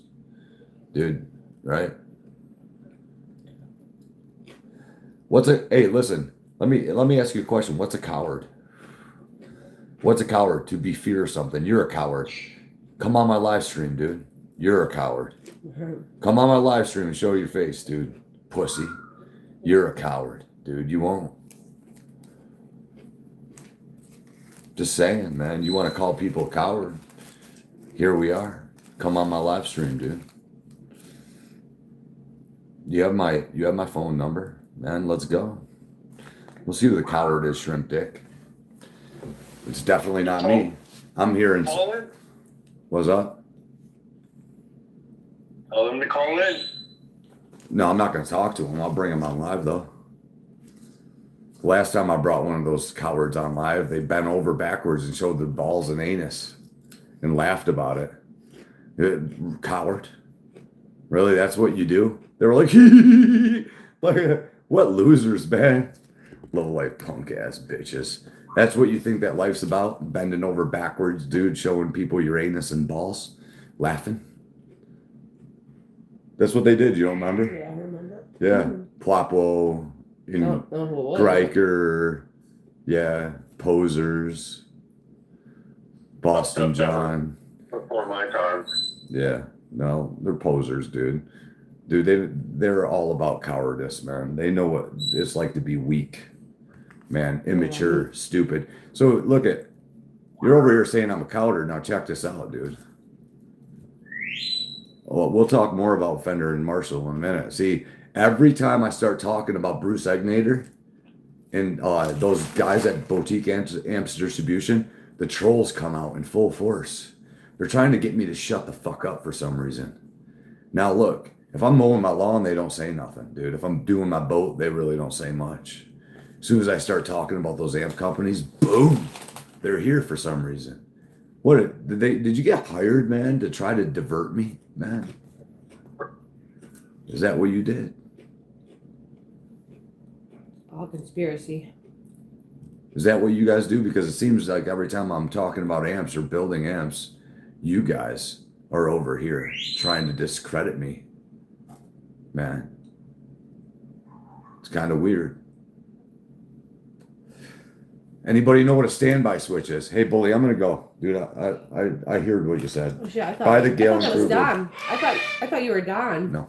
Dude, right? Hey, listen, let me ask you a question. What's a coward? What's a coward? To be fear something. You're a coward. Come on my live stream, dude. You're a coward. Come on my live stream and show your face, dude. Pussy. You're a coward, dude. You won't. Just saying, man. You want to call people a coward? Here we are. Come on my live stream, dude. You have my phone number, man. Let's go. We'll see who the coward is, Shrimp Dick. It's definitely not me. I'm here in. Caller? What's up? Tell them to call in. No, I'm not going to talk to him. I'll bring him on live, though. Last time I brought one of those cowards on live, they bent over backwards and showed their balls and anus and laughed about it. Coward. Really, that's what you do? They were like, like, what losers, man. Low life punk ass bitches. That's what you think that life's about? Bending over backwards, dude, showing people your anus and balls, laughing. That's what they did. You don't remember? Yeah, I remember. Yeah. Plopo, Greiker, yeah, Posers, Boston John. Before my time. Yeah, no, they're posers, dude. Dude, they're all about cowardice, man. They know what it's like to be weak, man, immature, stupid. So look at, you're over here saying I'm a coward. Now check this out, dude. Well, we'll talk more about Fender and Marshall in a minute. See, every time I start talking about Bruce Egnator and those guys at Boutique Amps Distribution, the trolls come out in full force. They're trying to get me to shut the fuck up for some reason. Now look, if I'm mowing my lawn, they don't say nothing, dude. If I'm doing my boat, they really don't say much. As soon as I start talking about those amp companies, boom, they're here for some reason. What did you get hired, man, to try to divert me, man? Is that what you did? All conspiracy. Is that what you guys do? Because it seems like every time I'm talking about amps or building amps, you guys are over here trying to discredit me. Man, it's kind of weird. Anybody know what a standby switch is? Hey, Bully, I'm gonna go, dude. I heard what you said. Oh shit! I thought, Buy the I Galen thought that was Kruger. Don. I thought you were Don. No,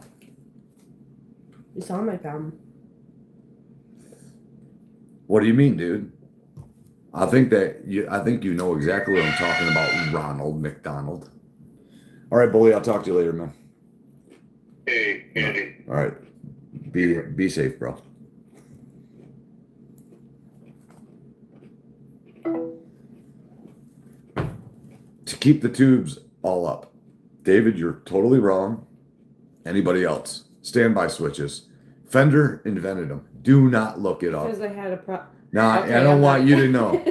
You saw my thumb. what do you mean, dude? I think you know exactly what I'm talking about, Ronald McDonald. All right, Bully, I'll talk to you later, man. Hey, Andy. All right, be safe, bro. To keep the tubes all up. David, you're totally wrong. Anybody else? Standby switches. Fender invented them. Do not look it up. Because I had a Nah, Okay, I don't I'm want not- you to know.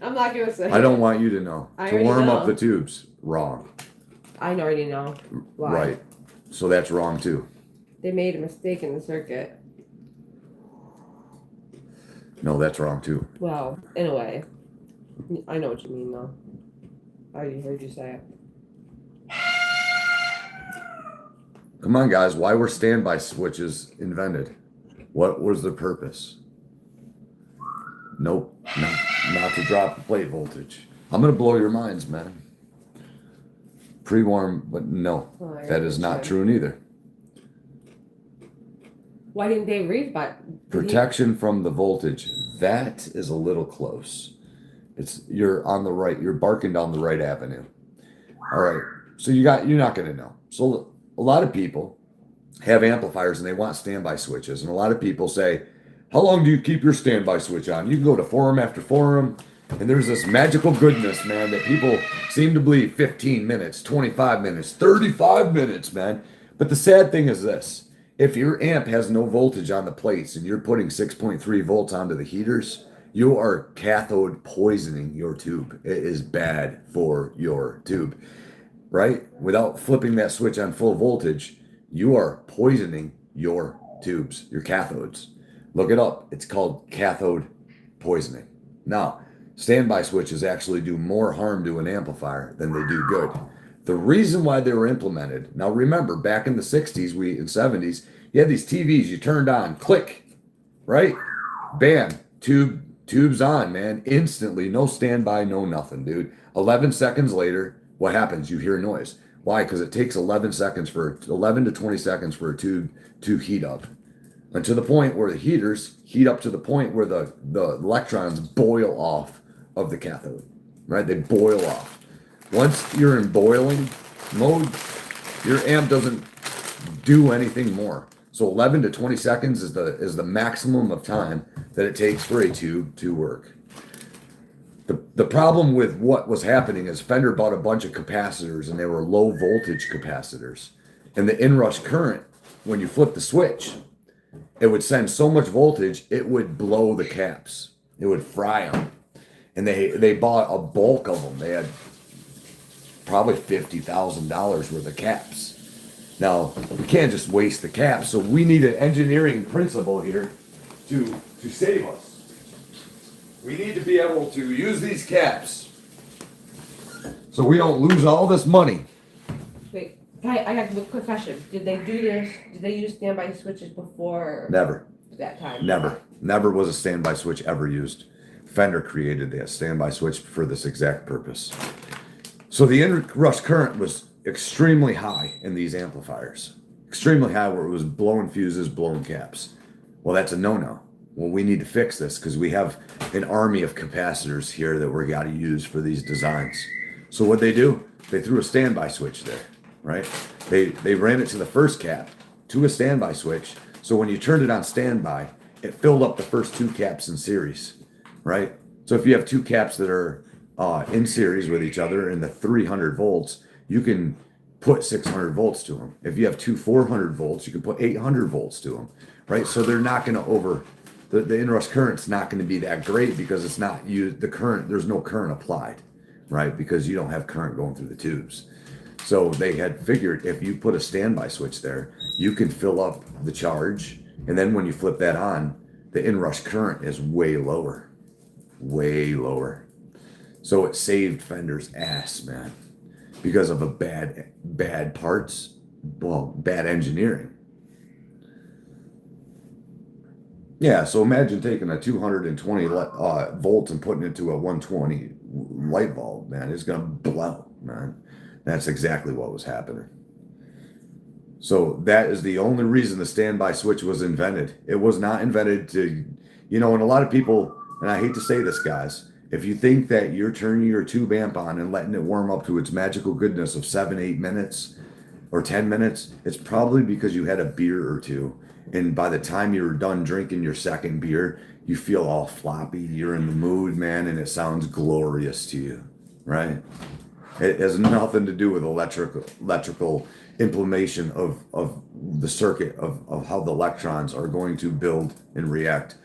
I'm not gonna say. I don't want you to know. I To already warm up know. the tubes. Wrong. I already know why. Right. So that's wrong too. They made a mistake in the circuit. No, that's wrong too. Well, in a way. I know what you mean, though. I already heard you say it. Come on, guys. Why were standby switches invented? What was their purpose? Nope. Not to drop the plate voltage. I'm going to blow your minds, man. Pre-warm, but no. Well, I That is not understand. true neither. Why didn't they read by Protection from the voltage. That is a little close. You're on the right. You're barking down the right avenue. All right. So you're not going to know. So a lot of people have amplifiers and they want standby switches. And a lot of people say, how long do you keep your standby switch on? You can go to forum after forum. And there's this magical goodness, man, that people seem to believe 15 minutes, 25 minutes, 35 minutes, man. But the sad thing is this. If your amp has no voltage on the plates and you're putting 6.3 volts onto the heaters, you are cathode poisoning your tube. It is bad for your tube, right? Without flipping that switch on full voltage, you are poisoning your tubes, your cathodes. Look it up. It's called cathode poisoning. Now, standby switches actually do more harm to an amplifier than they do good. The reason why they were implemented, now remember, back in the 60s and 70s, you had these TVs you turned on, click, right? Bam, tubes on, man, instantly, no standby, no nothing, dude. 11 seconds later, what happens? You hear noise. Why? Because it takes 11 to 20 seconds for a tube to heat up. And to the point where the heaters heat up to the point where the electrons boil off of the cathode, right? They boil off. Once you're in boiling mode, your amp doesn't do anything more. So 11 to 20 seconds is the maximum of time that it takes for a tube to work. The problem with what was happening is Fender bought a bunch of capacitors and they were low voltage capacitors. And the inrush current, when you flip the switch, it would send so much voltage, it would blow the caps. It would fry them. And they bought a bulk of them. They had probably $50,000 worth of caps. Now, we can't just waste the caps, so we need an engineering principle here to save us. We need to be able to use these caps so we don't lose all this money. Wait, I got a quick question. Did they do this? Did they use standby switches before Never. that time? Never was a standby switch ever used. Fender created that standby switch for this exact purpose. So the inrush current was extremely high in these amplifiers. Extremely high where it was blowing fuses, blowing caps. Well, that's a no-no. Well, we need to fix this because we have an army of capacitors here that we're got to use for these designs. So what they do, they threw a standby switch there, right? They ran it to the first cap, to a standby switch. So when you turned it on standby, it filled up the first two caps in series, right? So if you have two caps that are in series with each other in the 300 volts, you can put 600 volts to them. If you have two 400 volts, you can put 800 volts to them, right? So they're not going to the inrush current's not going to be that great because it's not the current, there's no current applied, right? Because you don't have current going through the tubes. So they had figured if you put a standby switch there, you can fill up the charge. And then when you flip that on, the inrush current is way lower. Way lower. So it saved Fender's ass, man. Because of a bad parts, well, bad engineering. Yeah, so imagine taking a 220 volts and putting it to a 120 light bulb, man. It's gonna blow, man. That's exactly what was happening. So that is the only reason the standby switch was invented. It was not invented to, and a lot of people, and I hate to say this, guys, if you think that you're turning your tube amp on and letting it warm up to its magical goodness of 7-8 minutes or 10 minutes, it's probably because you had a beer or two. And by the time you're done drinking your second beer, you feel all floppy. You're in the mood, man, and it sounds glorious to you, right? It has nothing to do with electrical implementation of the circuit of how the electrons are going to build and react.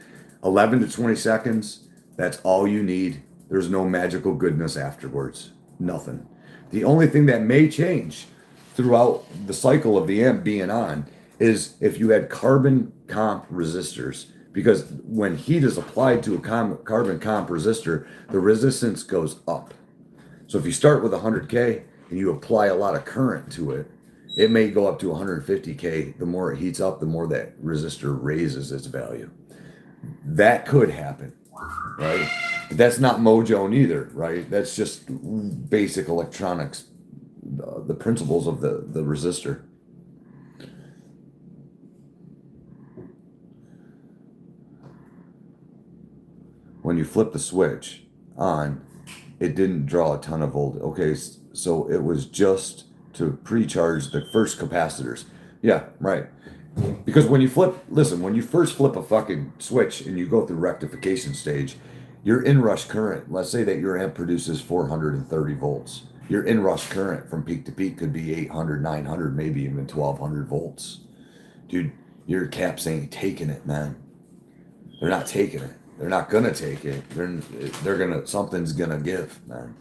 11 to 20 seconds, that's all you need. There's no magical goodness afterwards. Nothing. The only thing that may change throughout the cycle of the amp being on is if you had carbon comp resistors, because when heat is applied to a carbon comp resistor, the resistance goes up. So if you start with 100K and you apply a lot of current to it, it may go up to 150K. The more it heats up, the more that resistor raises its value. That could happen, right? But that's not Mojo either, right? That's just basic electronics, the principles of the resistor. When you flip the switch on, it didn't draw a ton of voltage. Okay, so it was just to pre-charge the first capacitors. Yeah, right. Because when you first flip a fucking switch and you go through rectification stage, your inrush current, let's say that your amp produces 430 volts. Your inrush current from peak to peak could be 800, 900, maybe even 1200 volts. Dude, your caps ain't taking it, man. They're not taking it. They're not gonna take it. Something's gonna give, man.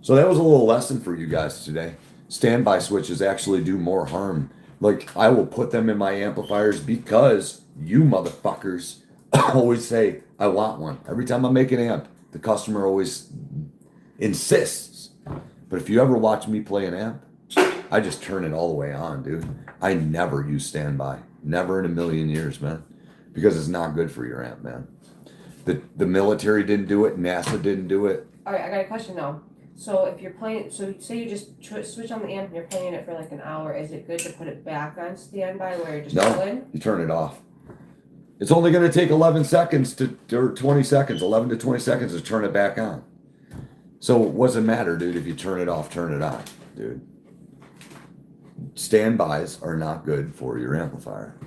So that was a little lesson for you guys today. Standby switches actually do more harm. Like, I will put them in my amplifiers because you motherfuckers always say, I want one. Every time I make an amp, the customer always insists. But if you ever watch me play an amp, I just turn it all the way on, dude. I never use standby. Never in a million years, man. Because it's not good for your amp, man. The military didn't do it. NASA didn't do it. All right, I got a question now. So if you're playing, so say you just switch on the amp and you're playing it for like an hour, is it good to put it back on standby where you're just chilling? You turn it off. It's only going to take 11 seconds or 20 seconds, 11 to 20 seconds to turn it back on. So what does it matter, dude, if you turn it off, turn it on, dude? Standbys are not good for your amplifier.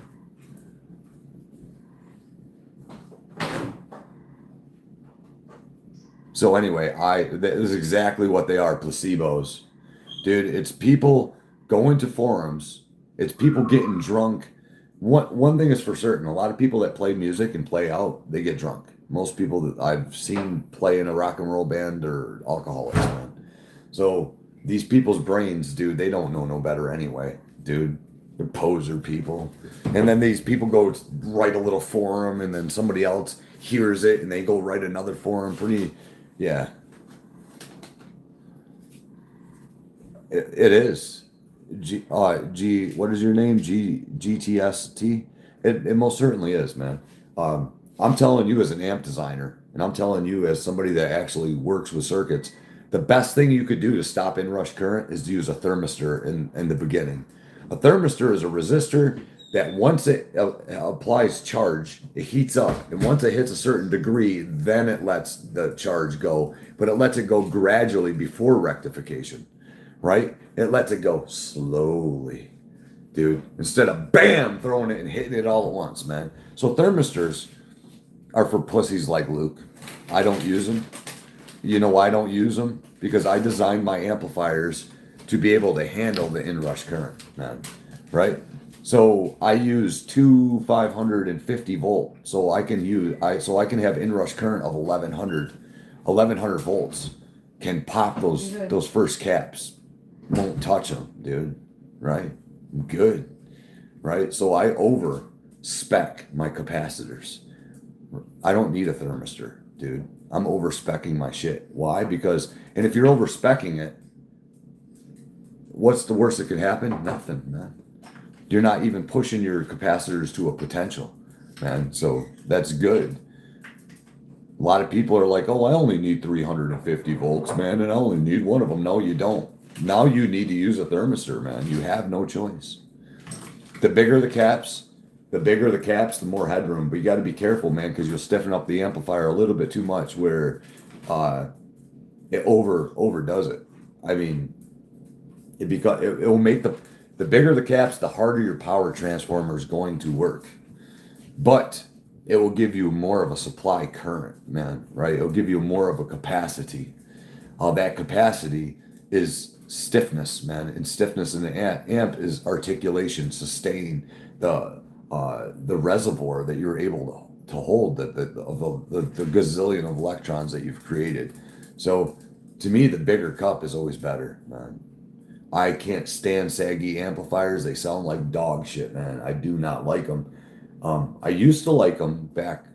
So anyway, that is exactly what they are, placebos. Dude, it's people go into forums. It's people getting drunk. One thing is for certain: a lot of people that play music and play out, they get drunk. Most people that I've seen play in a rock and roll band are alcoholics, man. So these people's brains, dude, they don't know no better anyway, dude. They're poser people. And then these people go write a little forum, and then somebody else hears it, and they go write another forum. Yeah. It is. What is your name? GTST? It most certainly is, man. I'm telling you as an amp designer, and I'm telling you as somebody that actually works with circuits, the best thing you could do to stop inrush current is to use a thermistor in the beginning. A thermistor is a resistor that once it applies charge, it heats up, and once it hits a certain degree, then it lets the charge go, but it lets it go gradually before rectification, right? It lets it go slowly, dude, instead of bam, throwing it and hitting it all at once, man. So thermistors are for pussies like Luke. I don't use them. You know why I don't use them? Because I designed my amplifiers to be able to handle the inrush current, man, right? So I use two 550 volt, so I can have inrush current of 1100 volts. Can pop those first caps, won't touch them, dude, right? Good, right? So I over spec my capacitors. I don't need a thermistor, dude. I'm over specking my shit. Why? Because, and if you're over specking it, what's the worst that could happen? Nothing, man. You're not even pushing your capacitors to a potential, man. So that's good. A lot of people are like, oh, I only need 350 volts, man, and I only need one of them. No, you don't. Now you need to use a thermistor, man. You have no choice. The bigger the caps, the more headroom. But you got to be careful, man, because you'll stiffen up the amplifier a little bit too much where it overdoes it. I mean, it will make the bigger the caps, the harder your power transformer is going to work. But it will give you more of a supply current, man, right? It'll give you more of a capacity. That capacity is stiffness, man, and stiffness in the amp is articulation, sustain, the reservoir that you're able to hold, the gazillion of electrons that you've created. So to me, the bigger cup is always better, man. I can't stand saggy amplifiers. They sound like dog shit, man. I do not like them. I used to like them back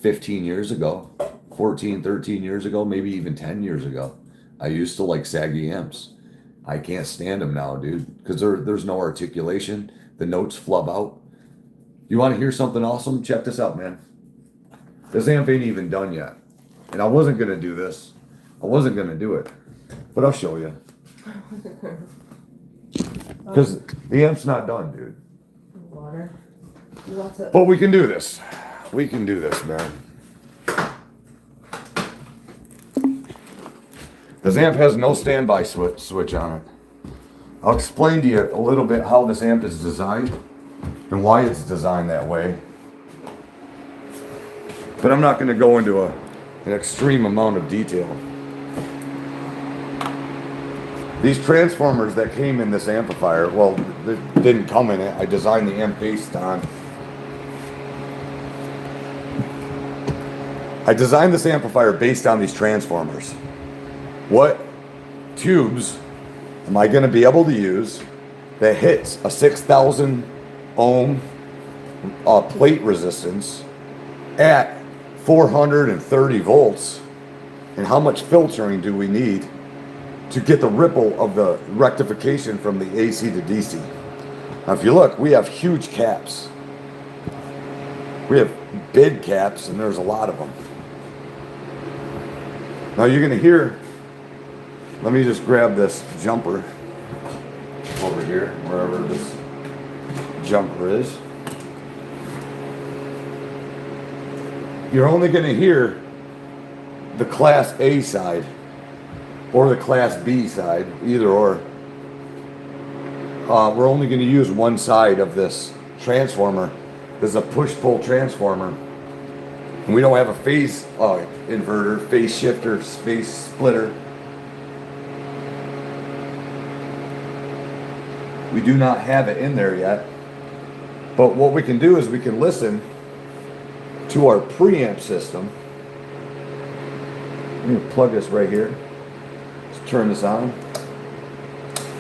15 years ago, 14, 13 years ago, maybe even 10 years ago. I used to like saggy amps. I can't stand them now, dude, because there's no articulation. The notes flub out. You want to hear something awesome? Check this out, man. This amp ain't even done yet. And I wasn't going to do this. I wasn't going to do it. But I'll show you. Because the amp's not done, dude. Water. You want to... But we can do this. We can do this, man. This amp has no standby switch on it. I'll explain to you a little bit how this amp is designed and why it's designed that way. But I'm not going to go into an extreme amount of detail. These transformers that came in this amplifier, well, they didn't come in it. I designed the amp based on. I designed this amplifier based on these transformers. What tubes am I going to be able to use that hits a 6,000 ohm plate resistance at 430 volts? And how much filtering do we need to get the ripple of the rectification from the AC to DC? Now, if you look, we have huge caps. We have big caps, and there's a lot of them. Now you're going to hear, let me just grab this jumper over here, wherever this jumper is. You're only going to hear the Class A side or the Class B side, either or. We're only going to use one side of this transformer. This is a push-pull transformer. And we don't have a phase inverter, phase shifter, phase splitter. We do not have it in there yet. But what we can do is we can listen to our preamp system. I'm gonna plug this right here. Let's turn this on.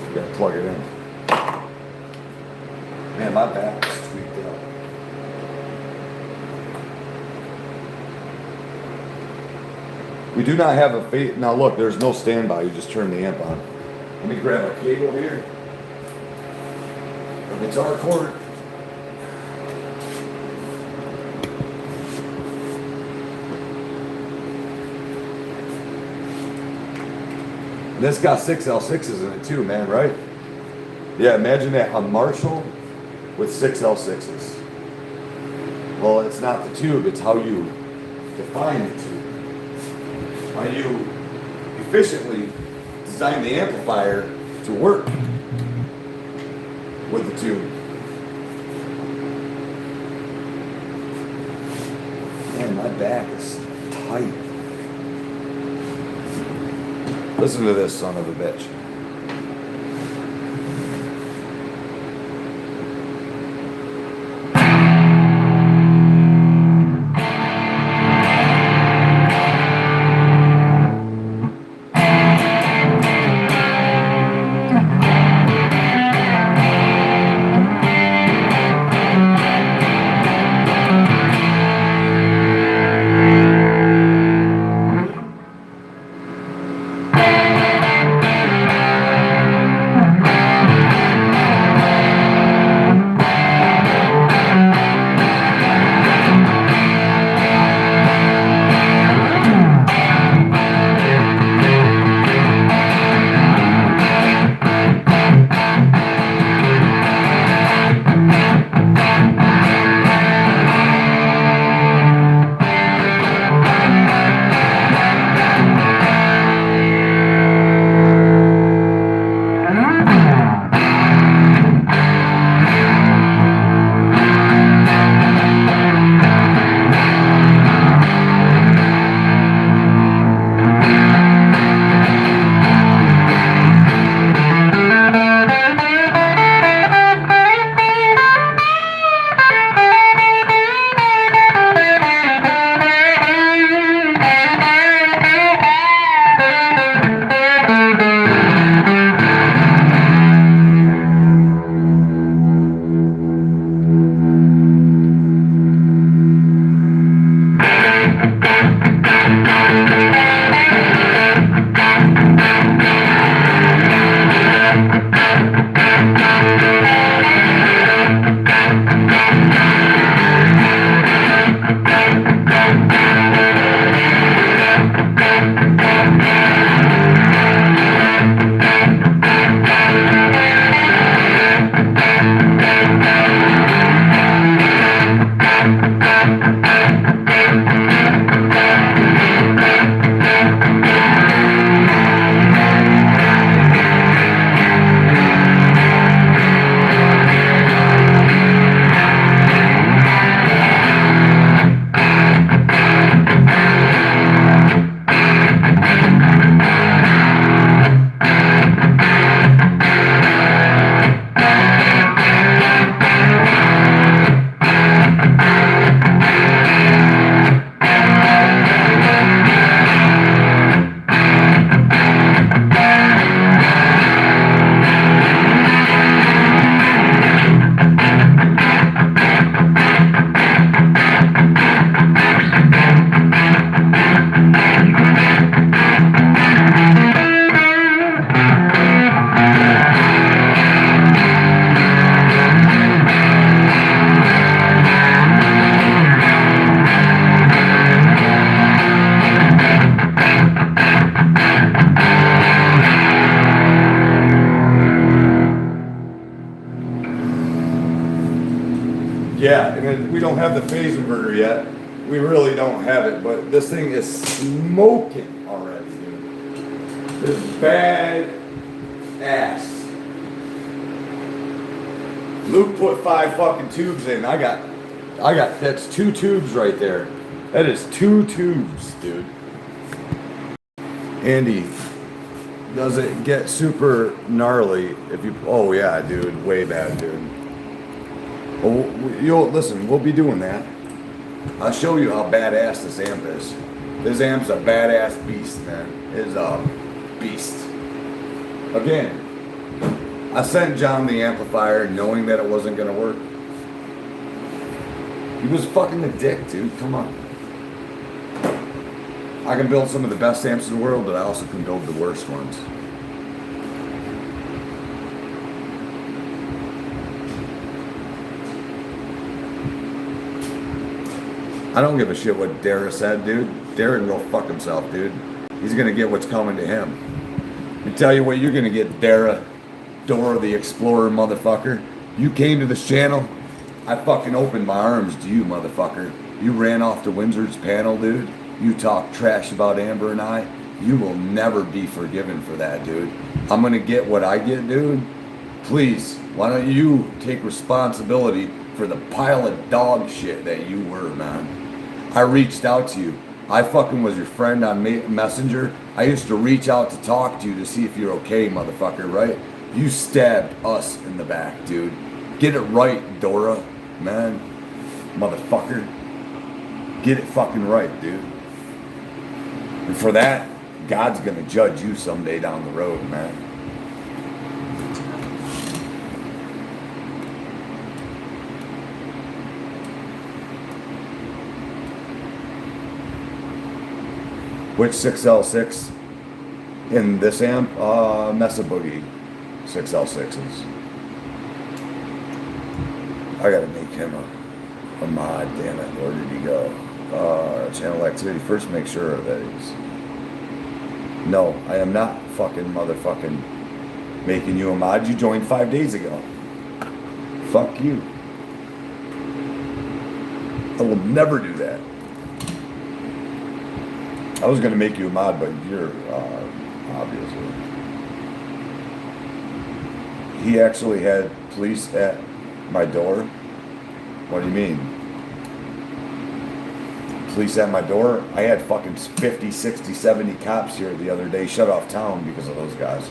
We gotta plug it in. Man, my back is tweaked out. We do not have a fade. Now look, there's no standby. You just turn the amp on. Let me grab a cable here. A guitar cord. This got 6 L6s in it too, man, right? Yeah, imagine that, a Marshall with 6 L6s. Well, it's not the tube, it's how you define the tube. How you efficiently design the amplifier to work with the tube. Man, my back is tight. Listen to this son of a bitch. Yeah, and we don't have the phase inverter yet. We really don't have it, but this thing is smoking already, dude. This is bad ass. Luke put 5 fucking tubes in. I got, that's 2 tubes right there. That is 2 tubes, dude. Andy Does it get super gnarly if you? Oh yeah, dude, way bad, dude. Well, you'll listen. We'll be doing that. I'll show you how badass this amp is. This amp's a badass beast, man. It is a beast. Again, I sent John the amplifier knowing that it wasn't gonna work. He was fucking a dick, dude. Come on. I can build some of the best amps in the world, but I also can build the worst ones. I don't give a shit what Dara said, dude. Dara can go fuck himself, dude. He's gonna get what's coming to him. I tell you what, you're gonna get, Dara. Dora the Explorer, motherfucker. You came to this channel, I fucking opened my arms to you, motherfucker. You ran off the Windsor's panel, dude. You talk trash about Amber and I. You will never be forgiven for that, dude. I'm gonna get what I get, dude. Please, why don't you take responsibility for the pile of dog shit that you were, man. I reached out to you. I fucking was your friend on Messenger. I used to reach out to talk to you to see if you're okay, motherfucker, right? You stabbed us in the back, dude. Get it right, Dora, man. Motherfucker. Get it fucking right, dude. And for that, God's gonna judge you someday down the road, man. Which 6L6 in this amp? Mesa Boogie 6L6s. I gotta make him a mod, damn it. Where did he go? Channel activity. First make sure that he's... No, I am not fucking motherfucking making you a mod. You joined 5 days ago. Fuck you. I will never do that. I was gonna make you a mod, but you're obviously. He actually had police at my door. What do you mean? Police at my door? I had fucking 50, 60, 70 cops here the other day shut off town because of those guys.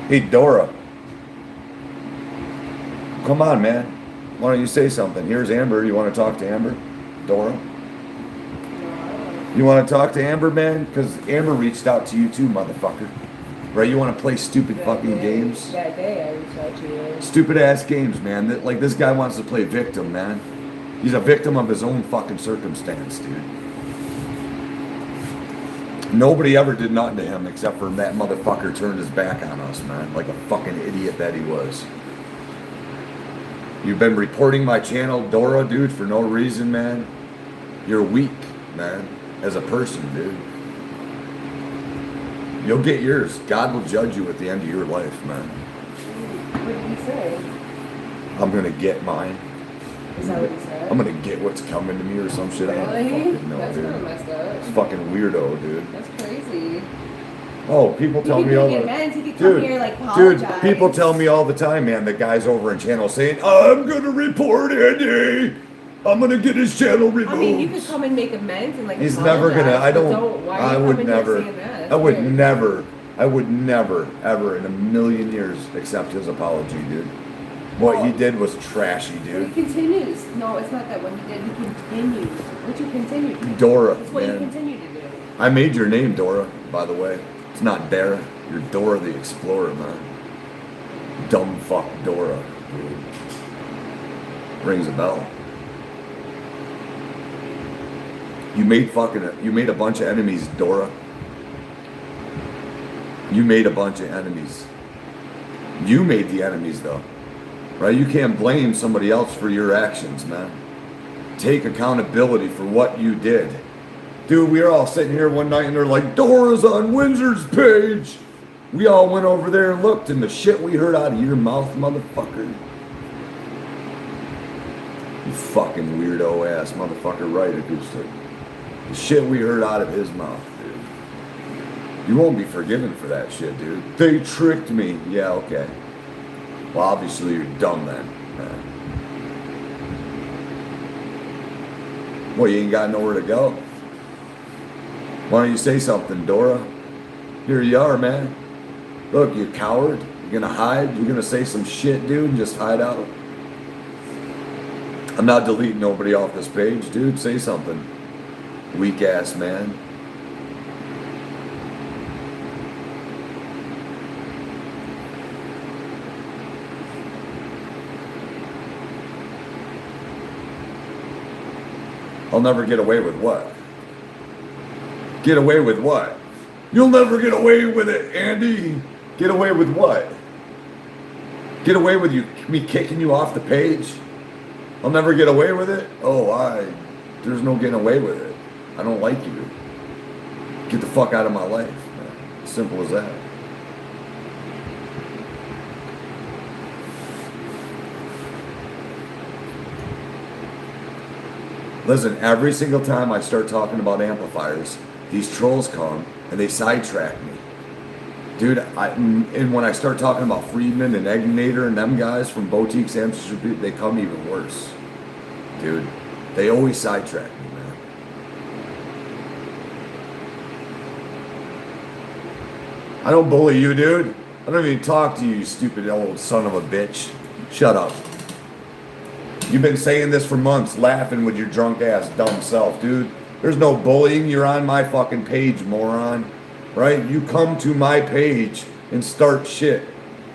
Hey, Dora. Come on, man. Why don't you say something? Here's Amber. You want to talk to Amber? Dora? You want to talk to Amber, man? Because Amber reached out to you too, motherfucker. Right? You want to play stupid fucking games? That day I reached out to you. Stupid ass games, man. That, like, this guy wants to play victim, man. He's a victim of his own fucking circumstance, dude. Nobody ever did nothing to him except for that motherfucker turned his back on us, man. Like a fucking idiot that he was. You've been reporting my channel, Dora, dude, for no reason, man. You're weak, man, as a person, dude. You'll get yours. God will judge you at the end of your life, man. What did he say? I'm gonna get mine. Is that what he said? I'm gonna get what's coming to me or some shit. I don't Really? fucking know, That's dude. kind of messed up. It's fucking weirdo, dude. That's crazy. Oh, people tell me all the He could come here, like, apologize. dude, people tell me all the time, man, the guys over in channel saying, I'm gonna report Andy. I'm gonna get his channel removed. I mean, you could come and make amends and like. He's never gonna. I apologize, don't. but why are I you would coming here never. saying that? That's I would weird. never. I would never, ever in a million years accept his apology, dude. What he did was trashy, He dude. continues. No, it's not that what he did. He continues. What you continue to do? Dora, That's what you man. continue to do. I made your name Dora, by the way. It's not Dara. You're Dora the Explorer, man. Dumb fuck Dora, dude. Rings a bell. You made a bunch of enemies, Dora. You made a bunch of enemies. You made the enemies, though. Right? You can't blame somebody else for your actions, man. Take accountability for what you did. Dude, we were all sitting here one night and they're like, Dora's on Windsor's page. We all went over there and looked, and the shit we heard out of your mouth, motherfucker. You fucking weirdo ass motherfucker, right, Acoustic? The shit we heard out of his mouth, dude. You won't be forgiven for that shit, dude. They tricked me. Yeah, okay. Well, obviously you're dumb then, man. Well, you ain't got nowhere to go. Why don't you say something, Dora? Here you are, man. Look, you coward. You're gonna hide? You're gonna say some shit, dude, and just hide out? I'm not deleting nobody off this page, dude. Say something. Weak ass man. I'll never get away with what? Get away with what? You'll never get away with it, Andy. Get away with what? Get away with me kicking you off the page? I'll never get away with it? There's no getting away with it. I don't like you. Get the fuck out of my life, man. Simple as that. Listen, every single time I start talking about amplifiers, these trolls come and they sidetrack me. Dude, and when I start talking about Friedman and Egnator and them guys from Boutiques Amps, they come even worse. Dude, they always sidetrack me, man. I don't bully you, dude. I don't even talk to you, you stupid old son of a bitch. Shut up. You've been saying this for months, laughing with your drunk ass dumb self, dude. There's no bullying. You're on my fucking page, moron. Right? You come to my page and start shit.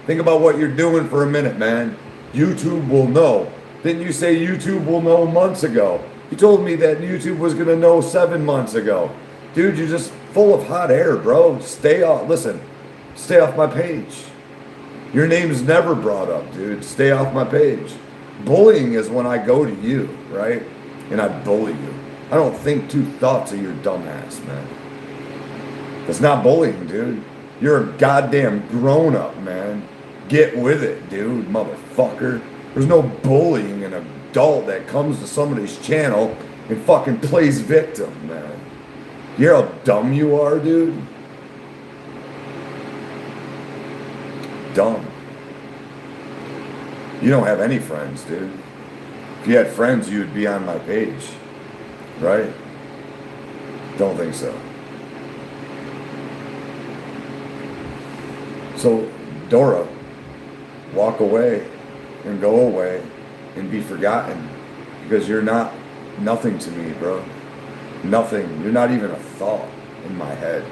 Think about what you're doing for a minute, man. YouTube will know. Didn't you say YouTube will know months ago? You told me that YouTube was going to know 7 months ago. Dude, you're just full of hot air, bro. Stay off my page. Your name's never brought up, dude. Stay off my page. Bullying is when I go to you, right? And I bully you. I don't think 2 thoughts of your dumbass, man. That's not bullying, dude. You're a goddamn grown-up, man. Get with it, dude, motherfucker. There's no bullying an adult that comes to somebody's channel and fucking plays victim, man. You hear how dumb you are, dude? Dumb. You don't have any friends, dude. If you had friends, you would be on my page, right? Don't think so. So, Dora, walk away and go away and be forgotten because you're not nothing to me, bro. Nothing. You're not even a thought in my head.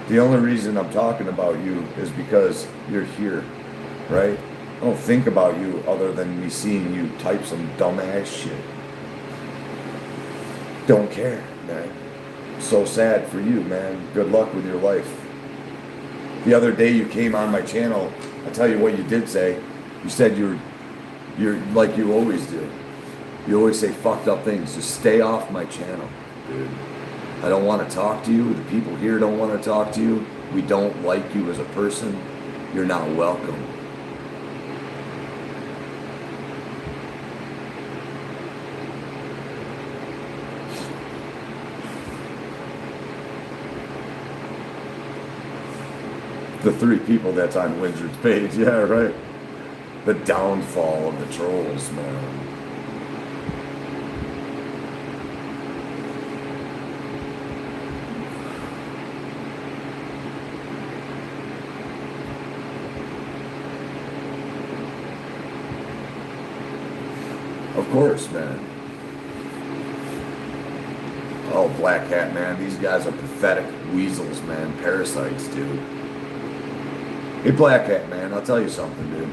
The only reason I'm talking about you is because you're here, right? I don't think about you other than me seeing you type some dumbass shit. Don't care, man. So sad for you, man. Good luck with your life. The other day you came on my channel, I'll tell you what you did say. You said you're like you always do. You always say fucked up things. Just stay off my channel, dude. I don't want to talk to you. The people here don't want to talk to you. We don't like you as a person. You're not welcome. The 3 people that's on Windred's page, yeah, right. The downfall of the trolls, man. Of course, man. Oh, Black Hat, man. These guys are pathetic weasels, man. Parasites, dude. Hey, Black Hat, man, I'll tell you something, dude.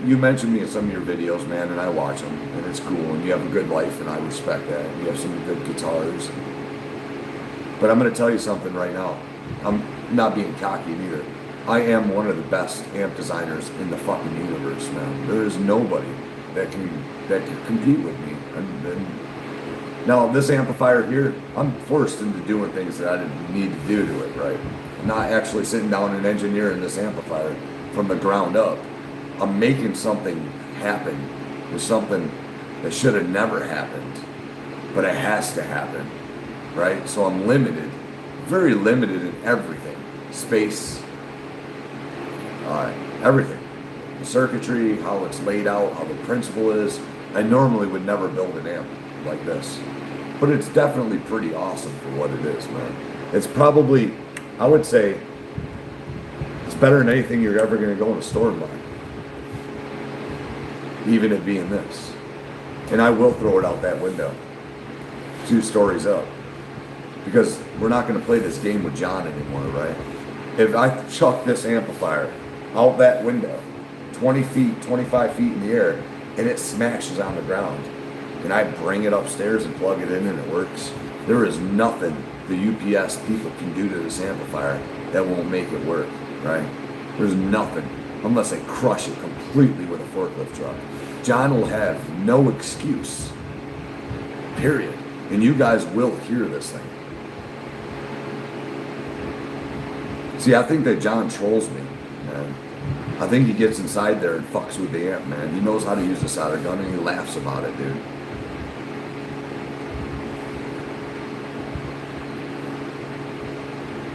You mentioned me in some of your videos, man, and I watch them, and it's cool, and you have a good life, and I respect that. You have some good guitars. But I'm going to tell you something right now. I'm not being cocky neither. I am one of the best amp designers in the fucking universe, man. There is nobody that can compete with me. And now, this amplifier here, I'm forced into doing things that I didn't need to do to it, right? I'm not actually sitting down and engineering this amplifier from the ground up. I'm making something happen with something that should have never happened, but it has to happen, right? So I'm limited, very limited in everything. Space, everything. The circuitry, how it's laid out, how the principle is. I normally would never build an amp like this. but it's definitely pretty awesome for what it is, man. It's probably, I would say, it's better than anything you're ever going to go in a store and buy. Even it being this. And I will throw it out that window. 2 stories up. Because we're not going to play this game with John anymore, right? If I chuck this amplifier out that window, 20 feet, 25 feet in the air, and it smashes on the ground, and I bring it upstairs and plug it in and it works, there is nothing the UPS people can do to this amplifier that won't make it work, right? There's nothing, unless they crush it completely with a forklift truck. John will have no excuse, period. And you guys will hear this thing. See, I think that John trolls me, man. I think he gets inside there and fucks with the amp, man. He knows how to use a solder gun and he laughs about it, dude.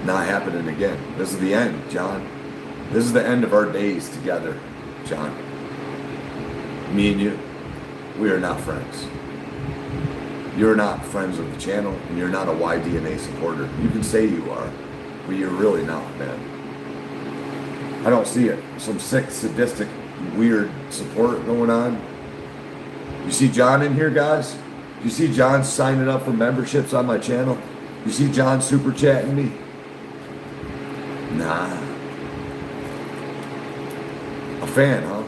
Not happening again. This is the end, John. This is the end of our days together, John. Me and you, we are not friends. You're not friends with the channel, and you're not a YDNA supporter. You can say you are, but you're really not, man. I don't see it. Some sick, sadistic, weird support going on. You see John in here, guys? You see John signing up for memberships on my channel? You see John super chatting me? Nah. A fan, huh?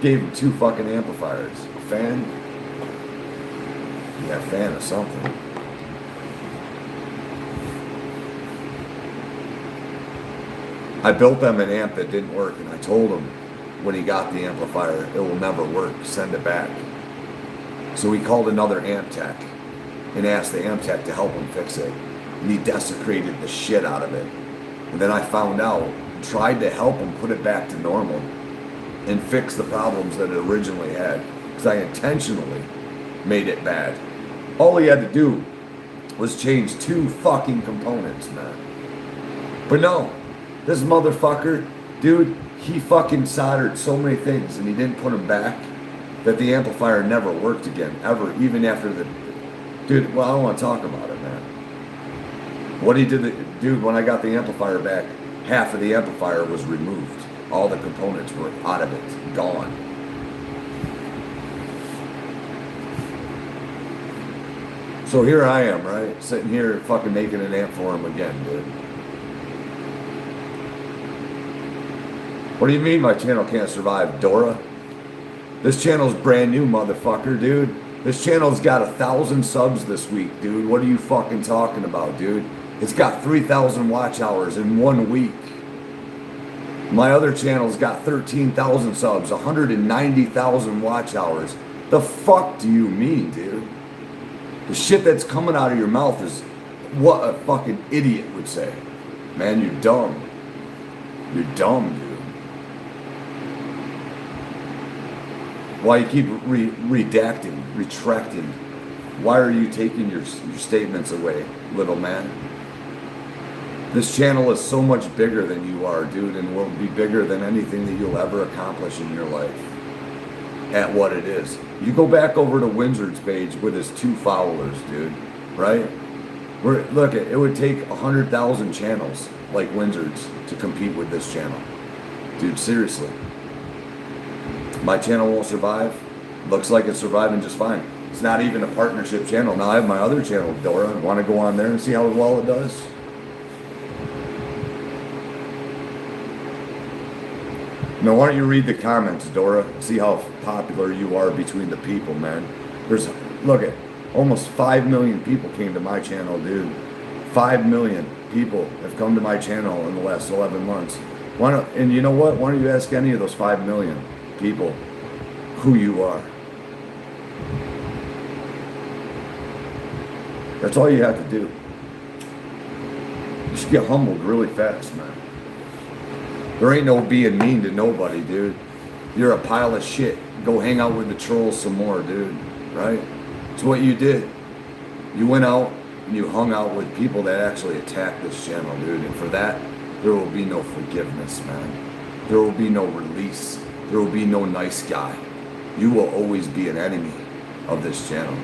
Gave him 2 fucking amplifiers. A fan? Yeah, a fan of something. I built them an amp that didn't work, and I told him when he got the amplifier, it will never work, send it back. So he called another amp tech and asked the amp tech to help him fix it. And he desecrated the shit out of it. And then I found out, tried to help him put it back to normal and fix the problems that it originally had, because I intentionally made it bad. All he had to do was change 2 fucking components, man. But no, this motherfucker, dude, he fucking soldered so many things and he didn't put them back that the amplifier never worked again, ever, even after the... Dude, well, I don't want to talk about it, man. What he did, dude, when I got the amplifier back, half of the amplifier was removed. All the components were out of it, gone. So here I am, right? Sitting here fucking making an amp for him again, dude. What do you mean my channel can't survive, Dora? This channel's brand new, motherfucker, dude. This channel's got 1,000 subs this week, dude. What are you fucking talking about, dude? It's got 3,000 watch hours in 1 week. My other channel's got 13,000 subs, 190,000 watch hours. The fuck do you mean, dude? The shit that's coming out of your mouth is what a fucking idiot would say. Man, you're dumb. You're dumb, dude. Why you keep retracting? Why are you taking your statements away, little man? This channel is so much bigger than you are, dude, and will be bigger than anything that you'll ever accomplish in your life at what it is. You go back over to Wizard's page with his 2 followers, dude, right? Look, it would take 100,000 channels like Wizard's to compete with this channel. Dude, seriously. My channel won't survive. Looks like it's surviving just fine. It's not even a partnership channel. Now I have my other channel, Dora. Want to go on there and see how well it does? Now, why don't you read the comments, Dora? See how popular you are between the people, man. Look at, almost 5 million people came to my channel, dude. 5 million people have come to my channel in the last 11 months. And you know what? Why don't you ask any of those 5 million people who you are? That's all you have to do. You should get humbled really fast, man. There ain't no being mean to nobody, dude. You're a pile of shit. Go hang out with the trolls some more, dude. Right? It's what you did. You went out and you hung out with people that actually attacked this channel, dude. And for that, there will be no forgiveness, man. There will be no release. There will be no nice guy. You will always be an enemy of this channel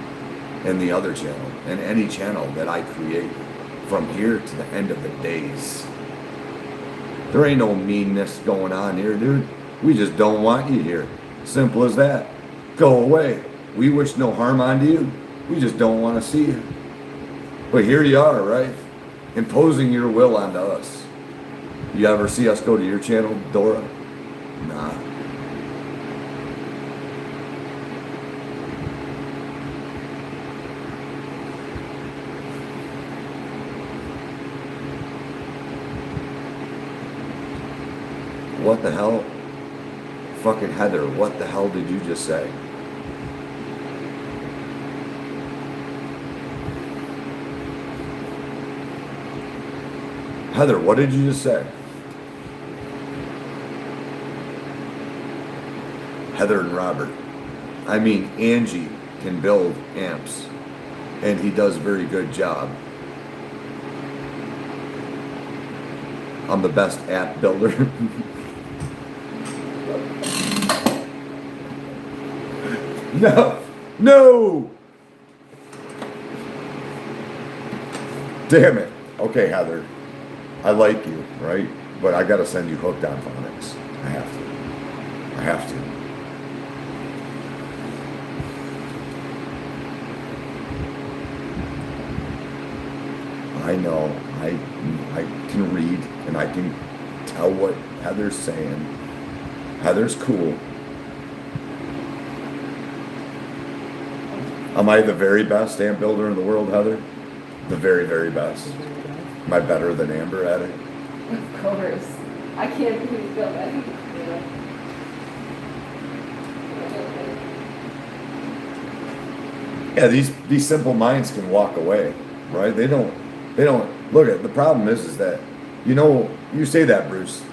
and the other channel. in any channel that I create from here to the end of the days. There ain't no meanness going on here, dude. We just don't want you here. Simple as that. Go away. We wish no harm onto you. We just don't want to see you. But here you are, right? Imposing your will onto us. You ever see us go to your channel, Dora? Nah. What the hell? Fucking Heather, what the hell did you just say? Heather, what did you just say? Heather and Robert. I mean, Angie can build amps, and he does a very good job. I'm the best app builder. No! Damn it. Okay, Heather. I like you, right? But I gotta send you hooked on phonics. I have to. I know. I can read and I can tell what Heather's saying. Heather's cool. Am I the very best amp builder in the world, Heather? The very, very best. Am I better than Amber at it? Of course. I can't believe you feel that. Yeah, these simple minds can walk away, right? They don't look at the problem is that, you say that, Bruce.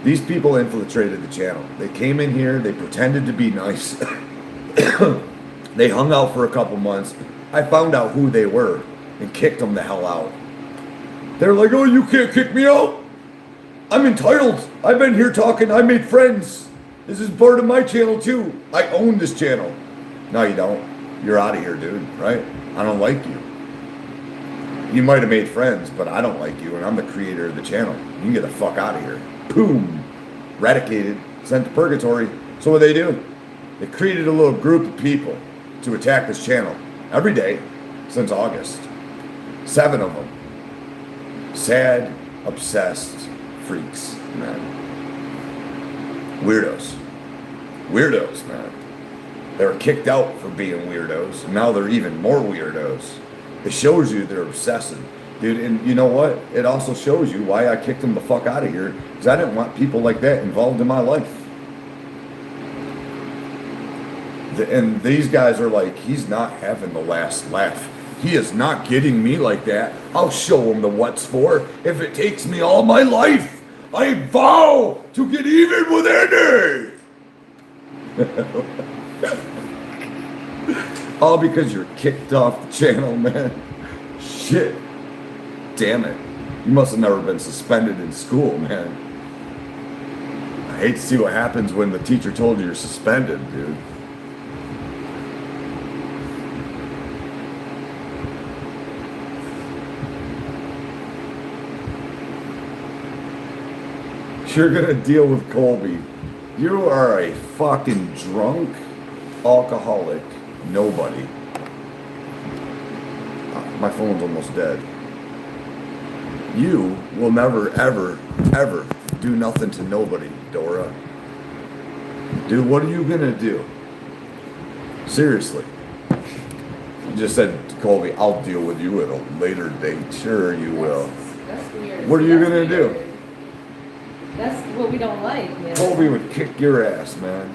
These people infiltrated the channel. They came in here, they pretended to be nice. They hung out for a couple months. I found out who they were and kicked them the hell out. They're like, oh, you can't kick me out. I'm entitled. I've been here talking. I made friends. This is part of my channel too. I own this channel. No, you don't. You're out of here, dude, right? I don't like you. You might have made friends, but I don't like you, and I'm the creator of the channel. You can get the fuck out of here. Boom. Eradicated. Sent to purgatory. So what they do? They created a little group of people to attack this channel every day since August. 7 of them. Sad, obsessed freaks, man. Weirdos, man. They were kicked out for being weirdos, and now they're even more weirdos. It shows you they're obsessive, dude. And you know what? It also shows you why I kicked them the fuck out of here, because I didn't want people like that involved in my life. And these guys are like, he's not having the last laugh. He is not getting me like that. I'll show him the what's for if it takes me all my life. I vow to get even with Eddie. All because you're kicked off the channel, man. Shit. Damn it. You must have never been suspended in school, man. I hate to see what happens when the teacher told you you're suspended, dude. You're gonna deal with Colby. You are a fucking drunk alcoholic nobody. My phone's almost dead. You will never, ever, ever do nothing to nobody, Dora. Dude, what are you gonna do? Seriously. You just said to Colby, I'll deal with you at a later date. Sure you will. That's weird. What are you That's gonna do? weird. That's what we don't like, man. Colby would kick your ass, man.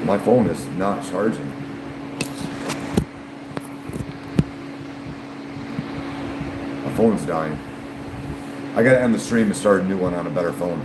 My phone is not charging. My phone's dying. I gotta end the stream and start a new one on a better phone.